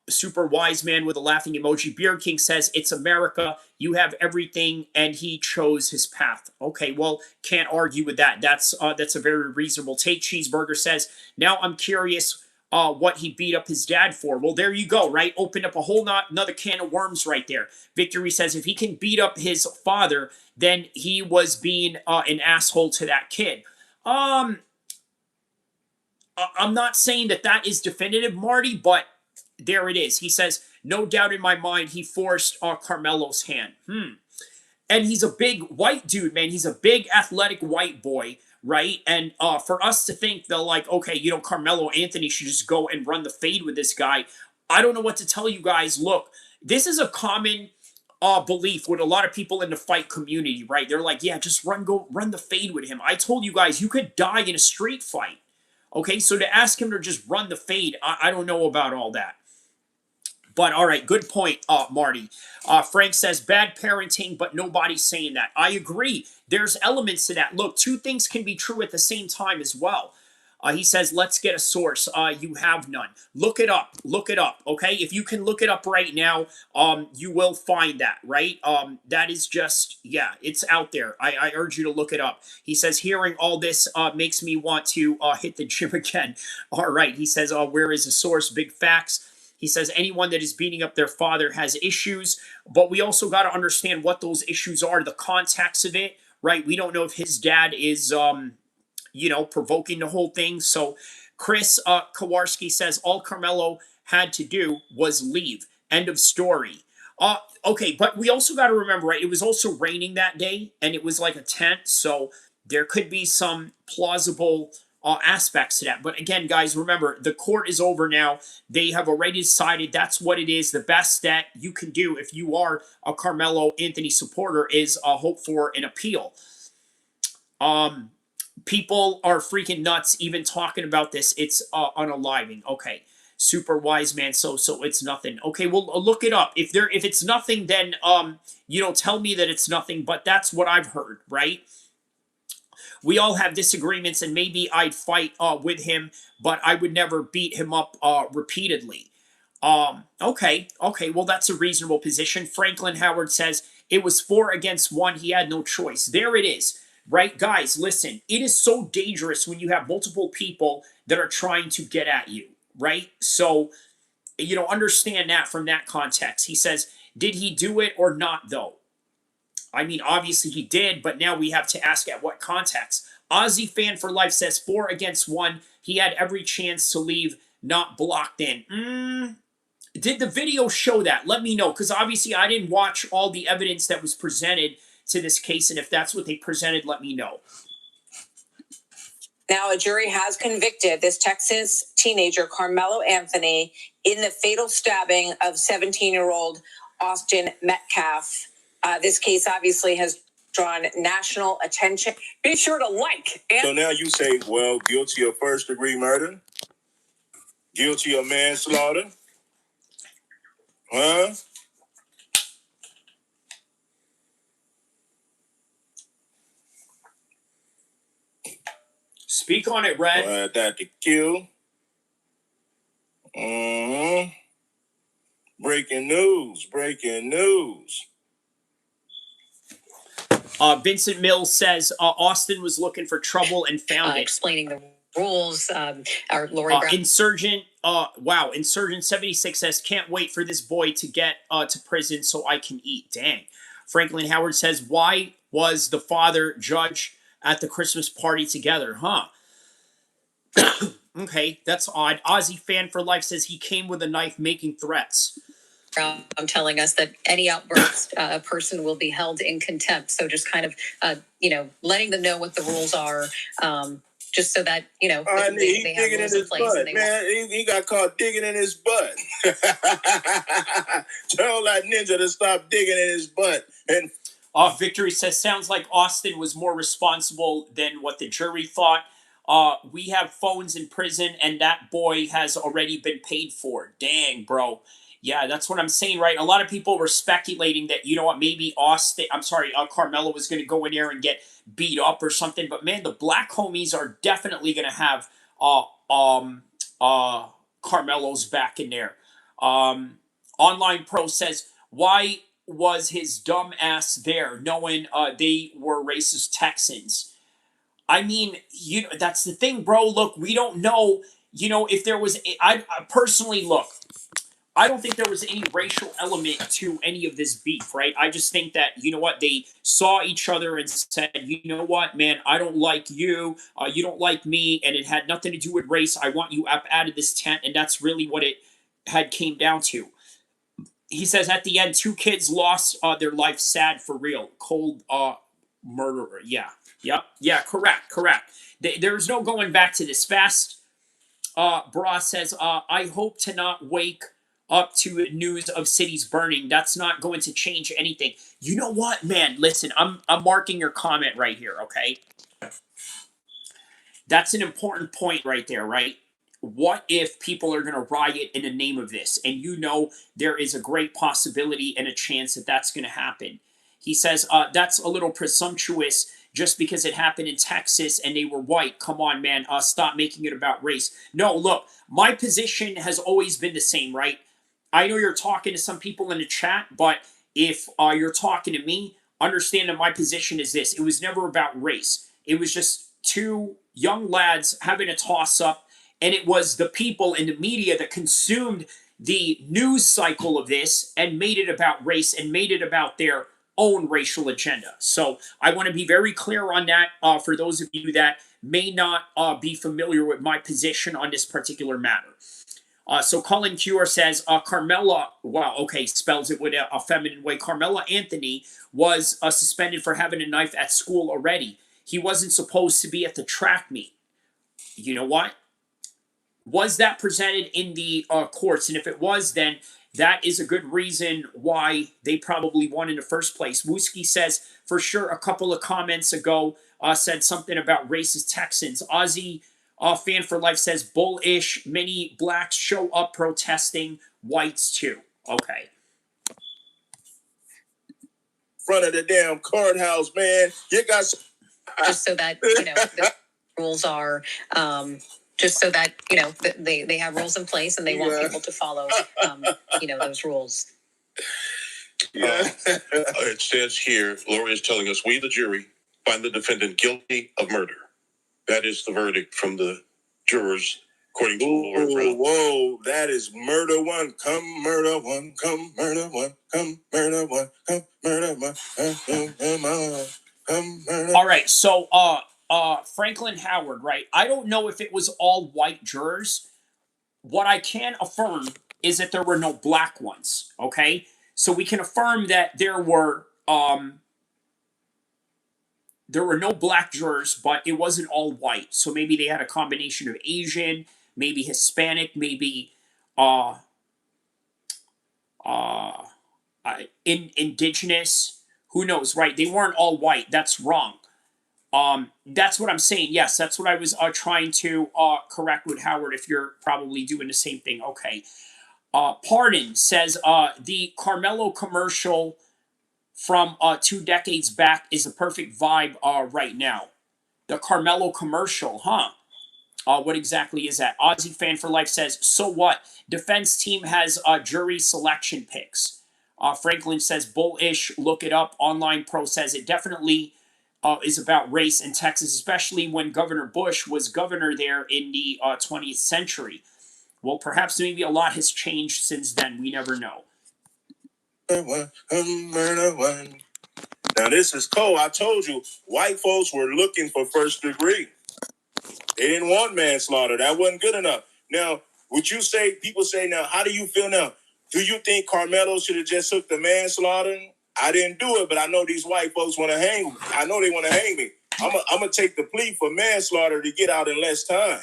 Super wise man with a laughing emoji. Beard King says, it's America. You have everything, and he chose his path. Okay, well, can't argue with that. That's a very reasonable take. Cheeseburger says, now I'm curious what he beat up his dad for. Well, there you go, right? Opened up a whole another can of worms right there. Victory says, if he can beat up his father, then he was being an asshole to that kid. I'm not saying that is definitive, Marty, but there it is. He says, no doubt in my mind, he forced Karmelo's hand. And he's a big white dude, man. He's a big athletic white boy, right? And for us to think that, like, okay, you know, Karmelo Anthony should just go and run the fade with this guy, I don't know what to tell you guys. Look, this is a common belief with a lot of people in the fight community, right? They're like, yeah, just run the fade with him. I told you guys, you could die in a street fight. Okay, so to ask him to just run the fade, I don't know about all that. But all right, good point, Marty. Frank says, bad parenting, but nobody's saying that. I agree. There's elements to that. Look, two things can be true at the same time as well. He says, let's get a source. You have none. Look it up. Look it up, okay? If you can look it up right now, you will find that, right? That is just, yeah, it's out there. I urge you to look it up. He says, hearing all this makes me want to hit the gym again. All right, he says, where is the source? Big facts. He says anyone that is beating up their father has issues, but we also got to understand what those issues are, the context of it, right? We don't know if his dad is, provoking the whole thing. So Chris Kowarski says all Karmelo had to do was leave. End of story. Okay, but we also got to remember, right? It was also raining that day, and it was like a tent, so there could be some plausible aspects to that. But again, guys, remember, the court is over now. They have already decided that's what it is. The best that you can do if you are a Karmelo Anthony supporter is hope for an appeal. People are freaking nuts even talking about this. It's unaliving. Okay, super wise man. So it's nothing. Okay, well, look it up. If it's nothing, then tell me that it's nothing. But that's what I've heard, right? We all have disagreements, and maybe I'd fight with him, but I would never beat him up repeatedly. Okay, well, that's a reasonable position. Franklin Howard says it was 4 against 1. He had no choice. There it is, right? Guys, listen, it is so dangerous when you have multiple people that are trying to get at you, right? So understand that from that context. He says, did he do it or not, though? I mean, obviously he did, but now we have to ask at what context. Aussie Fan for Life says 4 against 1. He had every chance to leave, not blocked in. Did the video show that? Let me know, because obviously I didn't watch all the evidence that was presented to this case, and if that's what they presented, let me know. Now, a jury has convicted this Texas teenager, Karmelo Anthony, in the fatal stabbing of 17-year-old Austin Metcalf. This case obviously has drawn national attention. Be sure to like. So now you say, well, guilty of first-degree murder? Guilty of manslaughter? Huh? Speak on it, Red. That to kill. Breaking news. Vincent Mills says Austin was looking for trouble and found it. Explaining the rules. Our Lori Brown. Insurgent 76 says, can't wait for this boy to get to prison so I can eat. Dang. Franklin Howard says, why was the father judge at the Christmas party together? Huh? Okay, that's odd. Aussie Fan for Life says he came with a knife making threats. Telling us that any outburst, a person will be held in contempt. So just kind of, letting them know what the rules are, just so that, they have rules in place. Butt, man. He got caught digging in his butt. Tell that ninja to stop digging in his butt. And Victory says, sounds like Austin was more responsible than what the jury thought. We have phones in prison, and that boy has already been paid for. Dang, bro. Yeah, that's what I'm saying, right? A lot of people were speculating that, maybe Karmelo was going to go in there and get beat up or something. But, man, the black homies are definitely going to have Karmelo's back in there. Online Pro says, why was his dumb ass there knowing they were racist Texans? I mean, that's the thing, bro. Look, we don't know, if there was... I personally, look, I don't think there was any racial element to any of this beef, right? I just think that, they saw each other and said, man, I don't like you, you don't like me, and it had nothing to do with race. I want you up out of this tent, and that's really what it had came down to. He says at the end, 2 kids lost their life, sad for real. Cold murderer, yeah. Yeah, correct. There's no going back to this. Fast Bra says, I hope to not wake up to news of cities burning. That's not going to change anything. You know what, man? Listen, I'm marking your comment right here, okay? That's an important point right there, right? What if people are going to riot in the name of this? And there is a great possibility and a chance that that's going to happen. He says, that's a little presumptuous just because it happened in Texas and they were white. Come on, man. Stop making it about race. No, look, my position has always been the same, right? I know you're talking to some people in the chat, but if you're talking to me, understand that my position is this. It was never about race. It was just 2 young lads having a toss-up, and it was the people in the media that consumed the news cycle of this and made it about race and made it about their own racial agenda. So I want to be very clear on that for those of you that may not be familiar with my position on this particular matter. So Colin Cure says, Karmelo, spells it with a feminine way. Karmelo Anthony was suspended for having a knife at school already. He wasn't supposed to be at the track meet. You know what? Was that presented in the courts? And if it was, then that is a good reason why they probably won in the first place. Wooski says, for sure, a couple of comments ago said something about racist Texans. Aussie Fan for Life says, bullish. Many blacks show up protesting, whites too. Okay. Front of the damn courthouse, man. You got just so that the rules are just so that they have rules in place and they want people to follow those rules. It says here, Lori is telling us, we the jury find the defendant guilty of murder. That is the verdict from the jurors according to Lord Brown. Whoa, that is murder one. Come murder one. Come murder one. Come murder one. Come murder one. Come murder. All right, so Franklin Howard, right? I don't know if it was all white jurors. What I can affirm is that there were no black ones. Okay, so we can affirm that there were no black jurors, but it wasn't all white. So maybe they had a combination of Asian, maybe Hispanic, maybe indigenous. Who knows, right? They weren't all white. That's wrong. That's what I'm saying. Yes, that's what I was trying to correct with Howard. If you're probably doing the same thing, okay. Pardon says the Karmelo commercial from 2 decades back is a perfect vibe right now. The Karmelo commercial, huh? What exactly is that? Aussie Fan for Life says, so what? Defense team has jury selection picks. Franklin says, bullish, look it up. Online Pro says it definitely is about race in Texas, especially when Governor Bush was governor there in the 20th century. Well, perhaps maybe a lot has changed since then. We never know. Now, this is cold. I told you, white folks were looking for first degree. They didn't want manslaughter. That wasn't good enough. Now, would you say, people say now, how do you feel now? Do you think Karmelo should have just took the manslaughter? I didn't do it, but I know these white folks want to hang me. I know they want to hang me. I'm going to take the plea for manslaughter to get out in less time.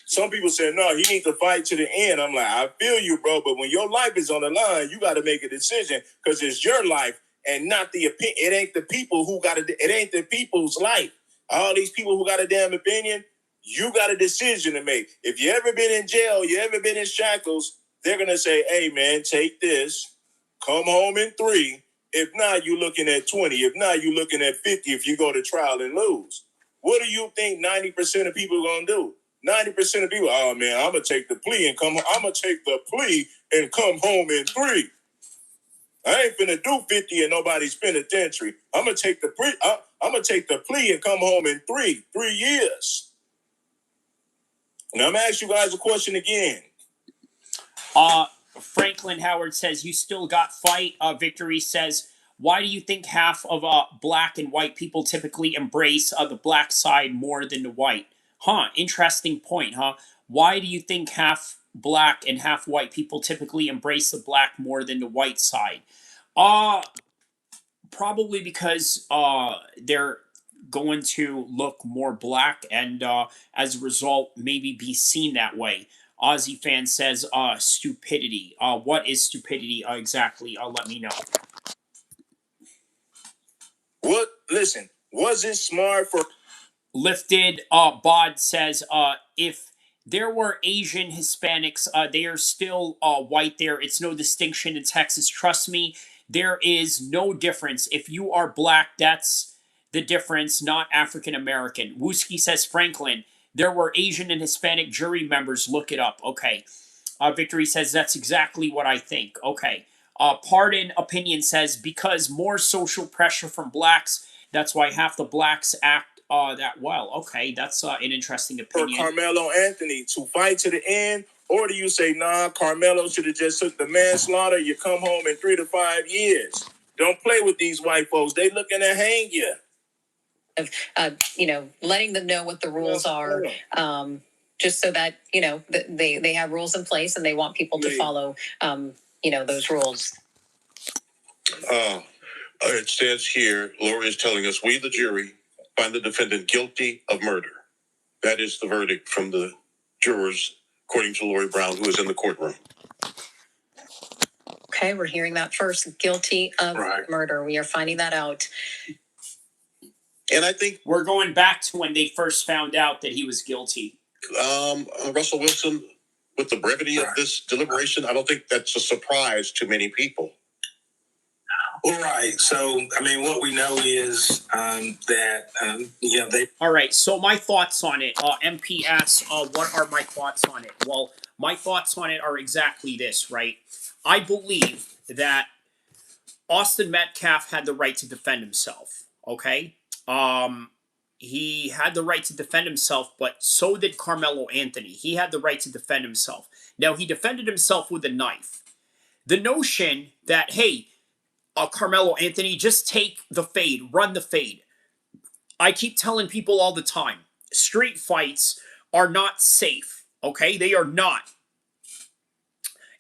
Some people say, no, he needs to fight to the end. I'm like, I feel you, bro, but when your life is on the line, you got to make a decision because it's your life and not the opinion. It ain't the people who got it ain't the people's life. All these people who got a damn opinion, you got a decision to make. If you ever been in jail, you ever been in shackles, they're going to say, hey, man, take this, come home in 3. If not, you're looking at 20. If not, you're looking at 50 if you go to trial and lose. What do you think 90% of people are going to do? 90% of people, oh, man, I'm going to take the plea and come home in 3. I ain't finna do 50 in nobody's penitentiary. I'm gonna take the plea and come home in 3 years. Now I'm gonna ask you guys a question again. Franklin Howard says, you still got fight. Victory says, why do you think half of black and white people typically embrace the black side more than the white? Huh, interesting point, huh? Why do you think half black and half white people typically embrace the black more than the white side? Probably because they're going to look more black and as a result maybe be seen that way. Aussie Fan says stupidity. What is stupidity exactly? Let me know. Listen, was it smart for Lifted Bod says if there were Asian Hispanics, they are still white there. It's no distinction in Texas. Trust me, there is no difference. If you are black, that's the difference, not African American. Wooski says, Franklin, there were Asian and Hispanic jury members. Look it up. Okay. Victory says, that's exactly what I think. Okay. Pardon Opinion says, because more social pressure from blacks, that's why half the blacks act that well. Okay, that's an interesting opinion. For Carmelo Anthony to fight to the end, or do you say, nah, Carmelo should have just took the manslaughter, you come home in 3 to 5 years? Don't play with these white folks. They looking to hang you. Letting them know what the rules are, just so that, they have rules in place and they want people to follow, those rules. It says here, Lori is telling us, we, the jury, find the defendant guilty of murder. That is the verdict from the jurors, according to Lori Brown, who is in the courtroom. Okay, we're hearing that first. Guilty of murder. We are finding that out. And I think we're going back to when they first found out that he was guilty. Russell Wilson, with the brevity of this deliberation, I don't think that's a surprise to many people. All right. So, what we know is that, they... All right. So my thoughts on it. MP asks, what are my thoughts on it? Well, my thoughts on it are exactly this, right? I believe that Austin Metcalf had the right to defend himself, okay? He had the right to defend himself, but so did Carmelo Anthony. He had the right to defend himself. Now, he defended himself with a knife. The notion that, hey, Carmelo Anthony, just take the fade, run the fade. I keep telling people all the time, street fights are not safe, okay? They are not.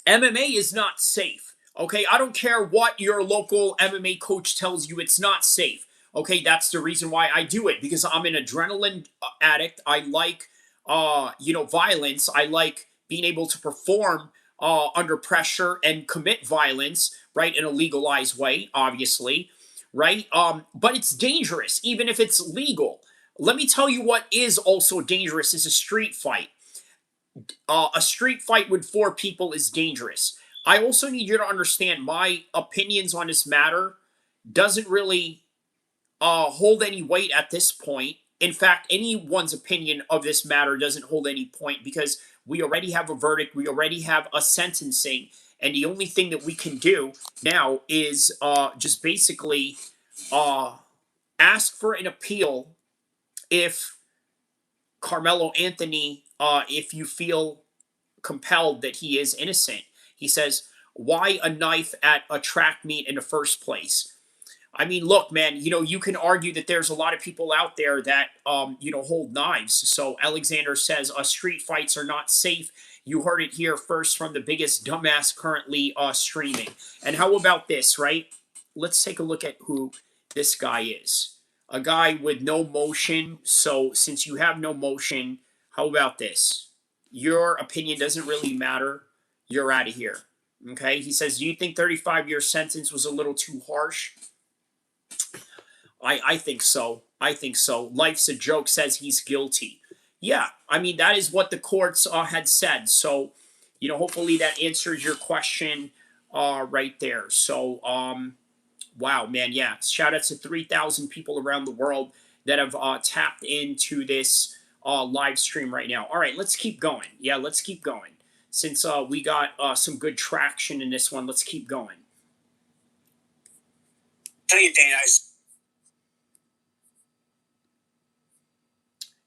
MMA is not safe, okay? I don't care what your local MMA coach tells you, it's not safe, okay? That's the reason why I do it, because I'm an adrenaline addict. I like, violence. I like being able to perform under pressure and commit violence, right, in a legalized way, obviously, right? But it's dangerous, even if it's legal. Let me tell you what is also dangerous is a street fight. A street fight with 4 people is dangerous. I also need you to understand my opinions on this matter doesn't really hold any weight at this point. In fact, anyone's opinion of this matter doesn't hold any point because we already have a verdict, we already have a sentencing, and the only thing that we can do now is just basically ask for an appeal if Carmelo Anthony, if you feel compelled that he is innocent. He says, why a knife at a track meet in the first place? I mean, look, man, you can argue that there's a lot of people out there that, hold knives. So Alexander says, street fights are not safe. You heard it here first from the biggest dumbass currently streaming. And how about this, right? Let's take a look at who this guy is. A guy with no motion. So since you have no motion, how about this? Your opinion doesn't really matter. You're out of here. Okay? He says, do you think 35-year sentence was a little too harsh? I think so. I think so. Life's a joke says he's guilty. Yeah, I mean, that is what the courts had said. So, hopefully that answers your question right there. So, wow, man, yeah. Shout out to 3,000 people around the world that have tapped into this live stream right now. All right, let's keep going. Yeah, let's keep going. Since we got some good traction in this one, let's keep going. Tell you, Dana,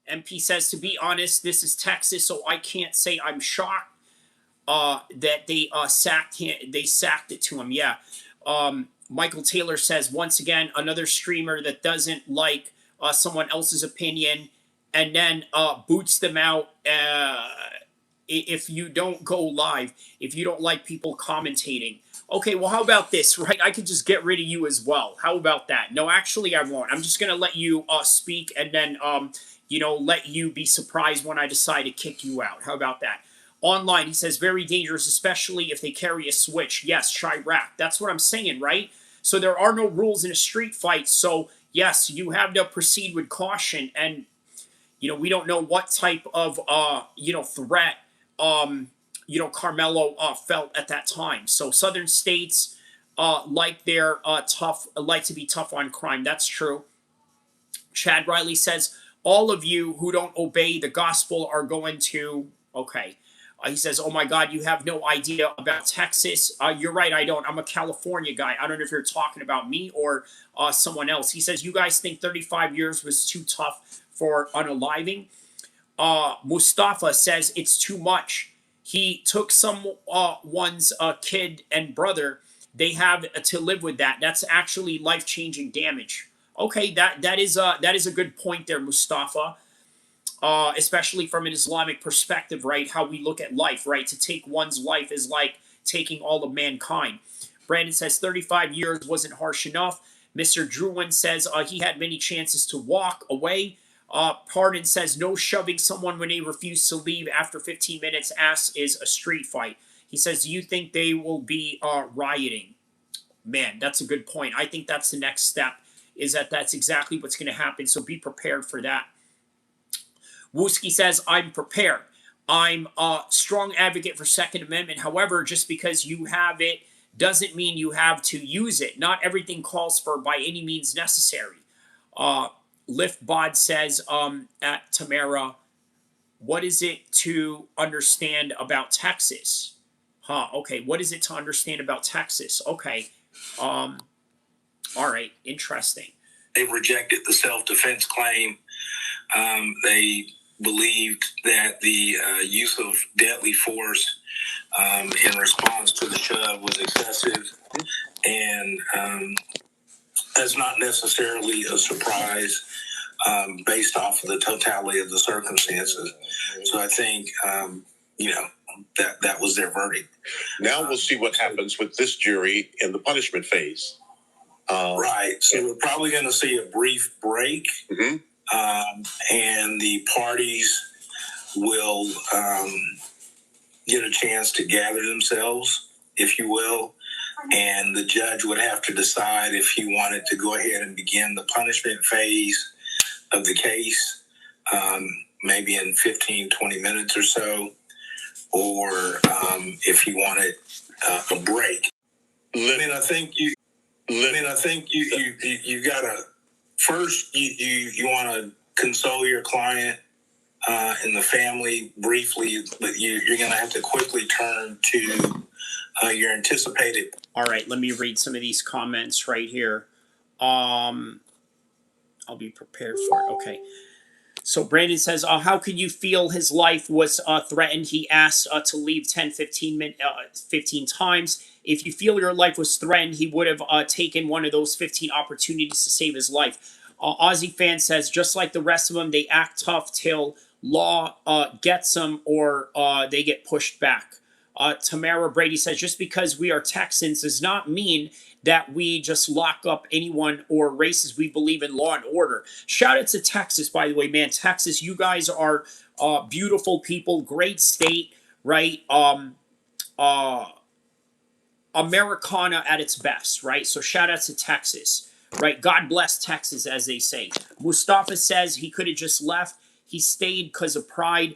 MP says, to be honest, this is Texas, so I can't say I'm shocked that they sacked him. They sacked it to him. Yeah. Michael Taylor says, once again, another streamer that doesn't like someone else's opinion and then boots them out if you don't go live, if you don't like people commentating. Okay, well, how about this, right? I could just get rid of you as well. How about that? No, actually, I won't. I'm just going to let you speak and then let you be surprised when I decide to kick you out. How about that? Online, he says, very dangerous, especially if they carry a switch. Yes, Chirac. That's what I'm saying, right? So there are no rules in a street fight. So, yes, you have to proceed with caution. And, we don't know what type of, threat, Carmelo felt at that time. So southern states like they're like to be tough on crime. That's true. Chad Riley says, all of you who don't obey the gospel are going to, okay. He says, oh my God, you have no idea about Texas. You're right, I don't. I'm a California guy. I don't know if you're talking about me or someone else. He says, you guys think 35 years was too tough for unaliving? Mustafa says, it's too much. He took someone's kid and brother. They have to live with that. That's actually life-changing damage. Okay, that is a good point there, Mustafa. Especially from an Islamic perspective, right? How we look at life, right? To take one's life is like taking all of mankind. Brandon says 35 years wasn't harsh enough. Mr. Druin says he had many chances to walk away. Pardon says no shoving someone when they refuse to leave after 15 minutes. Ass is a street fight. He says, do you think they will be rioting? Man, that's a good point. I think that's the next step, is that's exactly what's going to happen. So be prepared for that. Wooski says, I'm prepared. I'm a strong advocate for Second Amendment. However, just because you have it doesn't mean you have to use it. Not everything calls for by any means necessary. Lift Bod says at Tamara, what is it to understand about Texas? Okay, what is it to understand about Texas? Okay, all right, interesting. They rejected the self-defense claim They believed that the use of deadly force in response to the shove was excessive, and that's not necessarily a surprise based off of the totality of the circumstances. So I think, that was their verdict. Now we'll see what happens with this jury in the punishment phase. Right. So we're probably going to see a brief break, and the parties will get a chance to gather themselves, if you will, and the judge would have to decide if he wanted to go ahead and begin the punishment phase of the case, maybe in 15, 20 minutes or so, or if he wanted a break. I think you gotta first you want to console your client and the family briefly, but you're gonna have to quickly turn to your anticipated. All right, let me read some of these comments right here. I'll be prepared for it. Okay. So Brandon says, how could you feel his life was threatened? He asked to leave 15 times. If you feel your life was threatened, he would have taken one of those 15 opportunities to save his life. Aussie fan says, just like the rest of them, they act tough till law gets them or they get pushed back. Tamara Brady says, just because we are Texans does not mean that we just lock up anyone or races. We believe in law and order. Shout out to Texas, by the way, man. Texas, you guys are beautiful people, great state, right? Americana at its best, right? So shout out to Texas, right? God bless Texas, as they say. Mustafa says he could have just left. He stayed because of pride.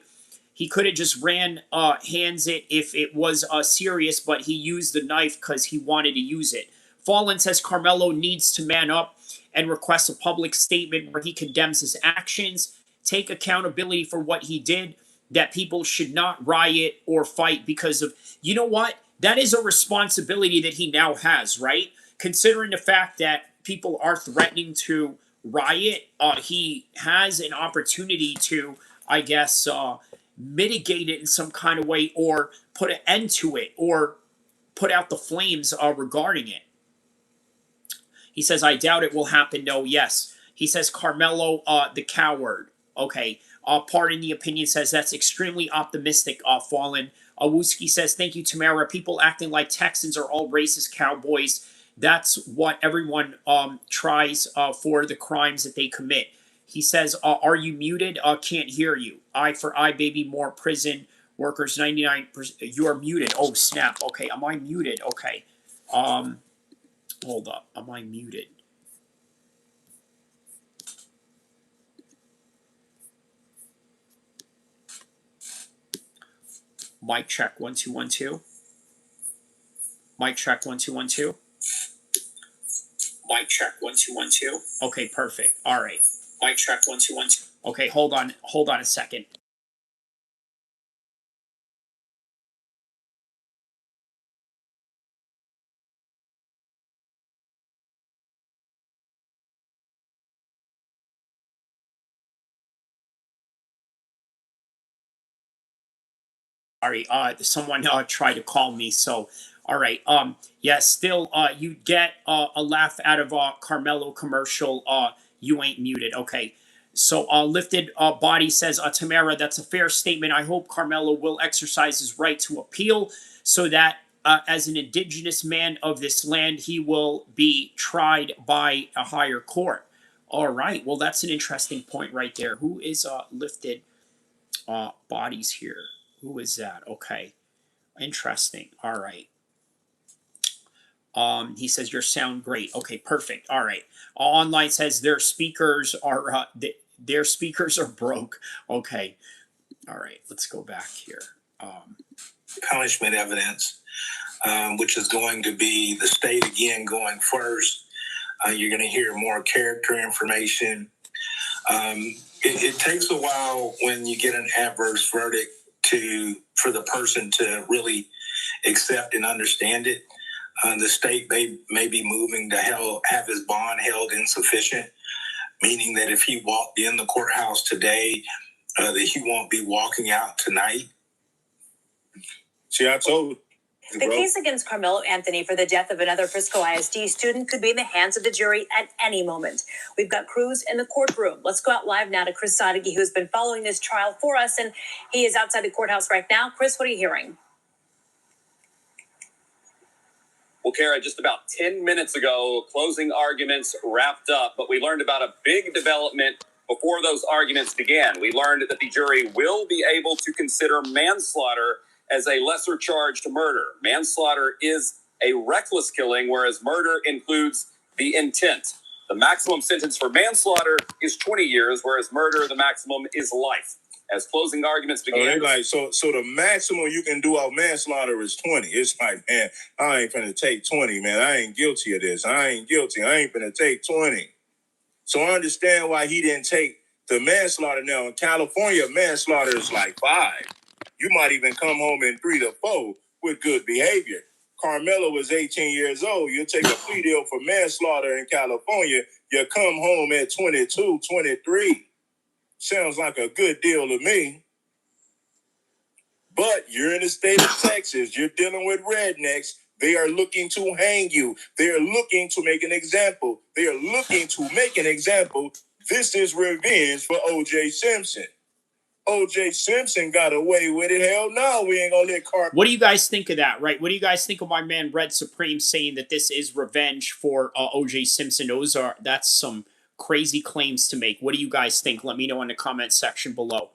He could have just ran hands it if it was serious, but he used the knife because he wanted to use it. Fallen says Karmelo needs to man up and request a public statement where he condemns his actions, take accountability for what he did, that people should not riot or fight because of, you know what? That is a responsibility that he now has, right? Considering the fact that people are threatening to riot, he has an opportunity to, I guess, mitigate it in some kind of way or put an end to it or put out the flames regarding it. He says, I doubt it will happen. No, yes. He says, Karmelo, the coward. Okay. Pardon the opinion says that's extremely optimistic, Fallen. Awuski says, thank you, Tamara. People acting like Texans are all racist cowboys. That's what everyone tries for the crimes that they commit. He says, are you muted? Can't hear you. Eye for eye, baby. More prison workers, 99%. You are muted. Oh, snap. Okay. Am I muted? Okay. Hold up. Am I muted? Mic check 1 2 1 2. Mic check 1 2 1 2. Mic check 1 2 1 2. Okay, perfect. All right. Mic check 1 2 1 2. Okay, hold on a second. Sorry, someone tried to call me. So, all right. Yeah, still, you get a laugh out of Karmelo commercial. You ain't muted. Okay. So, lifted body says, Tamara, that's a fair statement. I hope Karmelo will exercise his right to appeal, so that as an indigenous man of this land, he will be tried by a higher court. All right. Well, that's an interesting point right there. Who is lifted bodies here? Who is that? Okay. Interesting. All right. He says your sound great. Okay, perfect. All right. Online says their speakers are their speakers are broke. Okay. All right. Let's go back here. Punishment evidence, which is going to be the state again going first. You're going to hear more character information. It takes a while when you get an adverse verdict for the person to really accept and understand it. The state may be moving to have his bond held insufficient. meaning that if he walked in the courthouse today, that he won't be walking out tonight. See, I told you, The case against Karmelo Anthony for the death of another Frisco ISD student could be in the hands of the jury at any moment. We've got crews in the courtroom. Let's go out live now to Chris Sadeghi, who's been following this trial for us, and he is outside the courthouse right now. Chris, what are you hearing? Well, Kara, just about 10 minutes ago, closing arguments wrapped up, but we learned about a big development before those arguments began. We learned that the jury will be able to consider manslaughter as a lesser charge to murder. Manslaughter is a reckless killing, whereas murder includes the intent. The maximum sentence for manslaughter is 20 years, whereas murder, the maximum is life. As closing arguments began... So the maximum you can do out manslaughter is 20. It's like, man, I ain't finna take 20, man. I ain't guilty of this. I ain't guilty. I ain't finna take 20. So I understand why he didn't take the manslaughter. Now, in California, manslaughter is like 5. You might even come home in 3 to 4 with good behavior. Karmelo was 18 years old. You take a plea deal for manslaughter in California, you come home at 22, 23. Sounds like a good deal to me. But you're in the state of Texas. You're dealing with rednecks. They are looking to hang you. They are looking to make an example. They are looking to make an example. This is revenge for O.J. Simpson. O.J. Simpson got away with it. Hell no, we ain't gonna let Carter. What do you guys think of that, right? What do you guys think of my man Red Supreme saying that this is revenge for O.J. Simpson? That's some crazy claims to make. What do you guys think? Let me know in the comment section below.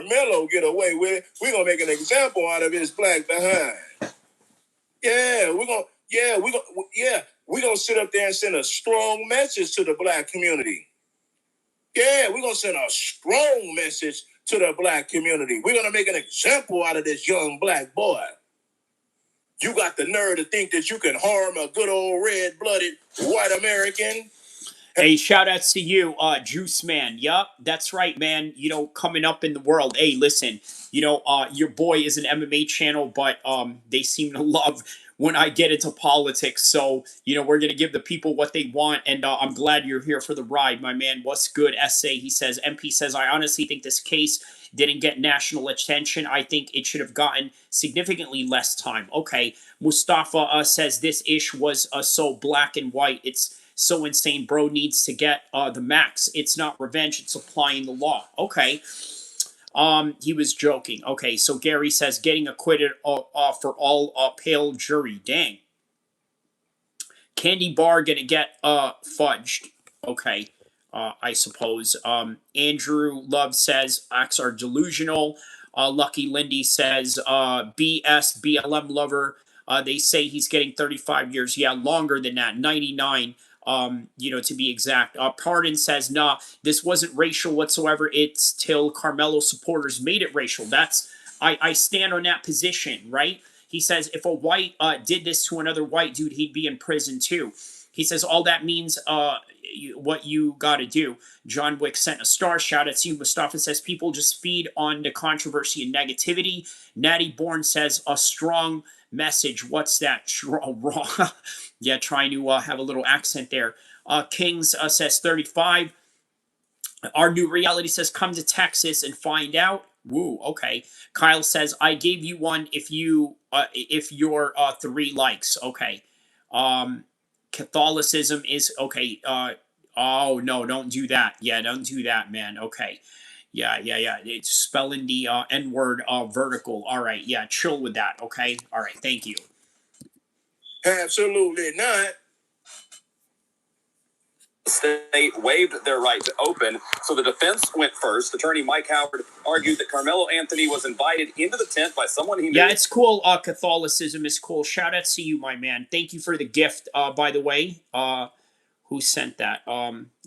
Karmelo get away with it. We're gonna make an example out of his black behind. We're gonna sit up there and send a strong message to the black community. Yeah, we're gonna send a strong message to the black community. We're gonna make an example out of this young black boy. You got the nerve to think that you can harm a good old red-blooded white American? Hey, shout outs to you, Juice Man. Yup, that's right, man. You know, coming up in the world. Hey, listen, you know, your boy is an MMA channel, but they seem to love when I get into politics. So, you know, we're gonna give the people what they want, and I'm glad you're here for the ride, my man. What's good, SA? He says, MP says, I honestly think this case didn't get national attention. I think it should have gotten significantly less time. Okay, Mustafa says this ish was so black and white. It's so insane. Bro needs to get the max. It's not revenge, it's applying the law. Okay. He was joking. Okay, so Gary says getting acquitted for all pale jury. Dang. Candy bar gonna get fudged. Okay. I suppose. Andrew Love says acts are delusional. Lucky Lindy says BS BLM lover. They say he's getting 35 years. Yeah, longer than that. 99. You know, to be exact. Pardon says, nah, this wasn't racial whatsoever. It's till Karmelo supporters made it racial. I stand on that position, right? He says if a white did this to another white dude, he'd be in prison too. He says all that means what you got to do. John Wick sent a star. Shout out to you. Mustafa says people just feed on the controversy and negativity. Natty Bourne says a strong message. What's that? Wrong. Yeah, trying to have a little accent there. Kings says 35. Our new reality says come to Texas and find out. Woo, okay. Kyle says I gave you one if you're 3 likes. Okay. Catholicism is okay. Oh no, don't do that. Yeah, don't do that, man. Okay. Yeah. It's spelling the N-word vertical. All right. Yeah, chill with that. Okay. All right. Thank you. Absolutely not. The state waived their right to open, so the defense went first. Attorney Mike Howard argued that Karmelo Anthony was invited into the tent by someone he knew. Yeah, it's cool. Catholicism is cool. Shout out to you, my man. Thank you for the gift, by the way. Who sent that?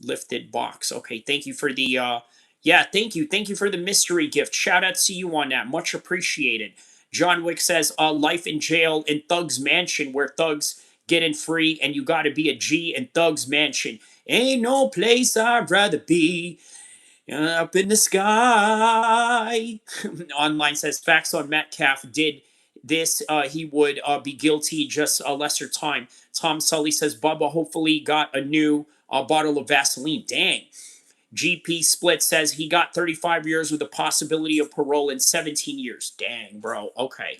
Lifted box. Okay, thank you for the yeah, thank you. Thank you for the mystery gift. Shout out to you on that. Much appreciated. John Wick says life in jail in Thug's Mansion, where thugs get in free and you gotta be a G in Thug's Mansion. Ain't no place I'd rather be. Up in the sky. Online says facts on Metcalf did this, he would be guilty, just a lesser time. Tom Sully says, Bubba hopefully got a new bottle of Vaseline. Dang. GP Split says he got 35 years with the possibility of parole in 17 years. Dang, bro. Okay.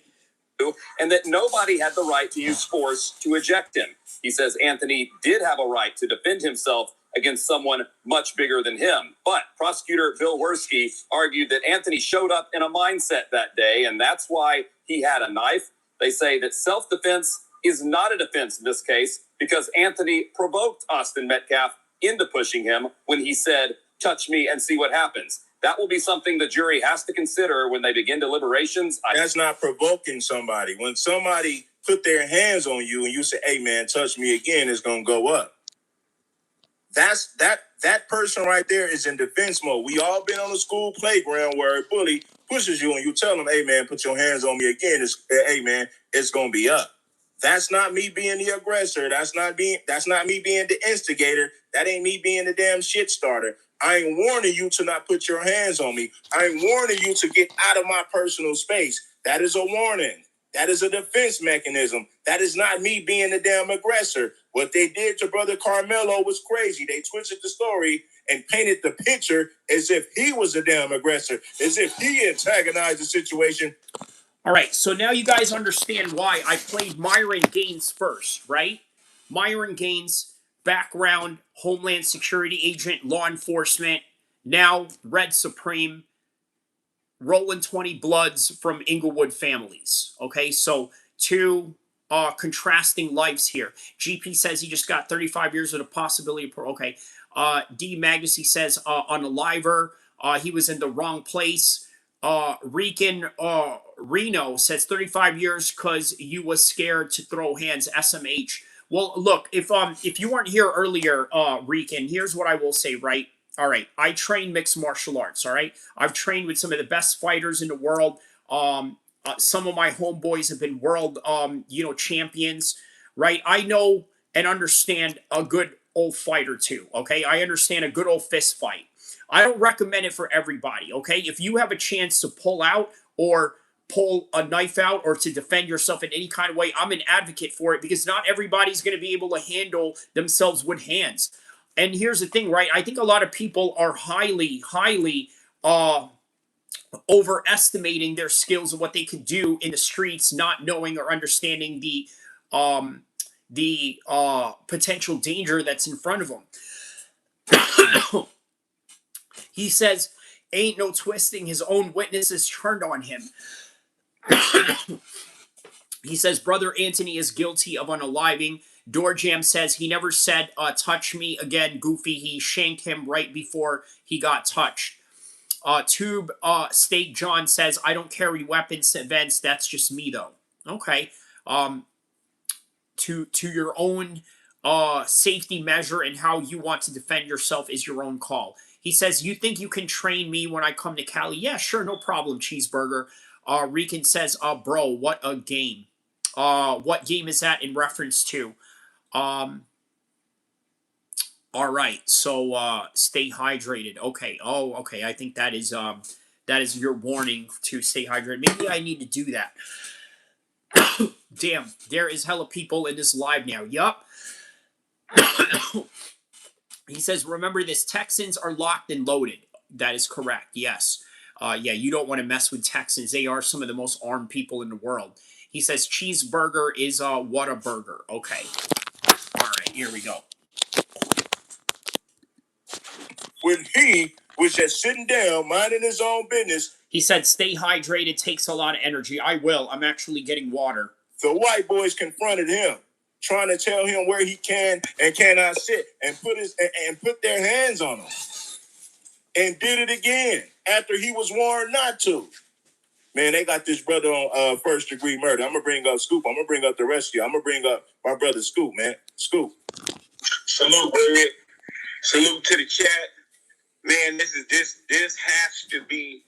And that nobody had the right to use force to eject him. He says Anthony did have a right to defend himself against someone much bigger than him. But prosecutor Bill Werski argued that Anthony showed up in a mindset that day, and that's why he had a knife. They say that self-defense is not a defense in this case because Anthony provoked Austin Metcalf into pushing him when he said, touch me and see what happens. That will be something the jury has to consider when they begin deliberations. That's not provoking somebody. When somebody put their hands on you and you say, hey, man, touch me again, it's going to go up. That person right there is in defense mode. We all been on a school playground where a bully pushes you and you tell them, hey, man, put your hands on me again. Hey, man, it's going to be up. That's not me being the aggressor. That's not me being the instigator. That ain't me being the damn shit starter. I ain't warning you to not put your hands on me. I ain't warning you to get out of my personal space. That is a warning. That is a defense mechanism. That is not me being the damn aggressor. What they did to Brother Karmelo was crazy. They twisted the story and painted the picture as if he was the damn aggressor, as if he antagonized the situation. All right, so now you guys understand why I played Myron Gaines first, right? Myron Gaines, background, Homeland Security agent, law enforcement, now Red Supreme, rolling 20 bloods from Inglewood families. Okay, so two contrasting lives here. GP says he just got 35 years with a possibility of parole. Okay, D. Magnuson says on a liver, he was in the wrong place. Rican Reno says 35 years because you was scared to throw hands. SMH. Well, look, if you weren't here earlier, Rican, here's what I will say, right? All right, I train mixed martial arts, all right? I've trained with some of the best fighters in the world. Some of my homeboys have been world, champions, right? I know and understand a good old fight or two, okay? I understand a good old fist fight. I don't recommend it for everybody, okay? If you have a chance to pull out or pull a knife out or to defend yourself in any kind of way, I'm an advocate for it because not everybody's going to be able to handle themselves with hands. And here's the thing, right? I think a lot of people are highly overestimating their skills and what they could do in the streets, not knowing or understanding the potential danger that's in front of them. He says, ain't no twisting. His own witnesses turned on him. He says, Brother Anthony is guilty of unaliving. Doorjam says he never said, touch me again, Goofy. He shanked him right before he got touched. Tube State John says, I don't carry weapons to events. That's just me, though. Okay. To your own safety measure and how you want to defend yourself is your own call. He says, you think you can train me when I come to Cali? Yeah, sure, no problem, Cheeseburger. Rican says, bro, what a game. What game is that in reference to? All right, so stay hydrated. Okay. Oh, okay. I think that is your warning to stay hydrated. Maybe I need to do that. Damn, there is hella people in this live now. Yup. He says, remember this, Texans are locked and loaded. That is correct, yes. Yeah, you don't want to mess with Texans. They are some of the most armed people in the world. He says, Cheeseburger is what a burger. Okay. All right, here we go. When he was just sitting down, minding his own business. He said, stay hydrated, takes a lot of energy. I will. I'm actually getting water. The white boys confronted him, trying to tell him where he can and cannot sit, and put their hands on him. And did it again after he was warned not to. Man, they got this brother on first-degree murder. I'm going to bring up Scoop. I'm going to bring up the rest of you. I'm going to bring up my brother Scoop, man. Scoop. Salute, Greg. Salute to the chat. Man, this has to be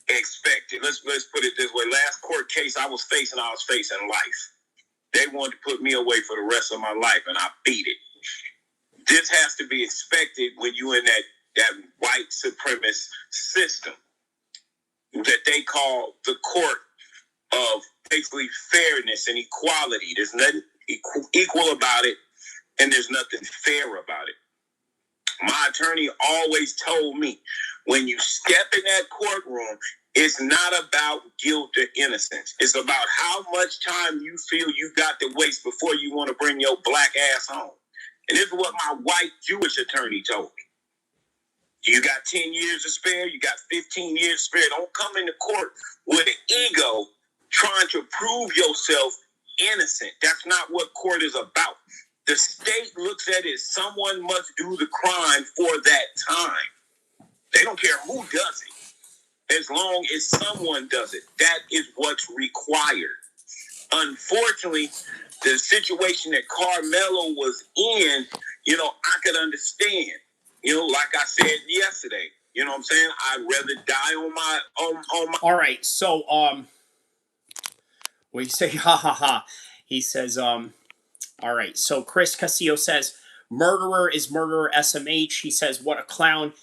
expected. Let's put it this way. Last court case I was facing life. They wanted to put me away for the rest of my life, and I beat it. This has to be expected when you in that white supremacist system that they call the court of basically fairness and equality. There's nothing equal about it, and there's nothing fair about it. My attorney always told me, when you step in that courtroom, it's not about guilt or innocence. It's about how much time you feel you got to waste before you want to bring your black ass home. And this is what my white Jewish attorney told me. You got 10 years to spare, you got 15 years to spare. Don't come into court with an ego trying to prove yourself innocent. That's not what court is about. The state looks at it as someone must do the crime for that time. They don't care who does it, as long as someone does it. That is what's required. Unfortunately, the situation that Karmelo was in, I could understand. Like I said yesterday, you know what I'm saying? I'd rather die on my. All right, so we say ha ha ha. He says all right, so Chris Castillo says, murderer is murderer SMH. He says, what a clown.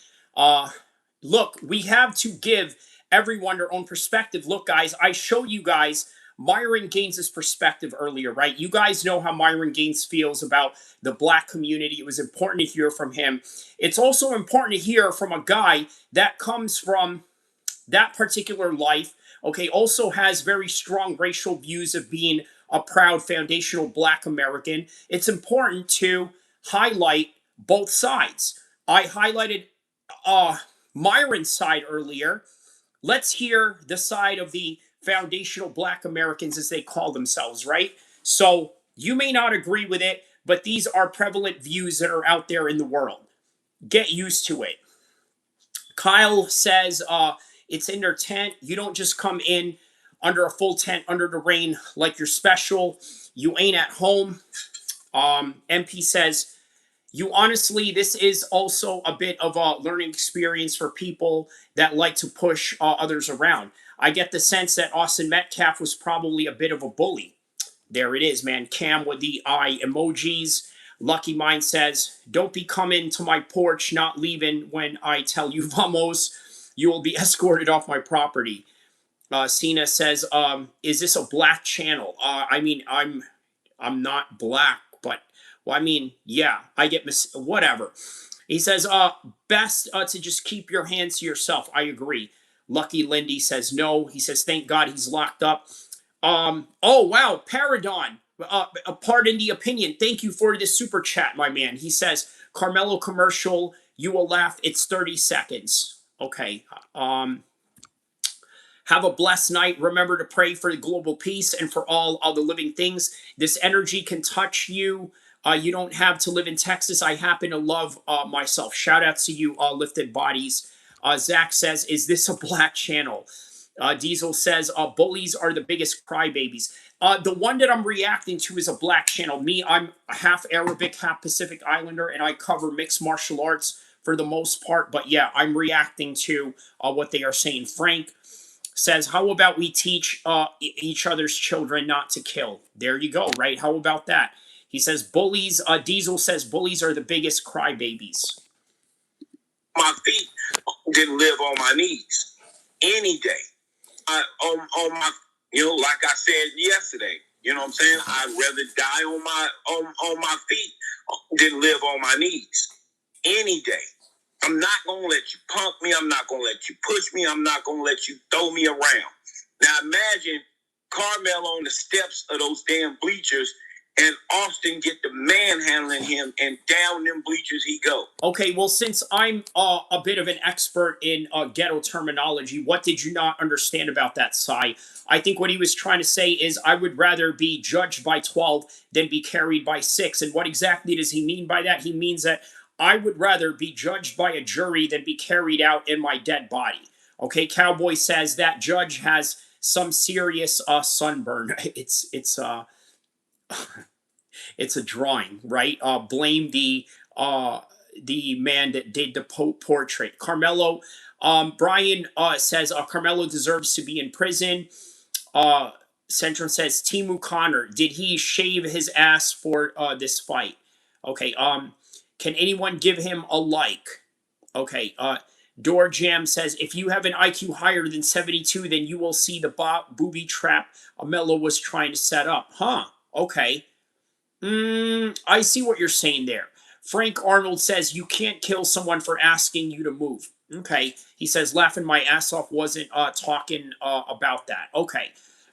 Look, we have to give everyone their own perspective. Look, guys, I showed you guys Myron Gaines' perspective earlier, right? You guys know how Myron Gaines feels about the black community. It was important to hear from him. It's also important to hear from a guy that comes from that particular life, okay, also has very strong racial views of being a proud foundational black American. It's important to highlight both sides. I highlighted Myron's side earlier. Let's hear the side of the foundational black Americans, as they call themselves, right? So you may not agree with it, but these are prevalent views that are out there in the world. Get used to it. Kyle says it's in their tent. You don't just come in under a full tent under the rain like you're special. You ain't at home. MP says, you honestly, this is also a bit of a learning experience for people that like to push others around. I get the sense that Austin Metcalf was probably a bit of a bully. There it is, man. Cam with the eye emojis. Lucky Mind says, don't be coming to my porch, not leaving when I tell you vamos. You will be escorted off my property. Cena says, is this a black channel? I mean, I'm not black, but, well, I mean, yeah, I get whatever. He says, best to just keep your hands to yourself. I agree. Lucky Lindy says no. He says, thank God he's locked up. Oh, wow, Paradon. Pardon the opinion. Thank you for this super chat, my man. He says, Karmelo commercial, you will laugh. It's 30 seconds. Okay. Have a blessed night. Remember to pray for global peace and for all the living things. This energy can touch you. You don't have to live in Texas. I happen to love myself. Shout out to you, Lifted Bodies. Zach says, is this a black channel? Diesel says, bullies are the biggest crybabies. The one that I'm reacting to is a black channel. Me, I'm half Arabic, half Pacific Islander, and I cover mixed martial arts for the most part. But yeah, I'm reacting to what they are saying. Frank says, how about we teach each other's children not to kill? There you go, right? How about that? He says, bullies, Diesel says, bullies are the biggest crybabies. My feet didn't live on my knees any day. On my, like I said yesterday, you know what I'm saying? I'd rather die on my feet than live on my knees any day. I'm not going to let you punk me. I'm not going to let you push me. I'm not going to let you throw me around. Now imagine Karmelo on the steps of those damn bleachers and Austin get the manhandling him, and down them bleachers he go. Okay, well, since I'm a bit of an expert in ghetto terminology, what did you not understand about that, Sai? I think what he was trying to say is I would rather be judged by 12 than be carried by 6. And what exactly does he mean by that? He means that I would rather be judged by a jury than be carried out in my dead body. Okay, Cowboy says that judge has some serious sunburn. It's a drawing, right? Blame the man that did the portrait. Karmelo, Brian says Karmelo deserves to be in prison. Centrum says Timu Connor, did he shave his ass for this fight? Okay. Can anyone give him a like? Okay. Door Jam says, if you have an IQ higher than 72, then you will see the booby trap Amelo was trying to set up. Huh, okay. I see what you're saying there. Frank Arnold says, you can't kill someone for asking you to move. Okay. He says, laughing my ass off, wasn't talking about that. Okay.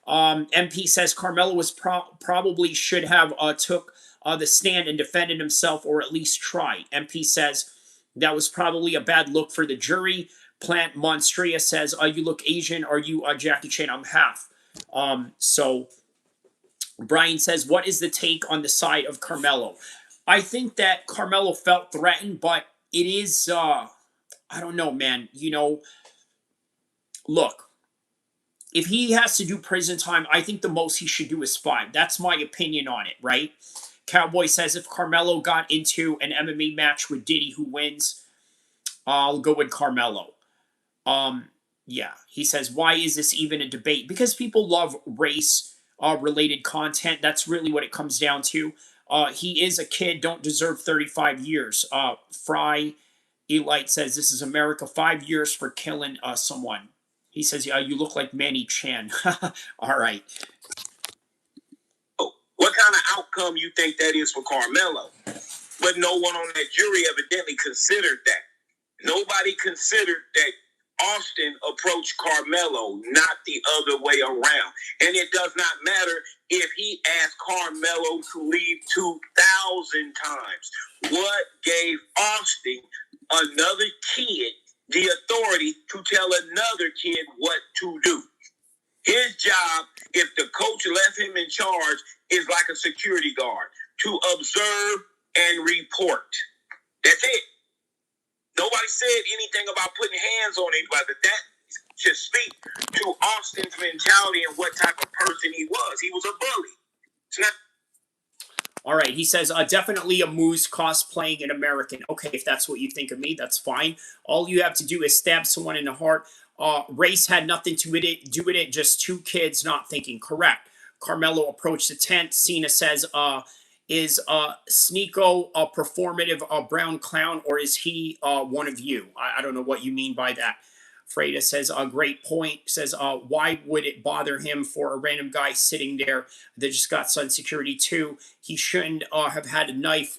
MP says, Karmelo was probably should have took the stand and defended himself, or at least try. MP says, that was probably a bad look for the jury. Plant Monstria says, you look Asian. Are you Jackie Chan? I'm half. So Brian says, what is the take on the side of Karmelo? I think that Karmelo felt threatened, but it is, I don't know, man. You know, look, if he has to do prison time, I think the most he should do is 5. That's my opinion on it, right? Cowboy says, if Karmelo got into an MMA match with Diddy, who wins? I'll go with Karmelo. Yeah, he says, why is this even a debate? Because people love race related content. That's really what it comes down to. He is a kid, don't deserve 35 years. Fry Elite says, this is America, 5 years for killing someone. He says, you look like Manny Chan. All right. What kind of outcome you think that is for Karmelo? But no one on that jury evidently considered that. Nobody considered that Austin approached Karmelo, not the other way around. And it does not matter if he asked Karmelo to leave 2,000 times. What gave Austin, another kid, the authority to tell another kid what to do? His job, if the coach left him in charge, is like a security guard, to observe and report. That's it. Nobody said anything about putting hands on anybody. That should speak to Austin's mentality and what type of person he was. He was a bully. It's not. All right, he says, definitely a moose cosplaying an American. Okay, if that's what you think of me, that's fine. All you have to do is stab someone in the heart. Race had nothing to do with it, just 2 kids not thinking. Correct. Karmelo approached the tent. Cena says, is Sneeko a performative brown clown, or is he one of you? I don't know what you mean by that. Freda says, a great point. Says, why would it bother him for a random guy sitting there that just got Sun Security 2? He shouldn't have had a knife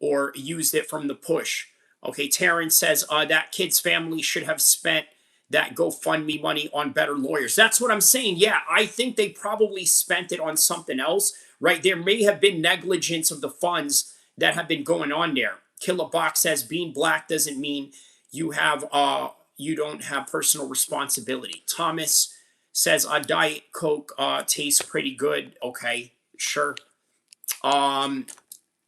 or used it from the push. Okay, Terrence says, that kid's family should have spent that GoFundMe money on better lawyers. That's what I'm saying. Yeah, I think they probably spent it on something else, right? There may have been negligence of the funds that have been going on there. Killabox says, being black doesn't mean you don't have personal responsibility. Thomas says, Diet Coke tastes pretty good. Okay, sure.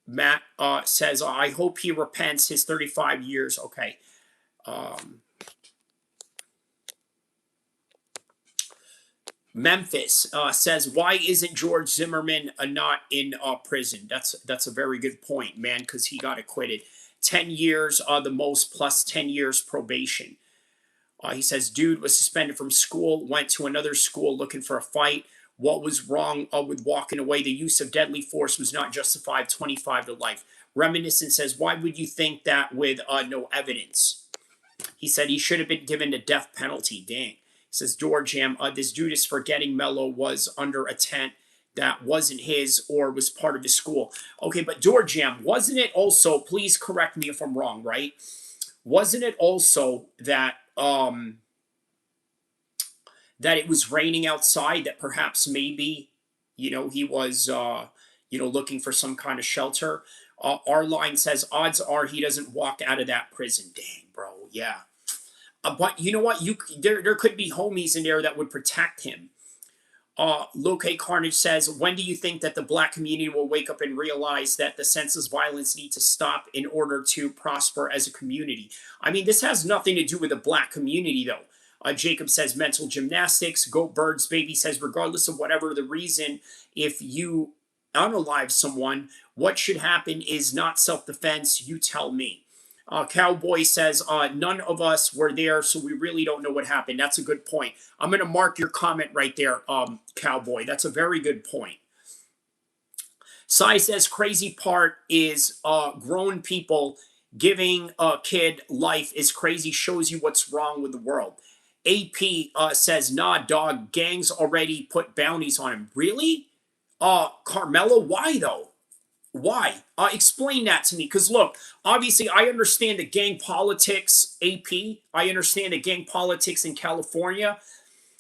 Matt says, I hope he repents his 35 years. Okay. Memphis says, why isn't George Zimmerman not in prison? That's a very good point, man, because he got acquitted. 10 years, the most, plus 10 years probation. He says, dude was suspended from school, went to another school looking for a fight. What was wrong with walking away? The use of deadly force was not justified. 25 to life. Reminiscent says, why would you think that with no evidence? He said he should have been given the death penalty. Dang. He says, Georgiam, this dude is forgetting Mello was under a tent that wasn't his or was part of his school. Okay, but Georgiam, wasn't it also, please correct me if I'm wrong, right? Wasn't it also that that it was raining outside, that perhaps maybe, he was, looking for some kind of shelter? Our line says, odds are he doesn't walk out of that prison. Dang, bro, yeah. But you know what? There could be homies in there that would protect him. Loke Carnage says, when do you think that the black community will wake up and realize that the senseless violence needs to stop in order to prosper as a community? I mean, this has nothing to do with the black community, though. Jacob says mental gymnastics. Goat Birds Baby says, regardless of whatever the reason, if you unalive someone, what should happen is not self-defense. You tell me. Cowboy says, none of us were there, so we really don't know what happened. That's a good point. I'm going to mark your comment right there, Cowboy. That's a very good point. Sai says, crazy part is grown people Giving a kid life is crazy, shows you what's wrong with the world. AP says, nah, dog, gangs already put bounties on him. Really? Karmelo, why though? Why? Explain that to me. Because look, obviously, I understand the gang politics, AP. I understand the gang politics in California.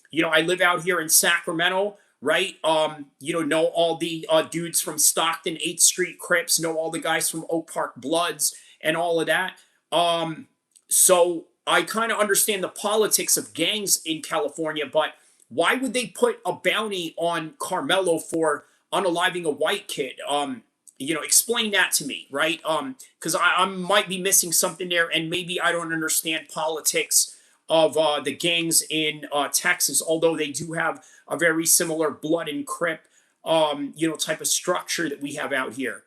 You know, I live out here in Sacramento, right? Know all the dudes from Stockton, 8th Street Crips, know all the guys from Oak Park Bloods and all of that. So I kind of understand the politics of gangs in California, but why would they put a bounty on Karmelo for unaliving a white kid? Explain that to me, right? Because I might be missing something there, and maybe I don't understand politics of the gangs in Texas, although they do have a very similar blood and crip, type of structure that we have out here.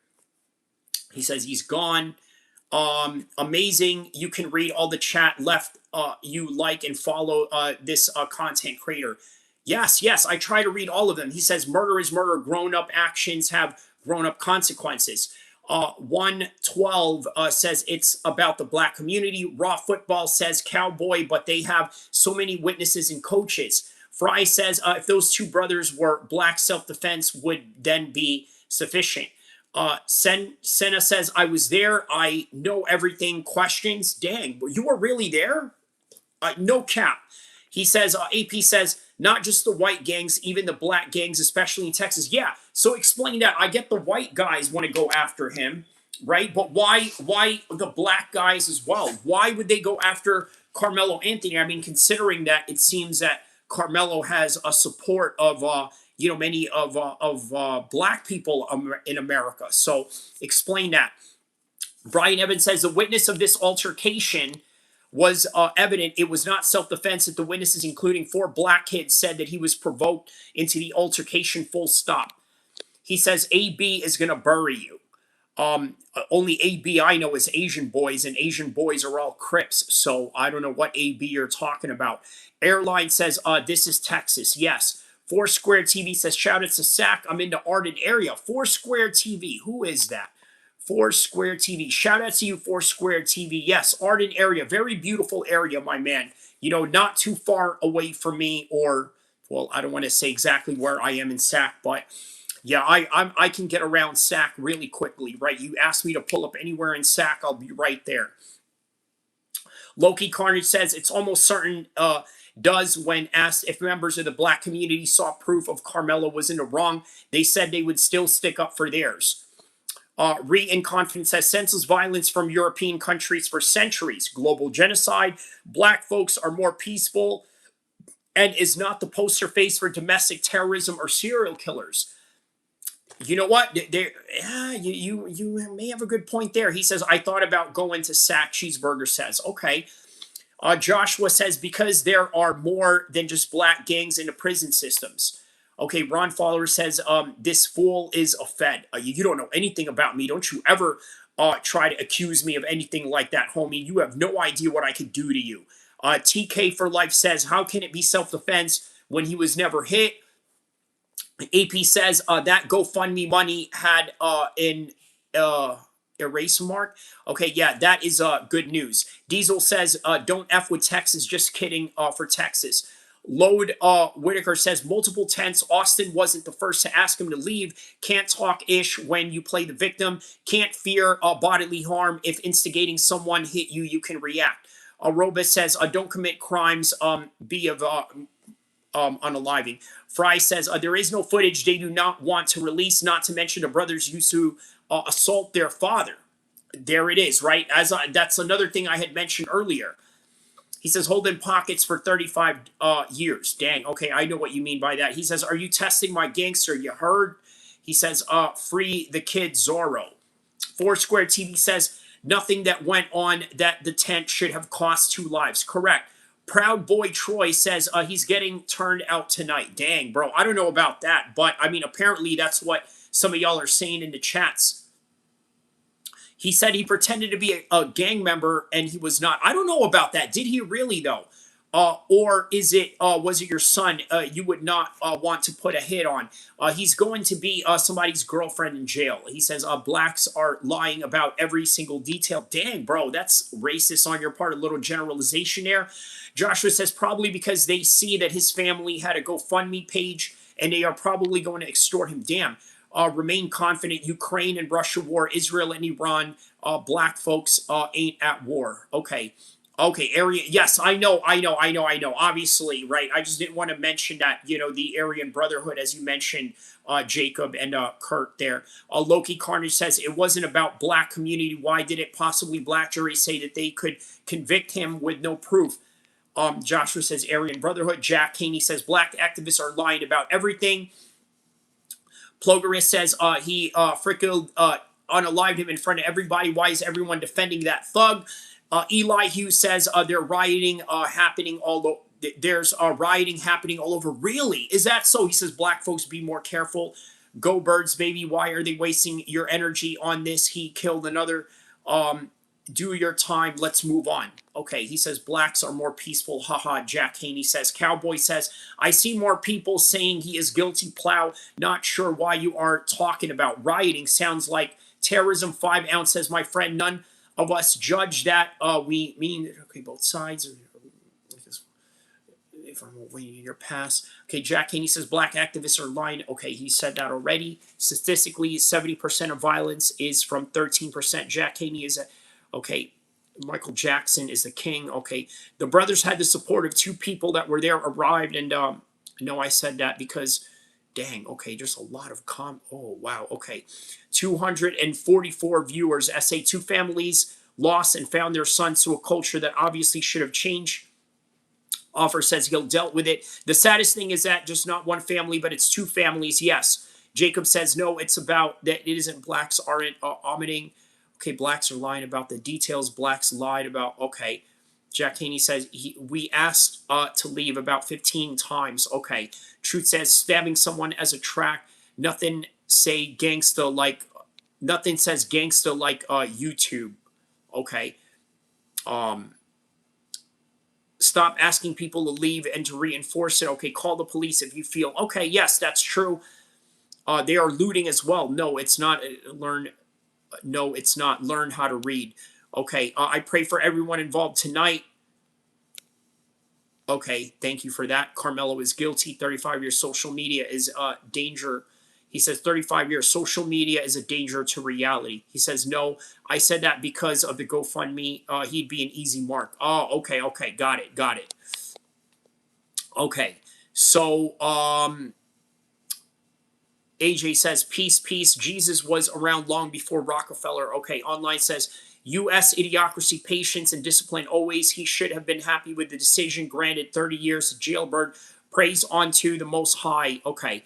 He says he's gone. Amazing. You can read all the chat left. You like and follow this content creator. Yes, I try to read all of them. He says murder is murder. Grown-up actions have grown-up consequences. 112 says it's about the black community. Raw Football says cowboy, but they have so many witnesses and coaches. Fry says if those two brothers were black, self-defense would then be sufficient. Senna says I was there. I know everything. Questions? Dang, you were really there? No cap. He says, AP says, not just the white gangs, even the black gangs, especially in Texas. Yeah, so explain that. I get the white guys want to go after him, right? But why the black guys as well? Why would they go after Karmelo Anthony? I mean, considering that it seems that Karmelo has a support of, many of black people in America. So explain that. Brian Evans says the witness of this altercation was evident it was not self-defense, that the witnesses, including 4 black kids, said that he was provoked into the altercation, full stop. He says AB is going to bury you. Only AB I know is Asian boys, and Asian boys are all Crips, so I don't know what AB you're talking about. Airline says, this is Texas. Yes. Foursquare TV says, shout out to Sac. I'm in the Arden area. Foursquare TV. Who is that? Foursquare TV. Shout out to you, Foursquare TV. Yes, Arden area. Very beautiful area, my man. Not too far away from me, or, well, I don't want to say exactly where I am in Sac, but yeah, I can get around Sac really quickly, right? You ask me to pull up anywhere in Sac, I'll be right there. Loki Carnage says it's almost certain does when asked if members of the black community saw proof of Karmelo was in the wrong, they said they would still stick up for theirs. Re-in-confidence says senseless violence from European countries for centuries. Global genocide. Black folks are more peaceful and is not the poster face for domestic terrorism or serial killers. You know what? You may have a good point there. He says, I thought about going to Sac. Cheeseburger says, okay. Joshua says, because there are more than just black gangs in the prison systems. Okay, Ron Fowler says, this fool is a Fed. You don't know anything about me. Don't you ever try to accuse me of anything like that, homie. You have no idea what I could do to you. TK for Life says, how can it be self-defense when he was never hit? AP says, that GoFundMe money had an erase mark. Okay, yeah, that is good news. Diesel says, don't F with Texas. Just kidding for Texas. Load Whitaker says multiple tenths. Austin wasn't the first to ask him to leave. Can't talk ish when you play the victim. Can't fear bodily harm. If instigating someone hit you, you can react. Robus says don't commit crimes. Be of unaliving. Fry says there is no footage they do not want to release. Not to mention the brothers used to assault their father. There it is, right? That's another thing I had mentioned earlier. He says, holding pockets for 35 years. Dang, okay, I know what you mean by that. He says, are you testing my gangster? You heard? He says, free the kid Zorro. Foursquare TV says, nothing that went on that the tent should have cost 2 lives. Correct. Proud Boy Troy says he's getting turned out tonight. Dang, bro, I don't know about that. But, I mean, apparently that's what some of y'all are saying in the chats. He said he pretended to be a gang member and he was not. I don't know about that. Did he really, though? Or is it was it your son you would not want to put a hit on? He's going to be somebody's girlfriend in jail. He says blacks are lying about every single detail. Dang, bro, that's racist on your part. A little generalization there. Joshua says probably because they see that his family had a GoFundMe page and they are probably going to extort him. Damn. Remain confident. Ukraine and Russia war. Israel and Iran. Black folks ain't at war. Okay. Okay, Aryan. Yes, I know. Obviously, right. I just didn't want to mention that, the Aryan Brotherhood, as you mentioned, Jacob and Kurt there. Loki Carnage says it wasn't about black community. Why did it possibly black jury say that they could convict him with no proof? Joshua says Aryan Brotherhood. Jack Haney says black activists are lying about everything. Plogarist says he frickled unalived him in front of everybody. Why is everyone defending that thug? Eli Hughes says they're rioting happening all over. There's rioting happening all over. Really? Is that so? He says black folks be more careful. Go Birds, baby. Why are they wasting your energy on this? He killed another. Do your time. Let's move on. Okay, he says blacks are more peaceful. Haha. Jack Haney says. Cowboy says, I see more people saying he is guilty. Plow. Not sure why you are talking about rioting. Sounds like terrorism. 5 ounce says, my friend, none of us judge that. We mean, okay, both sides. If I'm waiting in your past. Okay, Jack Haney says black activists are lying. Okay, he said that already. Statistically, 70% of violence is from 13%. Jack Haney is okay. Michael Jackson is the king. Okay, the brothers had the support of 2 people that were there, arrived, and no, I said that because, dang, okay, there's a lot of oh, wow, okay. 244 viewers. SA 2 families lost and found their sons to a culture that obviously should have changed. Offer says he'll dealt with it. The saddest thing is that just not one family, but it's 2 families. Yes. Jacob says no. It's about that. It isn't blacks aren't omitting. Okay, blacks are lying about the details. Blacks lied about. Okay. Jack Haney says we asked to leave about 15 times. Okay. Truth says stabbing someone as a track. Nothing say gangsta like. Nothing says gangsta like YouTube. Okay. Stop asking people to leave and to reinforce it. Okay, call the police if you feel. Okay, yes, that's true. They are looting as well. No, it's not. Learn. No, it's not. Learn how to read. Okay, I pray for everyone involved tonight. Okay, thank you for that. Karmelo is guilty. 35 years social media is a danger. He says 35 years social media is a danger to reality. He says no. I said that because of the GoFundMe. He'd be an easy mark. Oh, okay, got it. Okay, so AJ says peace. Jesus was around long before Rockefeller. Okay, online says U.S. idiocracy, patience, and discipline always. He should have been happy with the decision granted. 30 years jailbird. Praise unto the Most High. Okay.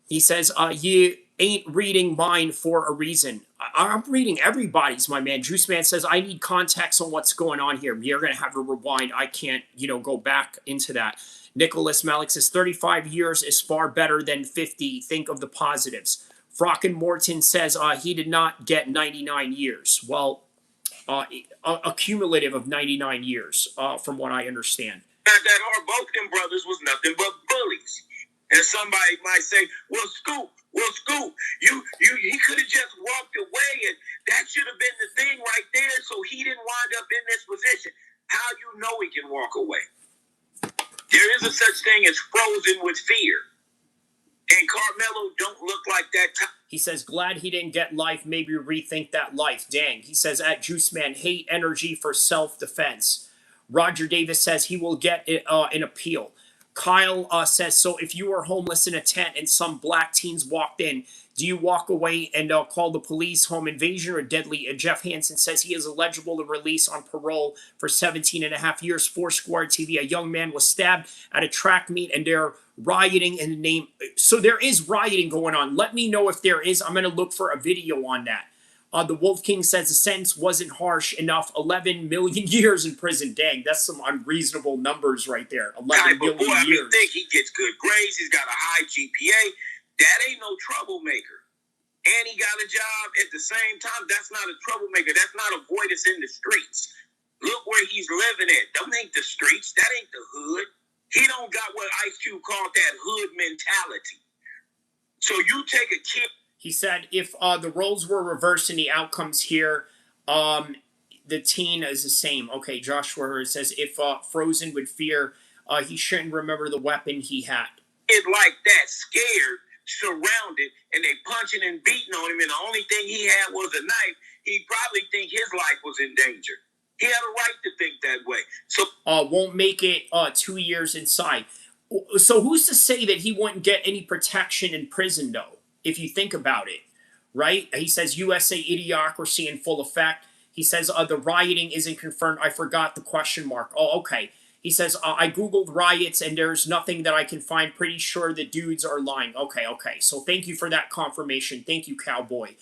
He says, you ain't reading mine for a reason. I'm reading everybody's, my man. Juice Man says, I need context on what's going on here. You're going to have to rewind. I can't, go back into that. Nicholas Malik says, 35 years is far better than 50. Think of the positives. Frock and Morton says, he did not get 99 years. Well, a cumulative of 99 years, from what I understand. That or both them brothers was nothing but bullies. And somebody might say, well, Scoop, he could have just walked away, and that should have been the thing right there, so he didn't wind up in this position. How you know he can walk away? There is a such thing as frozen with fear. And Karmelo don't look like that type. He says, glad he didn't get life, maybe rethink that life. Dang. He says, at Juice Man, hate energy for self-defense. Roger Davis says he will get an appeal. Kyle says, so if you were homeless in a tent and some black teens walked in, do you walk away and call the police? Home invasion or deadly? Jeff Hansen says he is eligible to release on parole for 17 and a half years. Foursquare TV, a young man was stabbed at a track meet and they're rioting in the name. So there is rioting going on. Let me know if there is. I'm going to look for a video on that. The Wolf King says the sentence wasn't harsh enough. 11 million years in prison. Dang, that's some unreasonable numbers right there. 11 million years. I think he gets good grades. He's got a high GPA. That ain't no troublemaker. And he got a job at the same time. That's not a troublemaker. That's not avoidance in the streets. Look where he's living at. Them ain't the streets. That ain't the hood. He don't got what Ice Cube called that hood mentality. So you take a kid. He said if the roles were reversed in the outcomes here, the teen is the same. Okay, Joshua Hurd says if Frozen would fear, he shouldn't remember the weapon he had. Kid like that, scared, surrounded, and they punching and beating on him, and the only thing he had was a knife, he'd probably think his life was in danger. He had a right to think that way. So won't make it 2 years inside. So who's to say that he wouldn't get any protection in prison, though, if you think about it, right? He says USA idiocracy in full effect. He says the rioting isn't confirmed. I forgot the question mark. Oh, okay. He says, I Googled riots and there's nothing that I can find. Pretty sure the dudes are lying. Okay. So thank you for that confirmation. Thank you, Cowboy.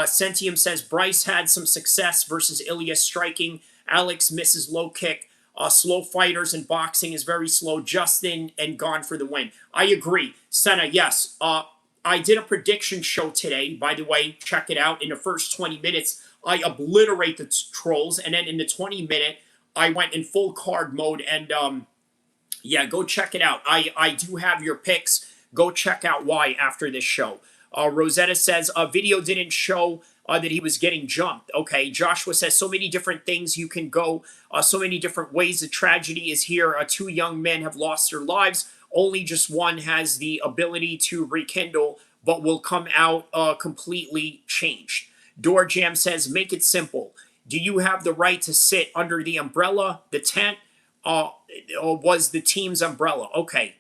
Centium says, Bryce had some success versus Ilya striking. Alex misses low kick. Slow fighters in boxing is very slow. Justin and gone for the win. I agree. Senna, yes. I did a prediction show today. By the way, check it out. In the first 20 minutes, I obliterate the trolls. And then in the 20-minute, I went in full card mode. And yeah, go check it out. I do have your picks. Go check out why after this show. Rosetta says, video didn't show that he was getting jumped. Okay, Joshua says, so many different things you can go, so many different ways. The tragedy is here. 2 young men have lost their lives. Only just one has the ability to rekindle, but will come out completely changed. Door Jam says, make it simple. Do you have the right to sit under the umbrella, the tent, or was the team's umbrella? Okay.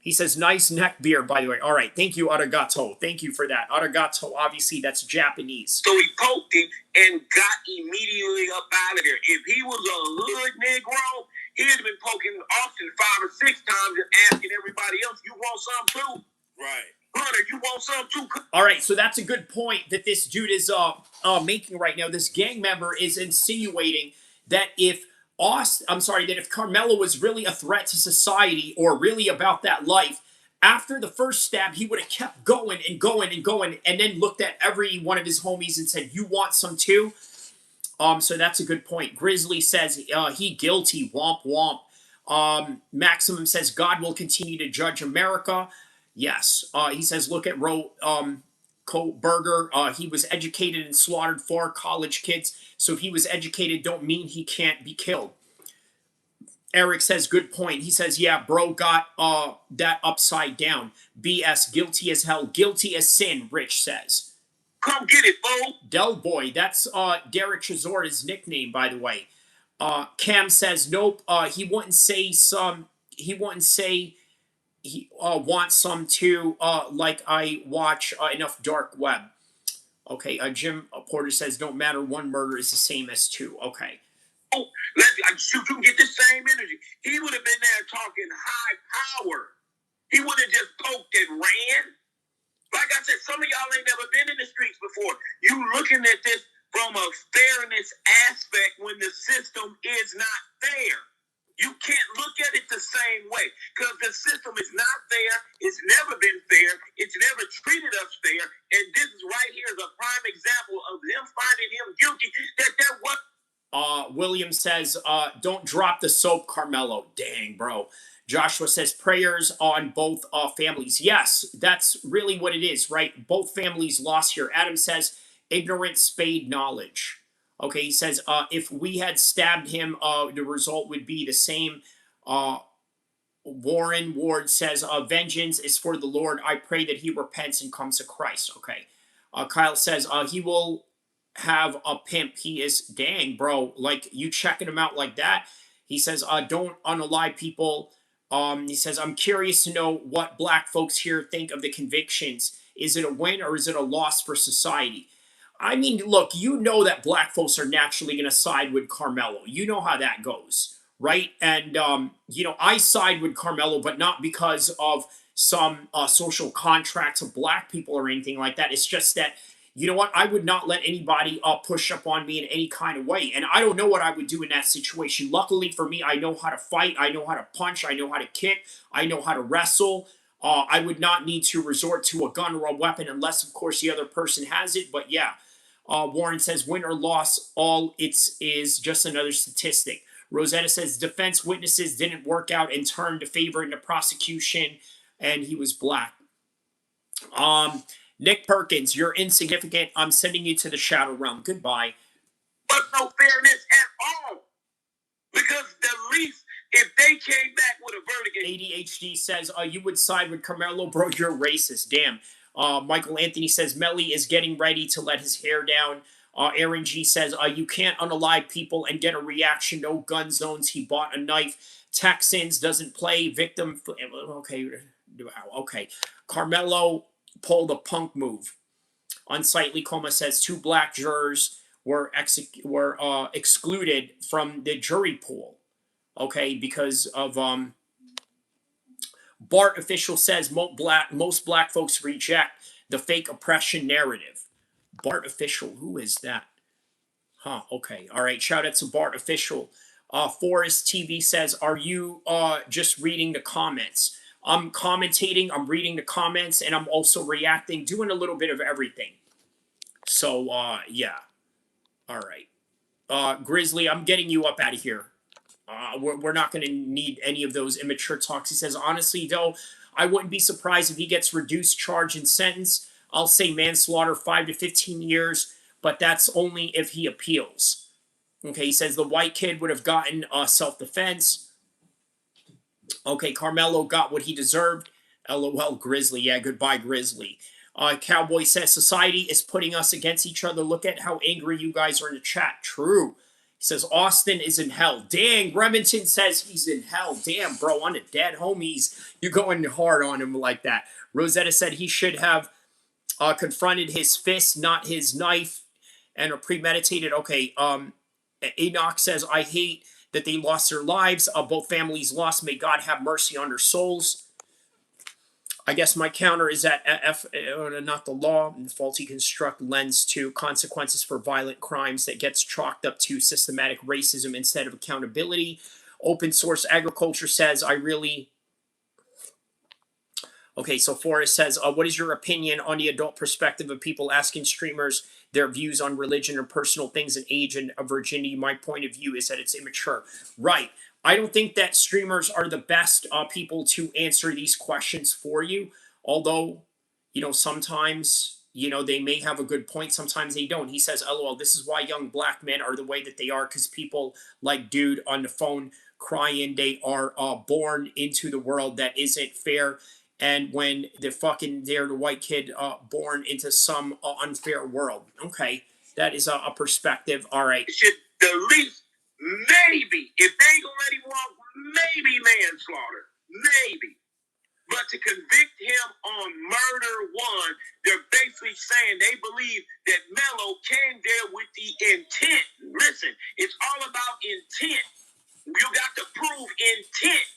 He says, nice neck beard, by the way. All right, thank you, Arigato. Thank you for that. Arigato, obviously, that's Japanese. So he poked him and got immediately up out of there. If he was a hood Negro, he'd have been poking Austin 5 or 6 times and asking everybody else, you want some too? Right. Hunter, you want some too? All right, so that's a good point that this dude is making right now. This gang member is insinuating that if that if Karmelo was really a threat to society or really about that life, after the first stab, he would have kept going and going and going and then looked at every one of his homies and said, you want some too? So that's a good point. Grizzly says, he guilty, womp womp. Maximum says, God will continue to judge America. Yes. He says, look at Berger. He was educated and slaughtered 4 college kids. So if he was educated, don't mean he can't be killed. Eric says, good point. He says, yeah, bro got that upside down. BS, guilty as hell. Guilty as sin, Rich says. Come get it, Bo. Del Boy, that's Derek Chazora's nickname, by the way. Cam says, nope, he wouldn't say he wants some too, like I watch enough dark web. Okay, Jim Porter says, don't matter, 1 murder is the same as 2. Okay. Oh, you can get the same energy. He would have been there talking high power. He would have just poked and ran. Like I said, some of y'all ain't never been in the streets before. You looking at this from a fairness aspect when the system is not fair. You can't look at it the same way because the system is not fair. It's never been fair. It's never treated us fair. And this is right here is a prime example of them finding him guilty that there was. William says, don't drop the soap, Karmelo. Dang, bro. Joshua says, prayers on both families. Yes, that's really what it is, right? Both families lost here. Adam says, ignorant spade knowledge. Okay, he says, if we had stabbed him, the result would be the same. Warren Ward says, vengeance is for the Lord. I pray that he repents and comes to Christ. Okay. Kyle says, he will have a pimp. He is, dang, bro, like you checking him out like that. He says, don't unalive people. He says, I'm curious to know what black folks here think of the convictions. Is it a win or is it a loss for society? I mean, look, you know that black folks are naturally going to side with Karmelo. You know how that goes, right? And, I side with Karmelo, but not because of some social contracts of black people or anything like that. It's just that, you know what? I would not let anybody push up on me in any kind of way. And I don't know what I would do in that situation. Luckily for me, I know how to fight. I know how to punch. I know how to kick. I know how to wrestle. I would not need to resort to a gun or a weapon unless, of course, the other person has it. But yeah, Warren says, win or loss, all it's is just another statistic. Rosetta says, defense witnesses didn't work out and turned to favor in the prosecution, and he was black. Nick Perkins, you're insignificant. I'm sending you to the shadow realm. Goodbye. But no fairness at all. Because the least, if they came back with a verdict. ADHD says, you would side with Karmelo, bro. You're racist. Damn. Michael Anthony says, Melly is getting ready to let his hair down. Aaron G says, you can't unalive people and get a reaction. No gun zones. He bought a knife. Texans doesn't play victim. Okay. Okay. Karmelo pulled a punk move. Unsightly Coma says 2 black jurors were excluded from the jury pool. Okay, because of BART official says most black folks reject the fake oppression narrative. BART official, who is that? Huh, okay. All right, shout out to BART official. Forest TV says, are you just reading the comments? I'm commentating, I'm reading the comments, and I'm also reacting, doing a little bit of everything. So, yeah. All right. Grizzly, I'm getting you up out of here. We're not going to need any of those immature talks. He says, honestly, though, I wouldn't be surprised if he gets reduced charge and sentence. I'll say manslaughter, 5 to 15 years, but that's only if he appeals. Okay, he says the white kid would have gotten self-defense. Okay, Karmelo got what he deserved. LOL, Grizzly. Yeah, goodbye, Grizzly. Cowboy says, society is putting us against each other. Look at how angry you guys are in the chat. True. He says, Austin is in hell. Dang, Remington says he's in hell. Damn, bro, on a dead homies. You're going hard on him like that. Rosetta said he should have confronted his fist, not his knife, and a premeditated. Okay, Enoch says, I hate that they lost their lives. Both families lost. May God have mercy on their souls. I guess my counter is that not the law, faulty construct lends to consequences for violent crimes that gets chalked up to systematic racism instead of accountability. Open source agriculture says, I really... Okay, so Forrest says, what is your opinion on the adult perspective of people asking streamers their views on religion or personal things and age and virginity? My point of view is that it's immature. Right. I don't think that streamers are the best people to answer these questions for you. Although, you know, sometimes, you know, they may have a good point. Sometimes they don't. He says, LOL, this is why young black men are the way that they are, because people like dude on the phone crying they are born into the world that isn't fair. And when they're the white kid born into some unfair world. Okay, that is a perspective. All right. Should the least, maybe, if they gonna let him walk, maybe manslaughter, maybe. But to convict him on murder one, they're basically saying they believe that Melo came there with the intent. Listen, it's all about intent. You got to prove intent.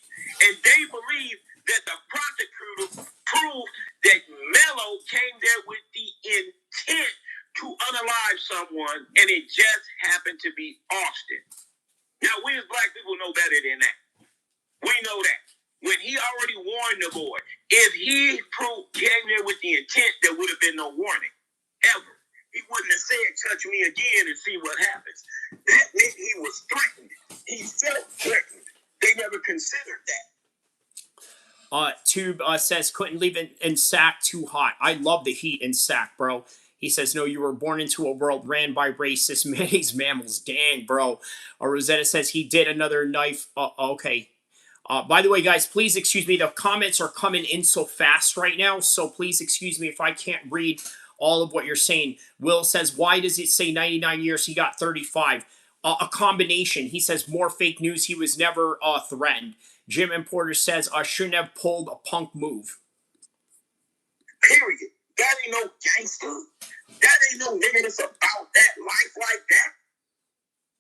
And they believe that the prosecutor proved that Melo came there with the intent to unalive someone, and it just happened to be Austin. Now, we as black people know better than that. We know that. When he already warned the boy, if he came there with the intent, there would have been no warning, ever. He wouldn't have said, touch me again and see what happens. That meant he was threatened. He felt threatened. They never considered that. Tube says, couldn't leave it in Sac, too hot. I love the heat in Sac, bro. He says, no, you were born into a world ran by racist mayonnaise mammals. Dang, bro. Rosetta says he did another knife. Okay. By the way, guys, please excuse me. The comments are coming in so fast right now, so please excuse me if I can't read all of what you're saying. Will says, why does it say 99 years? He got 35. A combination. He says, more fake news. He was never threatened. Jim Importer says, I shouldn't have pulled a punk move. Period. That ain't no gangster. That ain't no nigga that's about that life like that.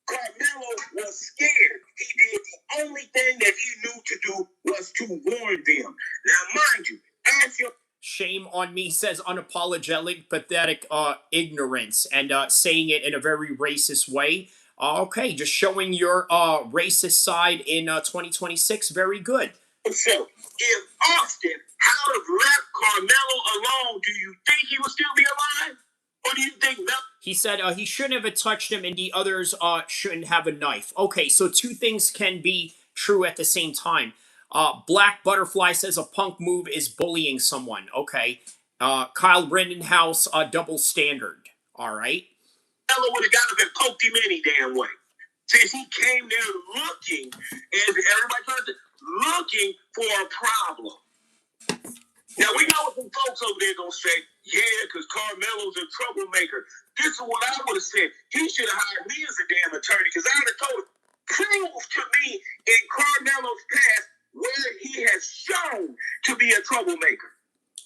Karmelo was scared. He did the only thing that he knew to do was to warn them. Now, mind you, ask your... Shame on me, says unapologetic, pathetic ignorance, and saying it in a very racist way. Okay, just showing your racist side in 2026. Very good. So, if Austin had left Karmelo alone, do you think he would still be alive? Or do you think Melo? He said he shouldn't have touched him and the others shouldn't have a knife. Okay, so two things can be true at the same time. Black Butterfly says a punk move is bullying someone. Okay. Kyle Rittenhouse, double standard. All right. Melo would have got up and poked him any damn way. Since he came there looking, and everybody trying to looking for a problem. Now, we know what some folks over there going to say, yeah, because Karmelo's a troublemaker. This is what I would have said. He should have hired me as a damn attorney, because I would have told him, prove to me in Karmelo's past where he has shown to be a troublemaker.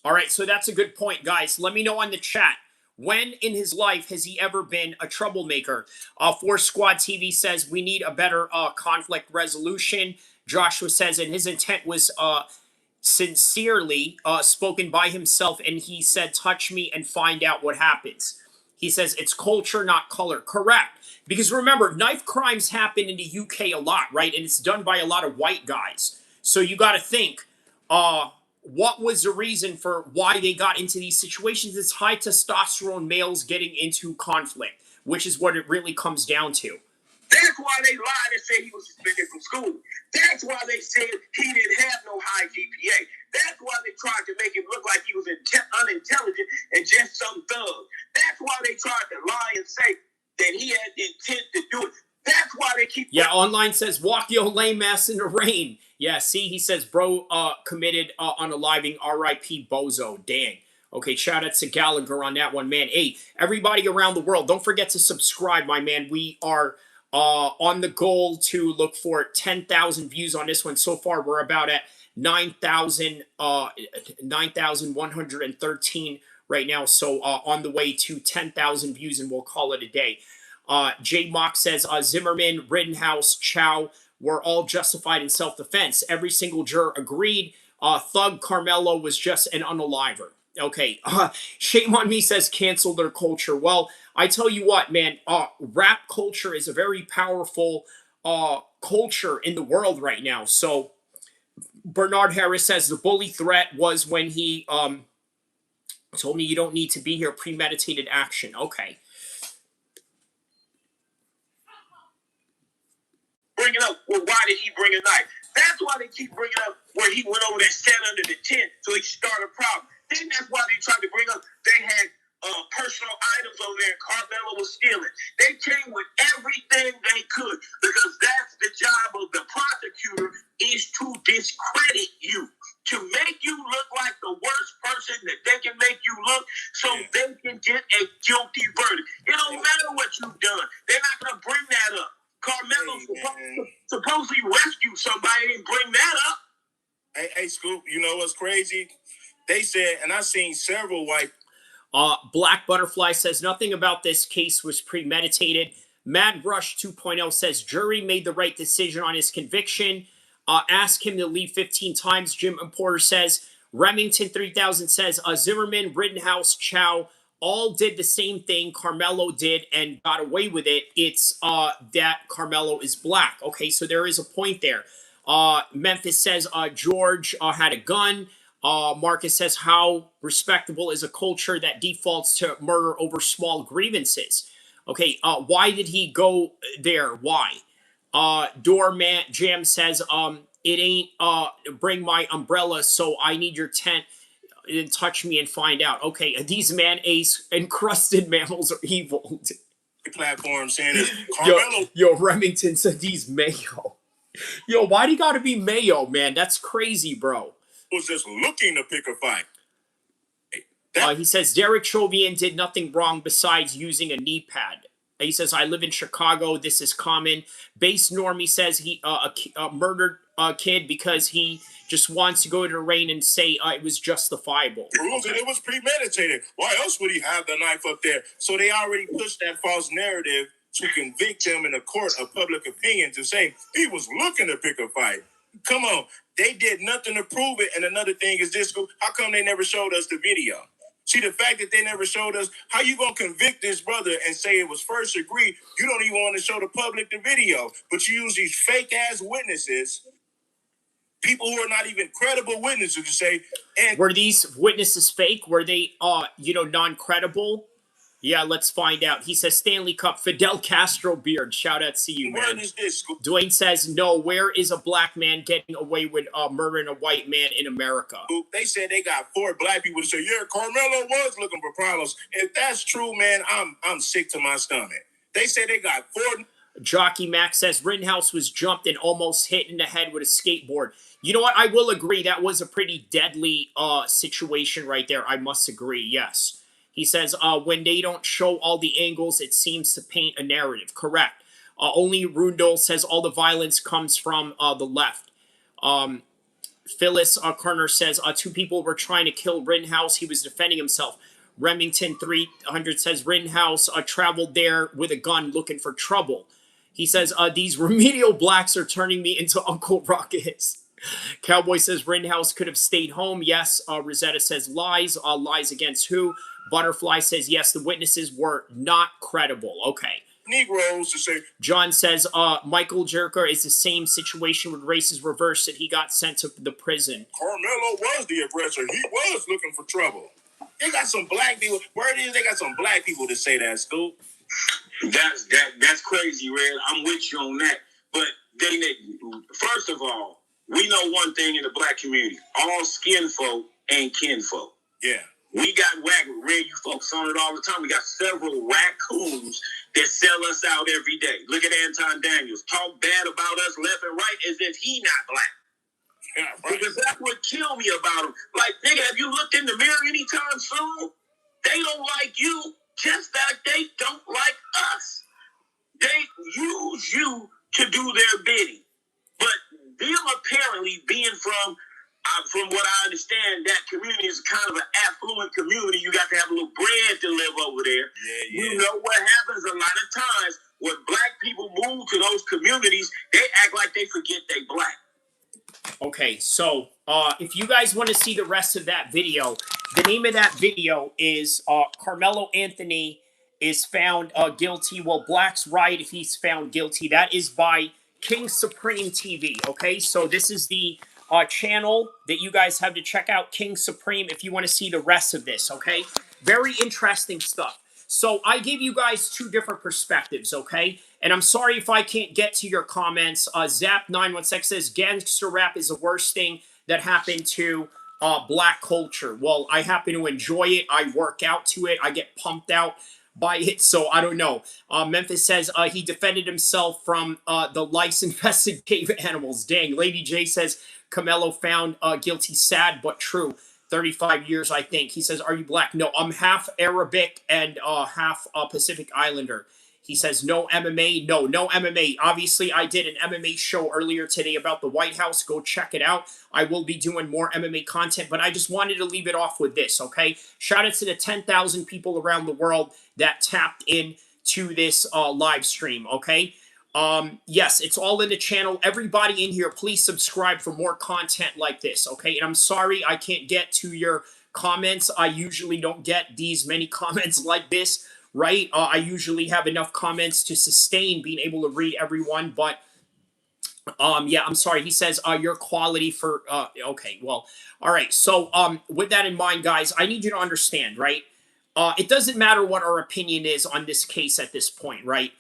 All right, so that's a good point, guys. Let me know on the chat. When in his life has he ever been a troublemaker? Four Squad TV says we need a better conflict resolution. Joshua says, and his intent was sincerely spoken by himself, and he said, touch me and find out what happens. He says it's culture, not color. Correct. Because remember, knife crimes happen in the UK a lot, right? And it's done by a lot of white guys. So you got to think, what was the reason for why they got into these situations? It's high testosterone males getting into conflict, which is what it really comes down to. That's why they lied and said he was suspended from school. That's why they said he didn't have no high GPA. That's why they tried to make him look like he was unintelligent and just some thug. That's why they tried to lie and say that he had the intent to do it. That's why they keep... Yeah, online says, walk your lame ass in the rain. Yeah, see, he says, bro committed unaliving, R.I.P. Bozo. Dang. Okay, shout out to Gallagher on that one, man. Hey, everybody around the world, don't forget to subscribe, my man. We are... on the goal to look for 10,000 views on this one. So far, we're about at 9,113 right now. So on the way to 10,000 views, and we'll call it a day. J Mock says Zimmerman, Rittenhouse, Chow were all justified in self-defense. Every single juror agreed. Thug Karmelo was just an unaliver. Okay, shame on me says cancel their culture. Well, I tell you what, man, rap culture is a very powerful culture in the world right now. So Bernard Harris says the bully threat was when he told me you don't need to be here, premeditated action. Okay. Bring it up. Well, why did he bring a knife? That's why they keep bringing up where he went over there, sat under the tent, so he started a problem. Then that's why they tried to bring up they had personal items over there Karmelo was stealing. They came with everything they could because that's the job of the prosecutor is to discredit you, to make you look like the worst person that they can make you look so they can get a guilty verdict. It don't matter what you've done. They're not going to bring that up. Karmelo supposedly rescued somebody and bring that up. Hey, Scoop, you know what's crazy? They said, and I've seen several white... Black Butterfly says nothing about this case was premeditated. Mad Rush 2.0 says jury made the right decision on his conviction. Ask him to leave 15 times. Jim Porter says Remington 3000 says Zimmerman, Rittenhouse, Chow all did the same thing Karmelo did and got away with it. It's that Karmelo is black. Okay, so there is a point there. Memphis says George had a gun. Marcus says, how respectable is a culture that defaults to murder over small grievances? Okay, why did he go there? Why? Doorman Jam says, it ain't bring my umbrella, so I need your tent and touch me and find out. Okay, these man-ace encrusted mammals are evil. Platform saying this, Karmelo. Yo, Remington said these mayo. Yo, why do you gotta be mayo, man? That's crazy, bro. Was just looking to pick a fight. He says Derek Chauvin did nothing wrong besides using a knee pad. He says, I live in Chicago. This is common. Base Normie says he murdered a kid because he just wants to go to the rain and say it was justifiable. It was premeditated. Why else would he have the knife up there? So they already pushed that false narrative to convict him in a court of public opinion to say he was looking to pick a fight. Come on. They did nothing to prove it. And another thing is this, how come they never showed us the video? See, the fact that they never showed us, how you going to convict this brother and say it was first degree? You don't even want to show the public the video. But you use these fake-ass witnesses, people who are not even credible witnesses to say... Were these witnesses fake? Were they, non-credible? Yeah, let's find out. He says Stanley Cup, Fidel Castro beard. Shout out to you, man. Where is this? Dwayne says, no, where is a black man getting away with murdering a white man in America? They said they got 4 black people to say, yeah, Karmelo was looking for problems. If that's true, man, I'm sick to my stomach. They said they got 4. Jockey Max says Rittenhouse was jumped and almost hit in the head with a skateboard. You know what? I will agree. That was a pretty deadly situation right there. I must agree. Yes. He says, when they don't show all the angles, it seems to paint a narrative. Correct. Only Rundle says all the violence comes from the left. Phyllis Kerner says 2 people were trying to kill Rittenhouse. He was defending himself. Remington 300 says Rittenhouse traveled there with a gun looking for trouble. He says, these remedial blacks are turning me into Uncle Ruckus. Cowboy says Rittenhouse could have stayed home. Yes. Rosetta says lies. Lies against who? Butterfly says yes, the witnesses were not credible. Okay. Negroes to say. John says Michael Jerker is the same situation with races reversed and he got sent to the prison. Karmelo was the aggressor. He was looking for trouble. They got some black people. Word is they got some black people to say that, Scoop. That's crazy, Red. I'm with you on that. But first of all, we know one thing in the black community: all skin folk ain't kinfolk. Yeah. We got Red, you folks on it all the time. We got several raccoons that sell us out every day. Look at Anton Daniels. Talk bad about us left and right as if he not black. Yeah, right. Because that's what killed me about him. Like, nigga, have you looked in the mirror anytime soon? They don't like you just like they don't like us. They use you to do their bidding. But them apparently being from what I understand, that community is kind of an affluent community. You got to have a little bread to live over there. Yeah. You know what happens a lot of times when black people move to those communities, they act like they forget they black. Okay, so if you guys want to see the rest of that video, the name of that video is Carmelo Anthony is found guilty. Well, Black's right if he's found guilty. That is by King Supreme TV. Okay, so this is the channel that you guys have to check out, King Supreme, if you want to see the rest of this. Okay, very interesting stuff. So I gave you guys 2 different perspectives, okay? And I'm sorry if I can't get to your comments. Zap916 says, gangster rap is the worst thing that happened to black culture. Well, I happen to enjoy it. I work out to it. I get pumped out by it, so I don't know. Memphis says he defended himself from the lice-infested cave animals. Dang. Lady J says, Karmelo found guilty, sad but true. 35 years, I think. He says, are you black? No, I'm half Arabic and half Pacific Islander. He says, no MMA. No MMA. Obviously, I did an MMA show earlier today about the White House. Go check it out. I will be doing more MMA content, but I just wanted to leave it off with this, okay? Shout out to the 10,000 people around the world that tapped in to this live stream, okay? Yes, it's all in the channel. Everybody in here, please subscribe for more content like this, okay? And I'm sorry I can't get to your comments. I usually don't get these many comments like this, right? I usually have enough comments to sustain being able to read everyone, but yeah, I'm sorry. He says your quality for okay, well, all right. So with that in mind, guys, I need you to understand, right? It doesn't matter what our opinion is on this case at this point, right?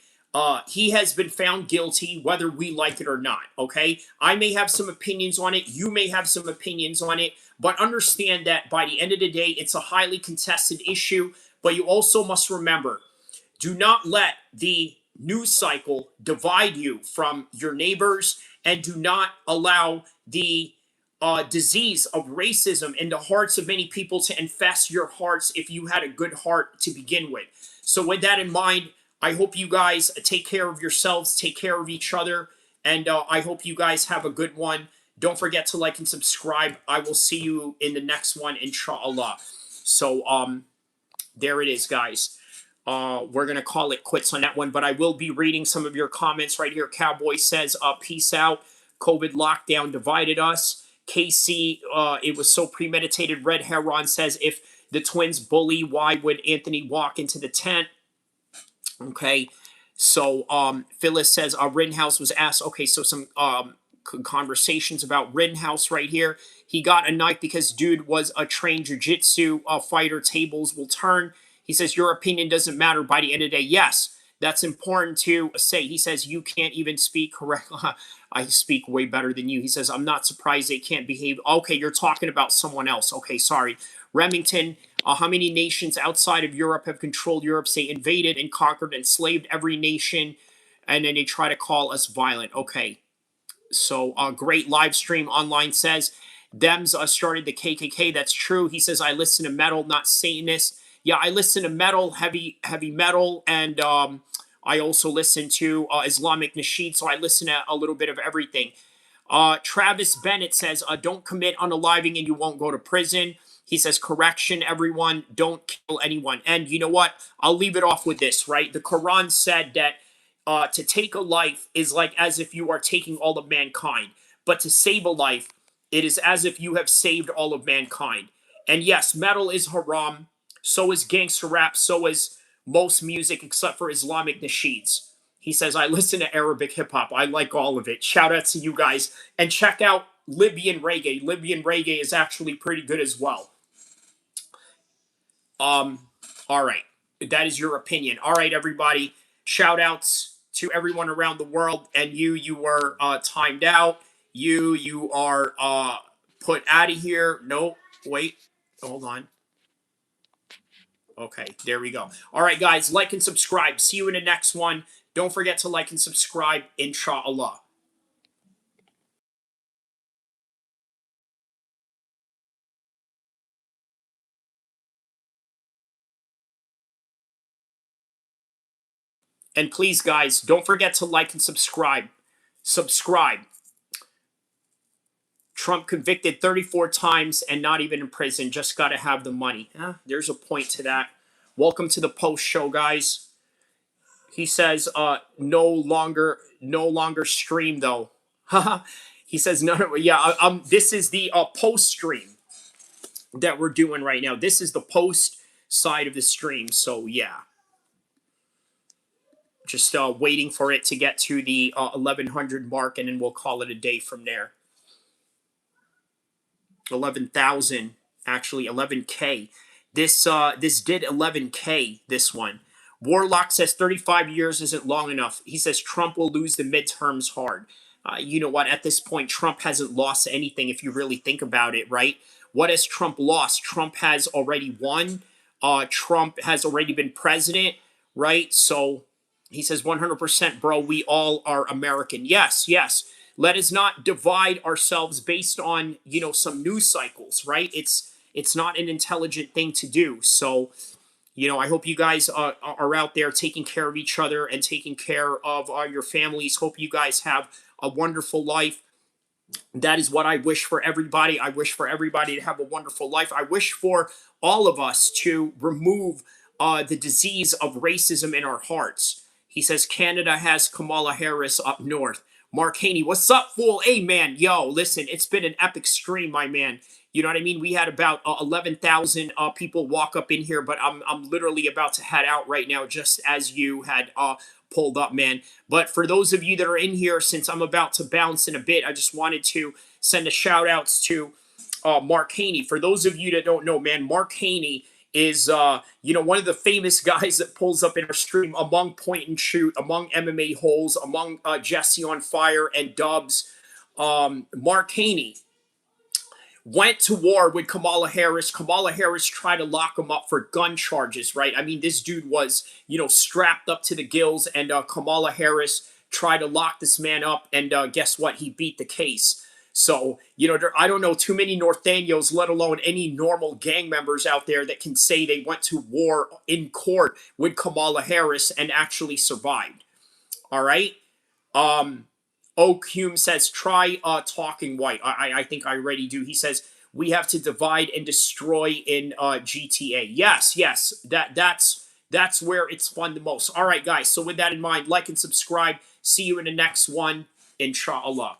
He has been found guilty, whether we like it or not, okay? I may have some opinions on it. You may have some opinions on it. But understand that by the end of the day, it's a highly contested issue. But you also must remember, do not let the news cycle divide you from your neighbors, and do not allow the disease of racism in the hearts of many people to infest your hearts if you had a good heart to begin with. So with that in mind, I hope you guys take care of yourselves, take care of each other, and I hope you guys have a good one. Don't forget to like and subscribe. I will see you in the next one, inshallah. So there it is, guys. We're going to call it quits on that one, but I will be reading some of your comments right here. Cowboy says, peace out. COVID lockdown divided us. KC, it was so premeditated. Red Heron says, if the twins bully, why would Anthony walk into the tent? Okay, so Phyllis says Rittenhouse was asked. Okay, so some conversations about Rittenhouse right here. He got a knife because dude was a trained jiu-jitsu fighter. Tables will turn. He says, your opinion doesn't matter by the end of the day. Yes, that's important to say. He says, you can't even speak correctly. I speak way better than you. He says, I'm not surprised they can't behave. Okay, you're talking about someone else. Okay, sorry. Remington, how many nations outside of Europe have controlled Europe? Say invaded and conquered, enslaved every nation, and then they try to call us violent. Okay, so great live stream online says, Dems started the KKK. That's true. He says, I listen to metal, not Satanist. Yeah, I listen to metal, heavy metal, and I also listen to Islamic nasheed, so I listen to a little bit of everything. Travis Bennett says, don't commit unaliving and you won't go to prison. He says, correction, everyone, don't kill anyone. And you know what? I'll leave it off with this, right? The Quran said that to take a life is like as if you are taking all of mankind. But to save a life, it is as if you have saved all of mankind. And yes, metal is haram. So is gangster rap. So is most music except for Islamic nasheeds. He says, I listen to Arabic hip hop. I like all of it. Shout out to you guys. And check out Libyan reggae. Libyan reggae is actually pretty good as well. All right. That is your opinion. All right, everybody. Shout outs to everyone around the world. And you were timed out. You are put out of here. No, wait. Hold on. Okay, there we go. All right, guys, like and subscribe. See you in the next one. Don't forget to like and subscribe, inshallah. And please, guys, don't forget to like and subscribe. Subscribe. Trump convicted 34 times and not even in prison. Just got to have the money. There's a point to that. Welcome to the post show, guys. He says, no longer stream though. He says, no, yeah, this is the post stream that we're doing right now. This is the post side of the stream. So yeah, just waiting for it to get to the 1100 mark, and then we'll call it a day from there. 11,000, actually 11K. This did 11K. This one. Warlock says 35 years isn't long enough. He says Trump will lose the midterms hard. You know what? At this point, Trump hasn't lost anything if you really think about it, right? What has Trump lost? Trump has already won. Trump has already been president, right? So he says 100%, bro, we all are American. Yes, yes. Let us not divide ourselves based on, some news cycles, right? It's not an intelligent thing to do. So, I hope you guys are out there taking care of each other and taking care of your families. Hope you guys have a wonderful life. That is what I wish for everybody. I wish for everybody to have a wonderful life. I wish for all of us to remove the disease of racism in our hearts. He says Canada has Kamala Harris up north. Mark Haney, what's up, fool? Hey, man, yo, listen, it's been an epic stream, my man. You know what I mean? We had about 11,000 people walk up in here, but I'm literally about to head out right now, just as you had pulled up, man. But for those of you that are in here, since I'm about to bounce in a bit, I just wanted to send a shout outs to Mark Haney. For those of you that don't know, man, Mark Haney is one of the famous guys that pulls up in our stream among point and shoot, among MMA holes, among Jesse on Fire and Dubs. Mark Haney went to war with Kamala Harris. Kamala Harris tried to lock him up for gun charges, right? I mean, this dude was, strapped up to the gills, and Kamala Harris tried to lock this man up, and guess what? He beat the case. So, I don't know too many Northaniels, let alone any normal gang members out there that can say they went to war in court with Kamala Harris and actually survived. All right? Oak Hume says, try talking white. I think I already do. He says, we have to divide and destroy in GTA. Yes. That's where it's fun the most. All right, guys. So with that in mind, like and subscribe. See you in the next one. Inshallah.